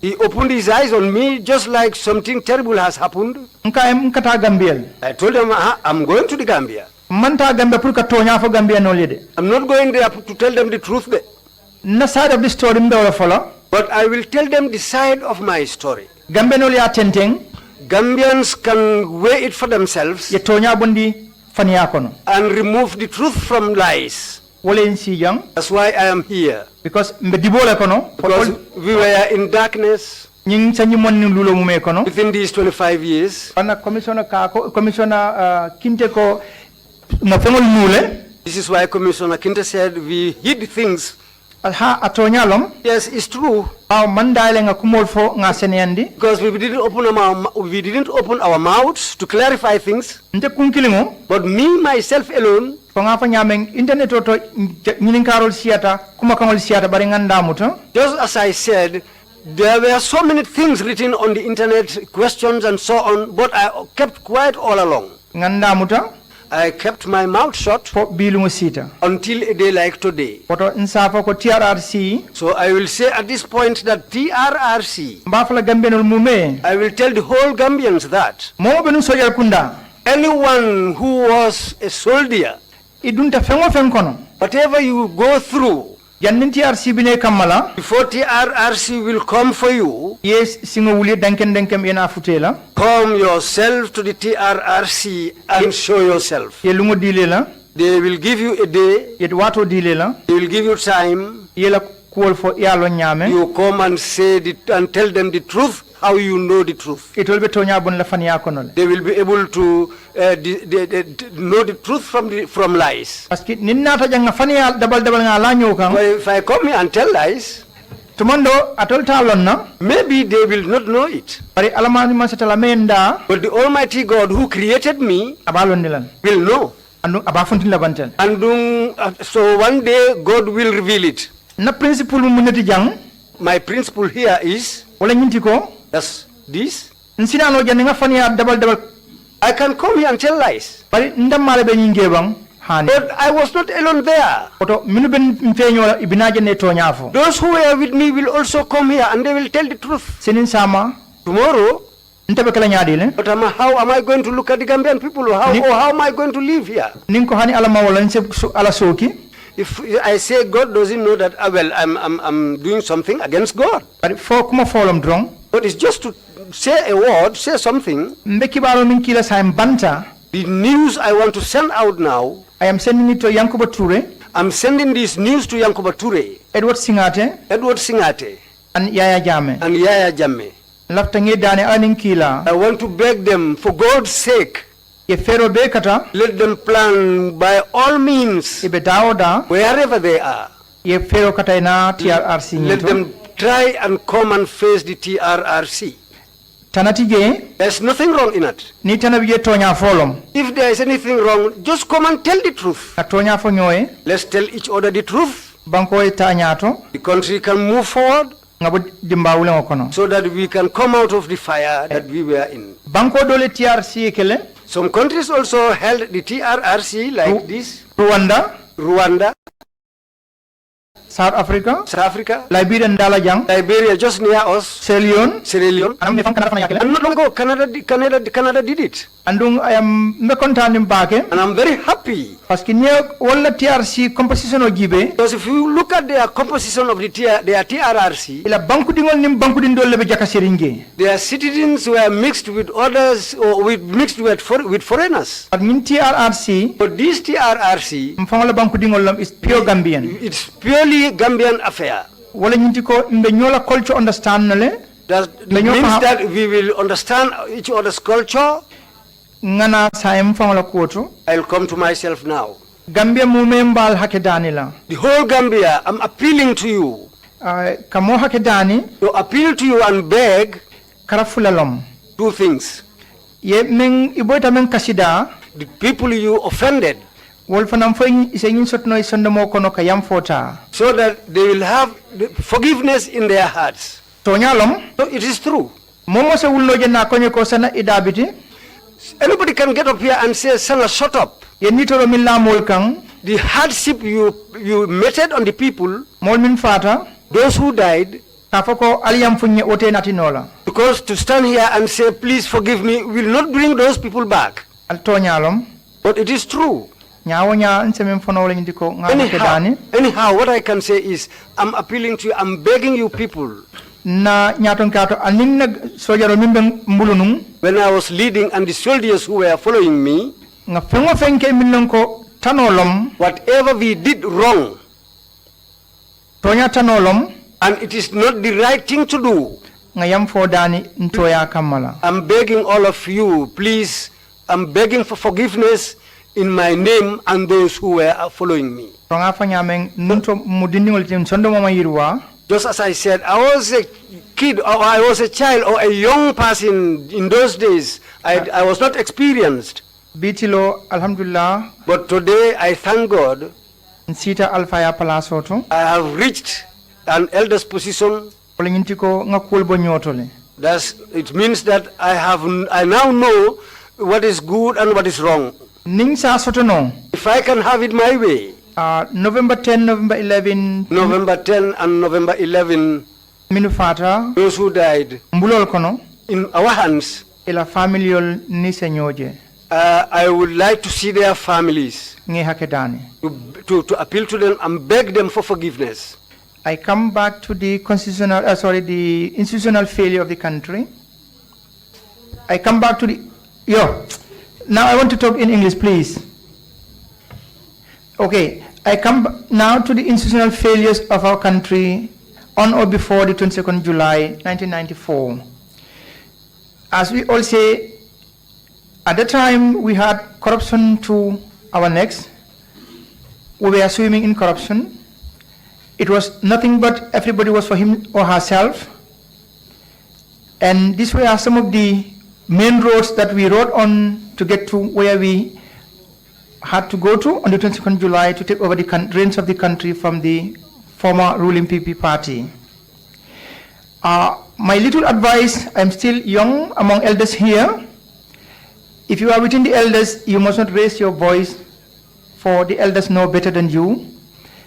he opened his eyes on me just like something terrible has happened. I told him, I'm going to the Gambia. I'm not going there to tell them the truth. Side of the story, but I will tell them the side of my story. Gambians can weigh it for themselves and remove the truth from lies. That's why I am here. Because we were in darkness within these 25 years. This is why Commissioner Kinte said we hid things. Yes, it's true. Because we didn't open our mouths to clarify things. But me, myself alone, just as I said, there were so many things written on the internet, questions and so on, but I kept quiet all along. I kept my mouth shut until a day like today. So I will say at this point that TRRC, I will tell the whole Gambians that anyone who was a soldier, whatever you go through, jannin TRC bine kammala before TRRC will come for you, yes singo wuli danken ena futela come yourself to the TRRC and show yourself. ye lungo dilela They will give you a day, yet wato dilela they will give you time. yela call for yalo nyame You come and say and tell them the truth, how you know the truth. it will be tonya bon la fania konole They will be able to know the truth from lies. parce que ninna ta janga fania dabal nga la nyow kan But if I come here and tell lies, tumondo atol talon na maybe they will not know it. bari alamani masatala menda But the Almighty God who created me abalon dilan will know. andu aba fontin la bantel And so one day God will reveal it. na principle mu munati jang My principle here is wala nyinti ko that's this. nsinano jande nga fania dabal I can come here and tell lies. bari ndam mala be nyingebang hani But I was not alone there. oto minu ben mfeño ibinaje ne toñafo Those who were with me will also come here and they will tell the truth. senin sama Tomorrow, ntabe kala nyaadile but how am I going to look at the Gambian people? Or how am I going to live here? nin ko hani ala mawala nse ala soki If I say God doesn't know that, well, I'm doing something against God. bari fo kuma folom drong But it's just to say a word, say something. mbeki baro min kila sa banta The news I want to send out now, I am sending it to Yankuba Toure I'm sending this news to Yankuba Toure, Edward Singate and Yaya Jammeh. lafta nge dane anin kila I want to beg them, for God's sake, ye fero be kata let them plan by all means, ibe dawoda wherever they are. ye fero kata ina TRRC Let nyito them try and come and face the TRRC. tanati je There's nothing wrong in it. ni tanabi je tonya folom If there is anything wrong, just come and tell the truth. na tonya fo nyoy Let's tell each other the truth. banko e tanyato The country can move forward ngabo dimbawule ngokono so that we can come out of the fire that we were in. banko dole TRC kele Some countries also held the TRRC like this. Rwanda, South Africa, Liberia and Dalajang, Liberia just near us, Sierra Leone, and not long ago Canada did it. Andung I am mekontanim bake, and I'm very happy. Paski nye wala TRC composition o gibe. Because if you look at their composition of their TRRC, ila banku dingol nim banku dindo lebe jakasiringe. Their citizens were mixed with others, or mixed with foreigners. But in TRRC, but this TRRC, mfangala banku dingol lam is pure Gambian. It's purely Gambian affair. Wala nyinti ko mbe nyola culture understand nale. That means that we will understand each other's culture. Ngana saim fangala kuoto. I'll come to myself now. Gambia mumembal hakedanila. The whole Gambia, I'm appealing to you. Kamo hakedani. To appeal to you and beg. Karafulalom. Two things. Ye men iboita men kasida. The people you offended. So that they will have forgiveness in their hearts. So it is true. Anybody can get up here and say, Sanna, shut up. The hardship you meted on the people, those who died, because to stand here and say, please forgive me, will not bring those people back. But it is true. Anyhow, what I can say is, I'm appealing to you, I'm begging you people. When I was leading and the soldiers who were following me, whatever we did wrong, and it is not the right thing to do, I'm begging all of you, please, I'm begging for forgiveness in my name and those who were following me. Just as I said, I was a kid, or I was a child, or a young person in those days. I was not experienced. But today, I thank God, I have reached an elder's position. It means that I now know what is good and what is wrong. If I can have it my way. November 10, November 11. November 10 and November 11. Those who died in our hands. I would like to see their families, to appeal to them and beg them for forgiveness. I come back to the the institutional failure of the country. I come back to the, now I want to talk in English, please. Okay, I come now to the institutional failures of our country on or before the 22nd July 1994. As we all say, at the time we had corruption to our necks. We were swimming in corruption. It was nothing but everybody was for him or herself. And these were some of the main roads that we rode on to get to where we had to go to on the 22nd July to take over the reins of the country from the former ruling PP party. My little advice, I'm still young among elders here. If you are within the elders, you must not raise your voice, for the elders know better than you.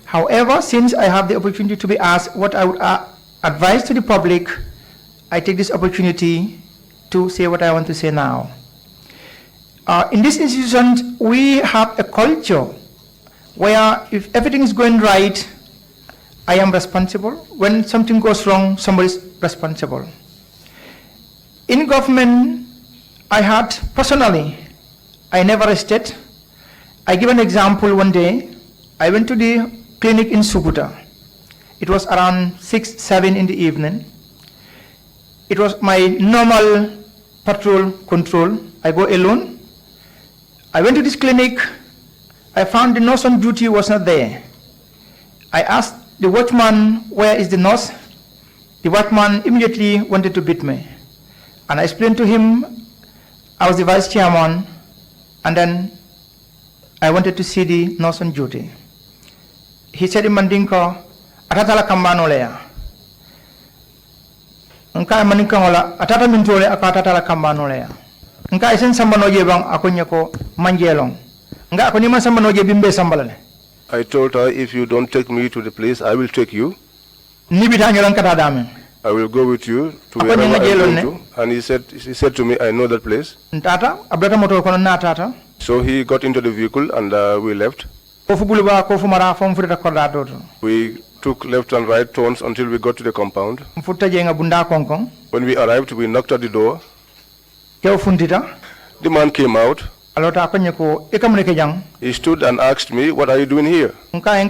However, since I have the opportunity to be asked what I would advise to the public, I take this opportunity to say what I want to say now. In this institution, we have a culture where if everything is going right, I am responsible. When something goes wrong, somebody is responsible. In government, I had personally, I never rested. I give an example one day. I went to the clinic in Sukuta. It was around 6, 7 in the evening. It was my normal patrol control. I go alone. I went to this clinic. I found the nurse on duty was not there. I asked the watchman, where is the nurse? The watchman immediately wanted to beat me. And I explained to him, I was the vice chairman, and then I wanted to see the nurse on duty. He said in Mandinka, atatala kambano leya. Nka maninka ngola, atata mintole akatatala kambano leya. Nka isen sambano jebang akonya ko manjelong. Nga ako niman sambano jebimbe sambalale. I told her, if you don't take me to the place, I will take you. Nibitanyo kata dame. I will go with you to wherever I'm going to. And he said to me, I know that place. So he got into the vehicle and we left. We took left and right turns until we got to the compound. When we arrived, we knocked at the door. The man came out. He stood and asked me, what are you doing here? I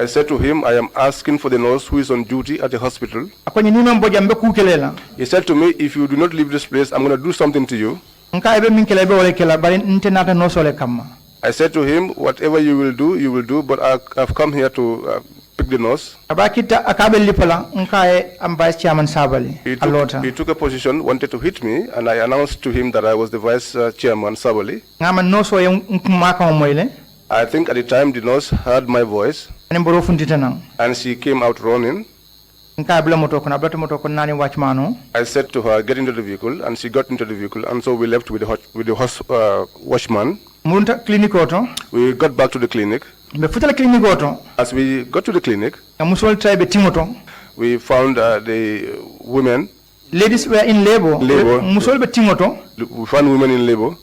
said to him, I am asking for the nurse who is on duty at the hospital. He said to me, if you do not leave this place, I'm going to do something to you. I said to him, whatever you will do, but I've come here to pick the nurse. He took a position, wanted to hit me, and I announced to him that I was the vice chairman, Sabally. I think at the time the nurse heard my voice, and she came out running. I said to her, get into the vehicle, and she got into the vehicle, and so we left with the watchman. We got back to the clinic. As we got to the clinic, we found the women. Ladies were in labor. We found women in labor.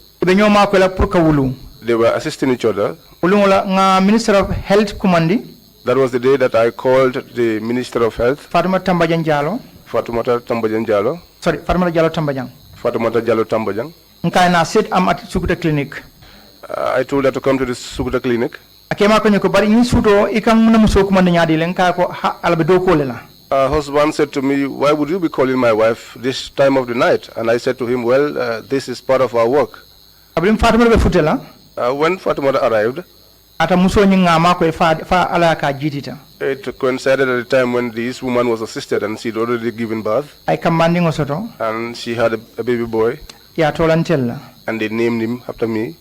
They were assisting each other. Minister of Health commandi. That was the day that I called the Minister of Health. Fatumata Tambajan Jallo. Sorry, Fatumata Jallo Tambajang. Fatumata Jallo Tambajang. I said I'm at Sukuta Clinic. I told her to come to the Sukuta Clinic. Her husband said to me, why would you be calling my wife this time of the night? And I said to him, well, this is part of our work. When Fatumata arrived, it coincided at the time when this woman was assisted and she'd already given birth. And she had a baby boy. And they named him after me.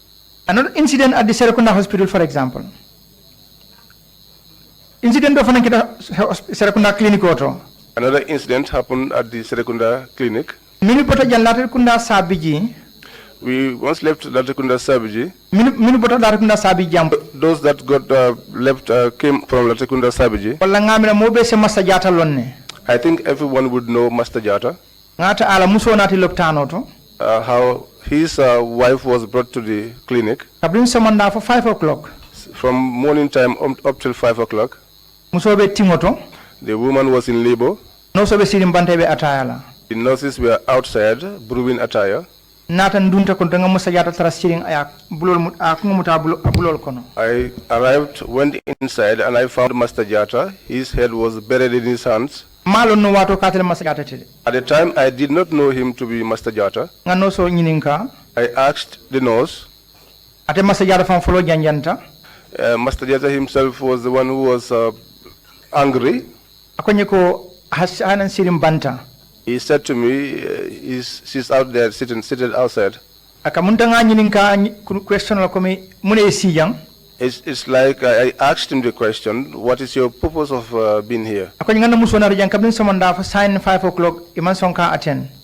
Another incident at the Serakunda hospital, for example. Incident of Serakunda clinic. Another incident happened at the Serakunda clinic. We once left Latakunda Sabiji. Those that got left came from Latakunda Sabiji. I think everyone would know Master Jata. How His wife was brought to the clinic. Kabrin samanda for 5 o'clock. From morning time up till 5 o'clock. Musobe tingoto. The woman was in labor. No sobe sirim bantebe atayala. The nurses were outside brewing attire. Natan dunta kontonga musajata trasiring ayak bulol akumuta bulol kono. I arrived, went inside, and I found Master Jata. His head was buried in his hands. At the time, I did not know him to be Master Jata. I asked the nurse. Master Jata himself was the one who was angry. He said to me, she's out there seated outside. It's like I asked him the question, what is your purpose of being here?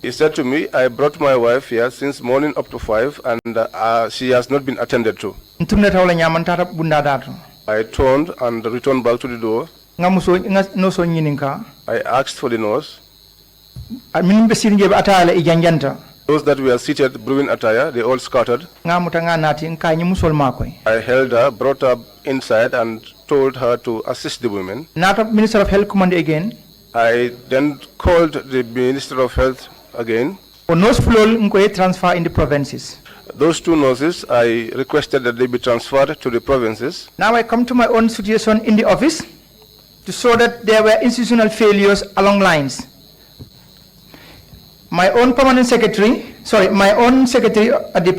He said to me, I brought my wife here since morning up to 5 and she has not been attended to. I turned and returned back to the door. I asked for the nurse. Those that were seated brewing attire, they all scattered. I held her, brought her inside and told her to assist the women. Minister of Health command again. I then called the Minister of Health again. Transfer in the provinces. Those two nurses, I requested that they be transferred to the provinces. Now I come to my own situation in the office to show that there were institutional failures along lines. My own permanent secretary, my own secretary at the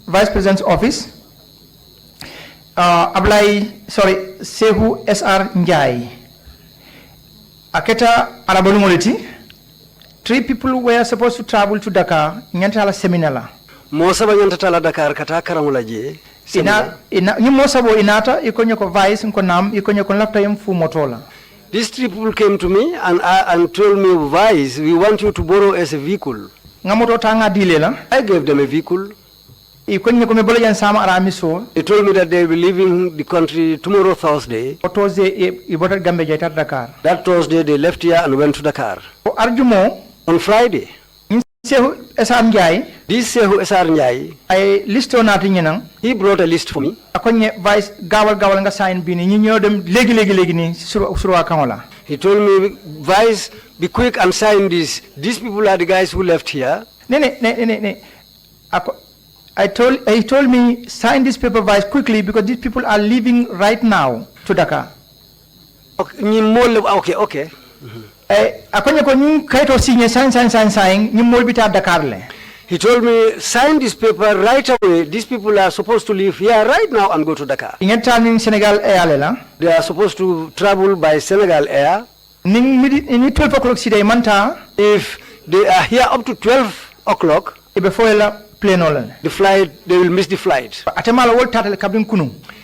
vice president's office, Sehu SR Njai. Aketa Arabolumoliti, 3 people were supposed to travel to Dakar, Nyantala Seminala. Mosaba Nyantala Dakar Kata Karamulaje. Mosabo Inata, Ikonyako Vice, Nkonam, Ikonyako Laptayam Fu Motola. These 3 people came to me and told me, Vice, we want you to borrow as a vehicle. I gave them a vehicle. They told me that they will be leaving the country tomorrow, Thursday. That Thursday, they left here and went to Dakar. On Friday, this Sehu SR Njai, I list on he brought a list for me. He told me, Vice, be quick and sign this. These people are the guys who left here. He told me, sign this paper, Vice, quickly because these people are leaving right now to Dakar. Okay. He told me, sign this paper right away. These people are supposed to leave here right now and go to Dakar. They are supposed to travel by Senegal Air. If they are here up to 12 o'clock, the flight, they will miss the flight.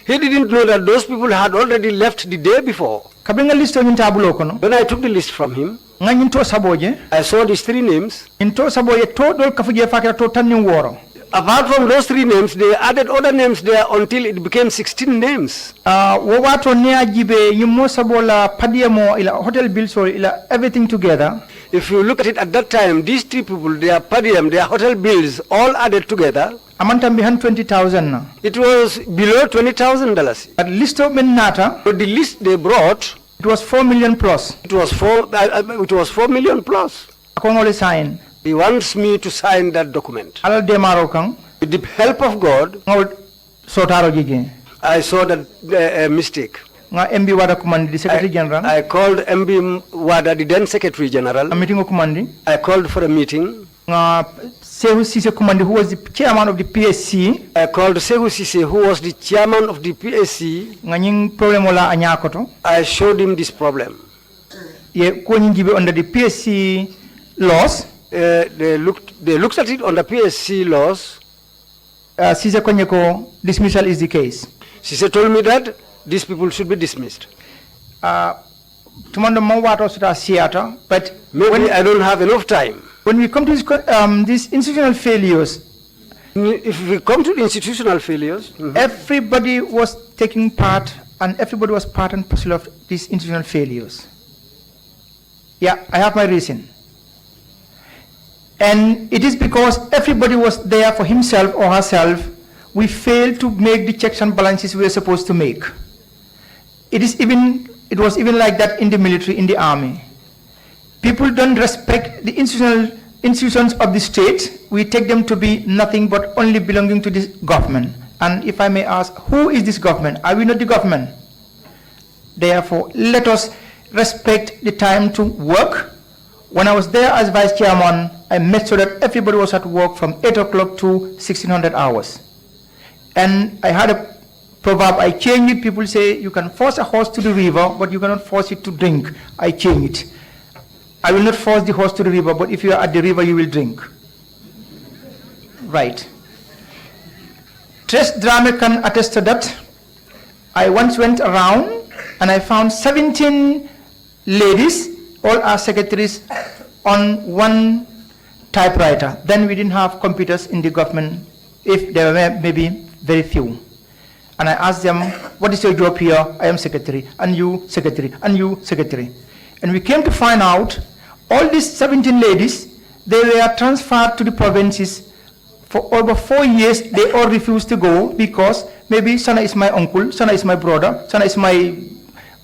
He didn't know that those people had already left the day before. When I took the list from him, I saw these 3 names. Apart from those 3 names, they added other names there until it became 16 names. Everything together. If you look at it at that time, these 3 people, their per diem, their hotel bills, all added together, $20,000. It was below $20,000. But the list they brought, it was 4 million plus. It was 4 million plus. He wants me to sign that document. With the help of God, I saw that mistake. MB Wada Kumandi, the Secretary General. I called MB Wada, the then Secretary General. A meeting of Kumandi. I called for a meeting. Sehu Sise Kumandi, who was the chairman of the PSC. I called Sehu Sise, who was the chairman of the PSC. I showed him this problem. Under the PSC laws. They looked at it on the PSC laws. Sise Konyeko, dismissal is the case. Sise told me that these people should be dismissed. But maybe I don't have enough time. When we come to these institutional failures, if we come to the institutional failures, everybody was taking part and everybody was part and parcel of these institutional failures. Yeah, I have my reason. And it is because everybody was there for himself or herself, we failed to make the checks and balances we were supposed to make. It was even like that in the military, in the army. People don't respect the institutions of the state. We take them to be nothing but only belonging to the government. And if I may ask, who is this government? Are we not the government? Therefore, let us respect the time to work. When I was there as vice chairman, I made sure that everybody was at work from 8 o'clock to 1600 hours. And I had a proverb, I change it. People say, you can force a horse to the river, but you cannot force it to drink. I change it. I will not force the horse to the river, but if you are at the river, you will drink. Right. Tres Drame can attest to that. I once went around and I found 17 ladies, all our secretaries, on one typewriter. Then we didn't have computers in the government, if there were maybe very few. And I asked them, what is your job here? I am secretary, and you secretary, and you secretary. And we came to find out all these 17 ladies, they were transferred to the provinces. For over 4 years, they all refused to go because maybe Sanna is my uncle, Sanna is my brother, Sanna is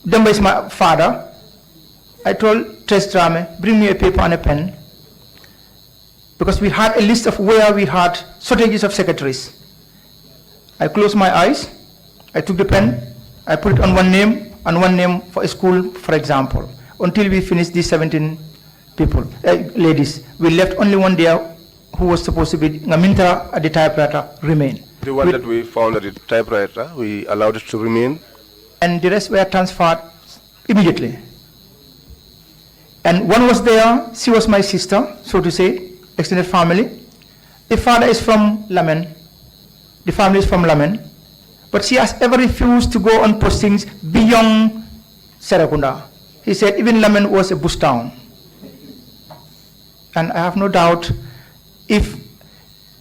Demba is my father. I told Tres Drame, bring me a paper and a pen, because we had a list of where we had shortages of secretaries. I closed my eyes, I took the pen, I put it on one name and one name for a school, for example, until we finished these 17 people, ladies. We left only one there who was supposed to be Ngaminta at the typewriter remain. The one that we found at the typewriter, we allowed it to remain. And the rest were transferred immediately. And one was there, she was my sister, so to say, extended family. The father is from Lamen, the family is from Lamen, but she has ever refused to go on postings beyond Serakunda. He said even Lamen was a bush town. And I have no doubt if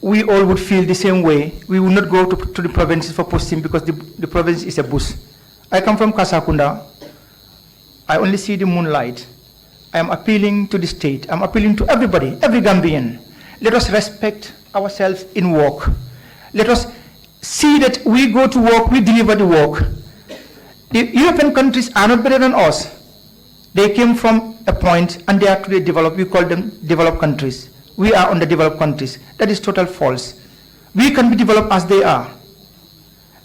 we all would feel the same way, we would not go to the provinces for posting because the province is a bush. I come from Kasakunda. I only see the moonlight. I am appealing to the state. I'm appealing to everybody, every Gambian. Let us respect ourselves in work. Let us see that we go to work, we deliver the work. The European countries are not better than us. They came from a point and they are today developed. We call them developed countries. We are underdeveloped countries. That is total false. We can be developed as they are.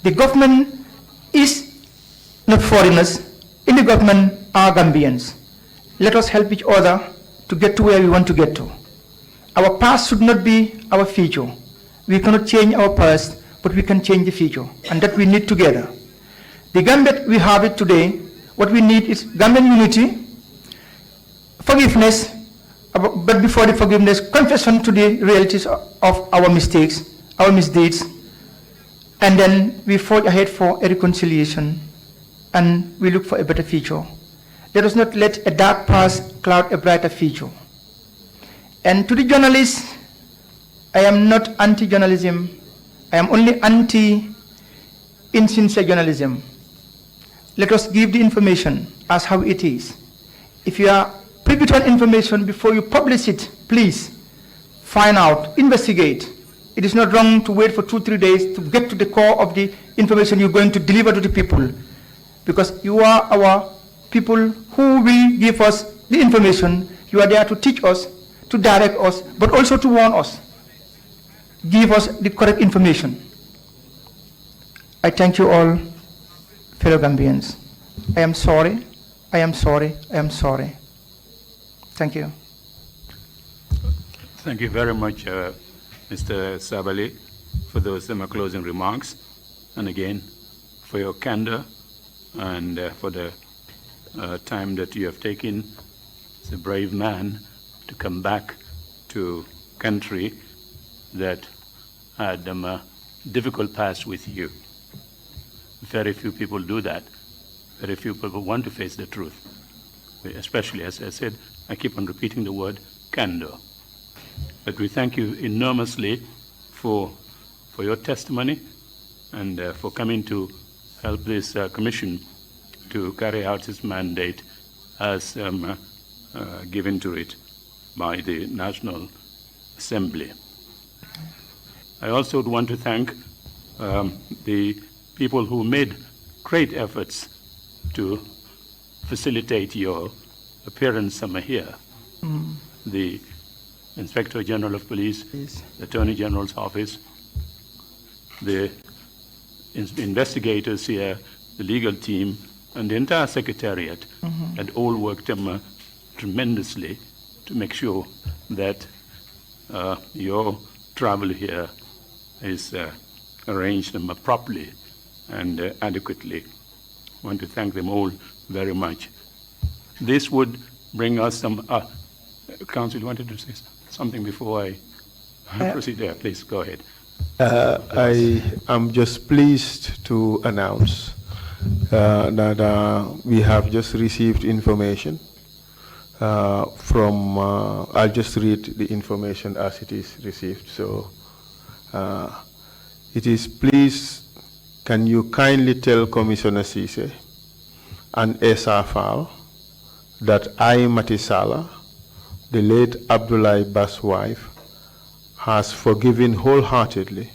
The government is not foreigners. In the government are Gambians. Let us help each other to get to where we want to get to. Our past should not be our future. We cannot change our past, but we can change the future, and that we need together. The Gambia, we have it today. What we need is Gambian unity, forgiveness, but before the forgiveness, confession to the realities of our mistakes, our misdeeds, and then we forge ahead for a reconciliation, and we look for a better future. Let us not let a dark past cloud a brighter future. And to the journalists, I am not anti-journalism. I am only anti-insincere journalism. Let us give the information as how it is. If you are privy to an information before you publish it, please find out, investigate. It is not wrong to wait for 2-3 days to get to the core of the information you're going to deliver to the people, because you are our people who will give us the information. You are there to teach us, to direct us, but also to warn us. Give us the correct information. I thank you all, fellow Gambians. I am sorry, I am sorry, I am sorry. Thank you. Thank you very much, Mr. Sabally, for those closing remarks, and again, for your candor and for the time that you have taken as a brave man to come back to country that had a difficult past with you. Very few people do that. Very few people want to face the truth. Especially, as I said, I keep on repeating the word candor. But we thank you enormously for your testimony and for coming to help this commission to carry out its mandate as given to it by the National Assembly. I also would want to thank the people who made great efforts to facilitate your appearance here. The Inspector General of Police, the Attorney General's office, the investigators here, the legal team, and the entire secretariat had all worked tremendously to make sure that your travel here is arranged properly and adequately. I want to thank them all very much. This would bring us some... Council, you wanted to say something before I proceed there? Please, go ahead. I am just pleased to announce that we have just received information from, I'll just read the information as it is received. So it is, please, can you kindly tell Commissioner Cisse and Esafal that I, Matisala, the late Abdoulaye Ba's wife, has forgiven wholeheartedly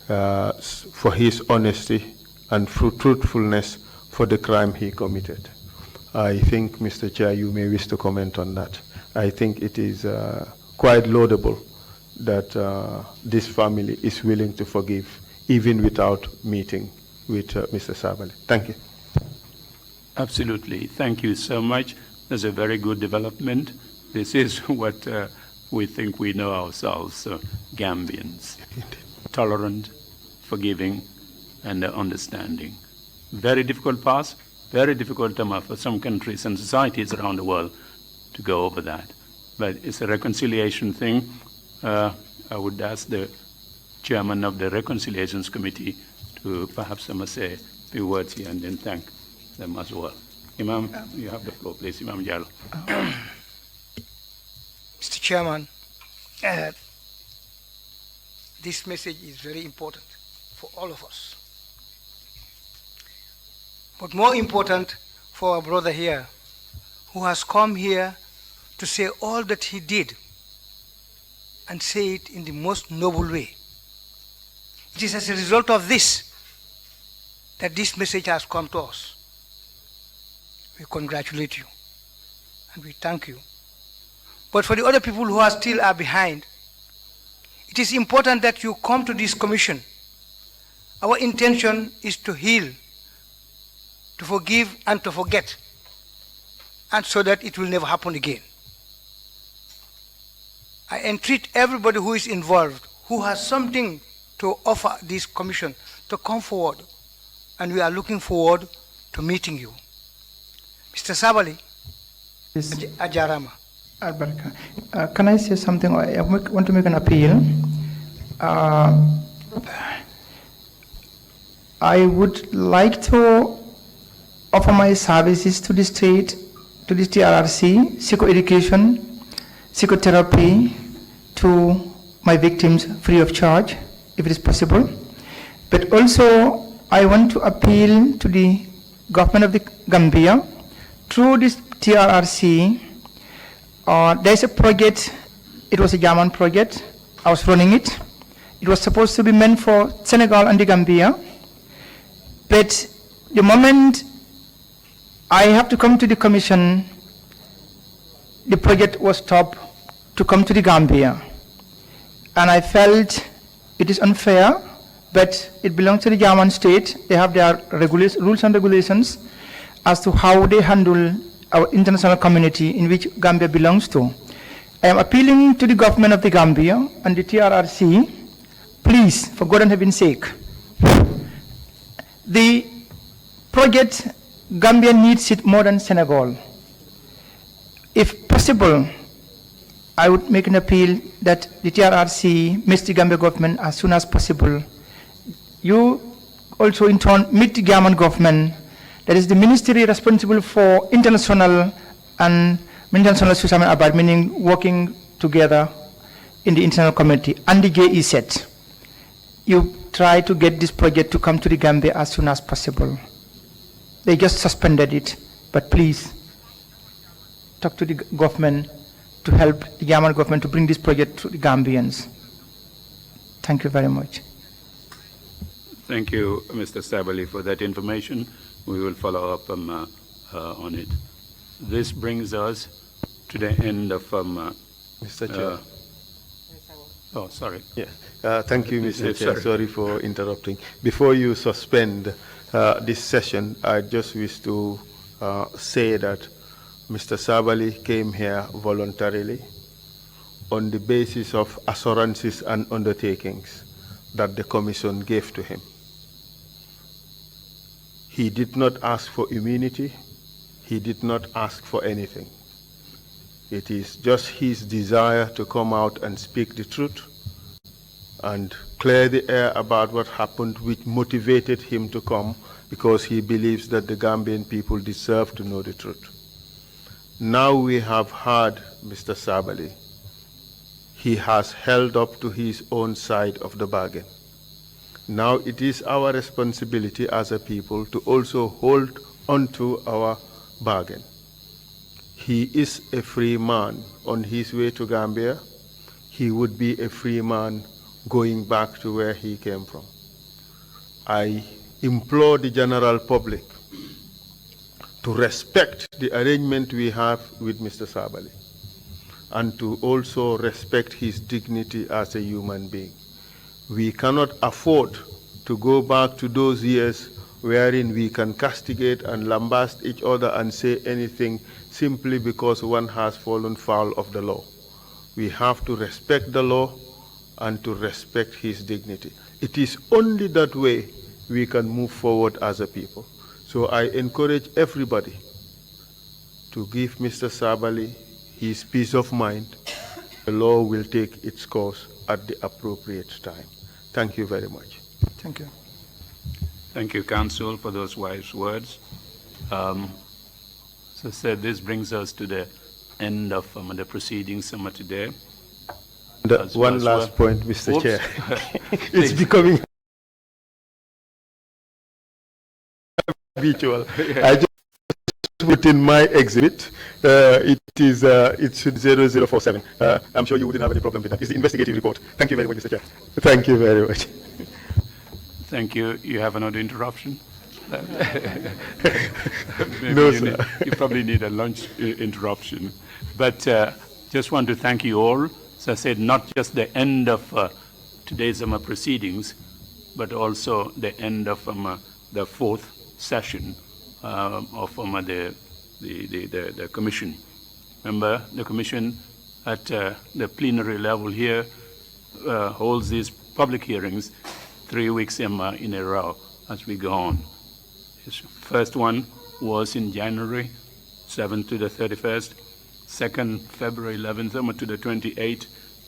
for his honesty and truthfulness for the crime he committed. I think, Mr. Chair, you may wish to comment on that. I think it is quite laudable that this family is willing to forgive, even without meeting with Mr. Sabally. Thank you. Absolutely. Thank you so much. That's a very good development. This is what we think we know ourselves, Gambians. Tolerant, forgiving, and understanding. Very difficult path, very difficult for some countries and societies around the world to go over that. But it's a reconciliation thing. I would ask the chairman of the Reconciliations Committee to perhaps say a few words here and then thank them as well. Imam, you have the floor, please. Imam Jallo. Mr. Chairman, this message is very important for all of us. But more important for our brother here, who has come here to say all that he did and say it in the most noble way. It is as a result of this that this message has come to us. We congratulate you and we thank you. But for the other people who are still behind, it is important that you come to this commission. Our intention is to heal, to forgive and to forget, and so that it will never happen again. I entreat everybody who is involved, who has something to offer this commission, to come forward, and we are looking forward to meeting you. Mr. Sabally, yes. Ajarama. Can I say something? I want to make an appeal. I would like to offer my services to the state, to the TRRC, psychoeducation, psychotherapy to my victims free of charge, if it is possible. But also, I want to appeal to the government of the Gambia through this TRRC. There's a project, it was a German project, I was running it. It was supposed to be meant for Senegal and the Gambia, but the moment I have to come to the commission, the project was stopped to come to the Gambia. And I felt it is unfair, but it belongs to the German state. They have their rules and regulations as to how they handle our international community in which Gambia belongs to. I am appealing to the government of the Gambia and the TRRC, please, for God and heaven's sake, the project, Gambia needs it more than Senegal. If possible, I would make an appeal that the TRRC meets the Gambia government as soon as possible. You also in turn meet the German government. That is the ministry responsible for international and international social about, meaning working together in the international community, and the GEZ. You try to get this project to come to the Gambia as soon as possible. They just suspended it, but please talk to the government to help the Gambian government to bring this project to the Gambians. Thank you very much. Thank you, Mr. Sabally, for that information. We will follow up on it. This brings us to the end of Mr. Chair. Oh, sorry. Yes. Thank you, Mr. Yes, Chair. Sorry for interrupting. Before you suspend this session, I just wish to say that Mr. Sabally came here voluntarily on the basis of assurances and undertakings that the Commission gave to him. He did not ask for immunity. He did not ask for anything. It is just his desire to come out and speak the truth and clear the air about what happened, which motivated him to come, because he believes that the Gambian people deserve to know the truth. Now we have heard Mr. Sabally. He has held up to his own side of the bargain. Now it is our responsibility as a people to also hold onto our bargain. He is a free man on his way to Gambia. He would be a free man going back to where he came from. I implore the general public to respect the arrangement we have with Mr. Sabally and to also respect his dignity as a human being. We cannot afford to go back to those years wherein we can castigate and lambast each other and say anything simply because one has fallen foul of the law. We have to respect the law and to respect his dignity. It is only that way we can move forward as a people. So I encourage everybody to give Mr. Sabally his peace of mind. The law will take its course at the appropriate time. Thank you very much. Thank you. Thank you, Council, for those wise words. As I said, this brings us to the end of the proceedings today. One last point, Mr. Chair. It's becoming habitual. I just put in my exhibit. It's 0047. I'm sure you wouldn't have any problem with that. It's the investigative report. Thank you very much, Mr. Chair. Thank you very much. Thank you. You have another interruption? No, sir. You probably need a lunch interruption. But just want to thank you all. As I said, not just the end of today's proceedings, but also the end of the fourth session of the Commission. Remember, the Commission at the plenary level here holds these public hearings 3 weeks in a row as we go on. His first one was in January 7th to the 31st, second February 11th to the 28th,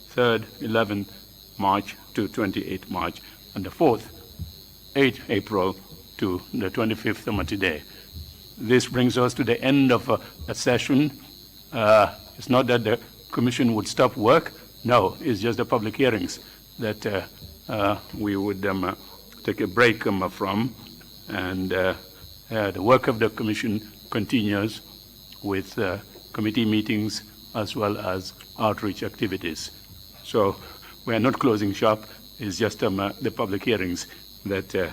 third 11th March to 28th March, and the fourth 8th April to the 25th today. This brings us to the end of a session. It's not that the Commission would stop work. No, it's just the public hearings that we would take a break from, and the work of the Commission continues with committee meetings as well as outreach activities. So we are not closing shop. It's just the public hearings that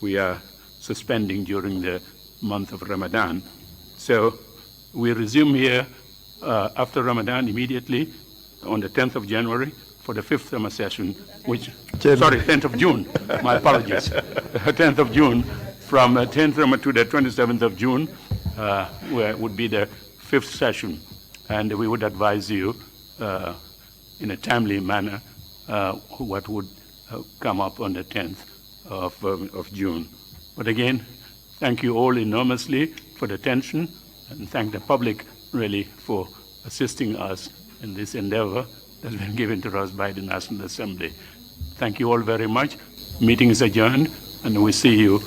we are suspending during the month of Ramadan. So we resume here after Ramadan immediately on the 10th of January for the fifth session, which, sorry, 10th of June, my apologies. 10th of June, from 10th to the 27th of June, where would be the fifth session. And we would advise you in a timely manner what would come up on the 10th of June. But again, thank you all enormously for the attention, and thank the public really for assisting us in this endeavor that's been given to us by the National Assembly. Thank you all very much. Meeting is adjourned, and we see you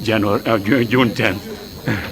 June 10th.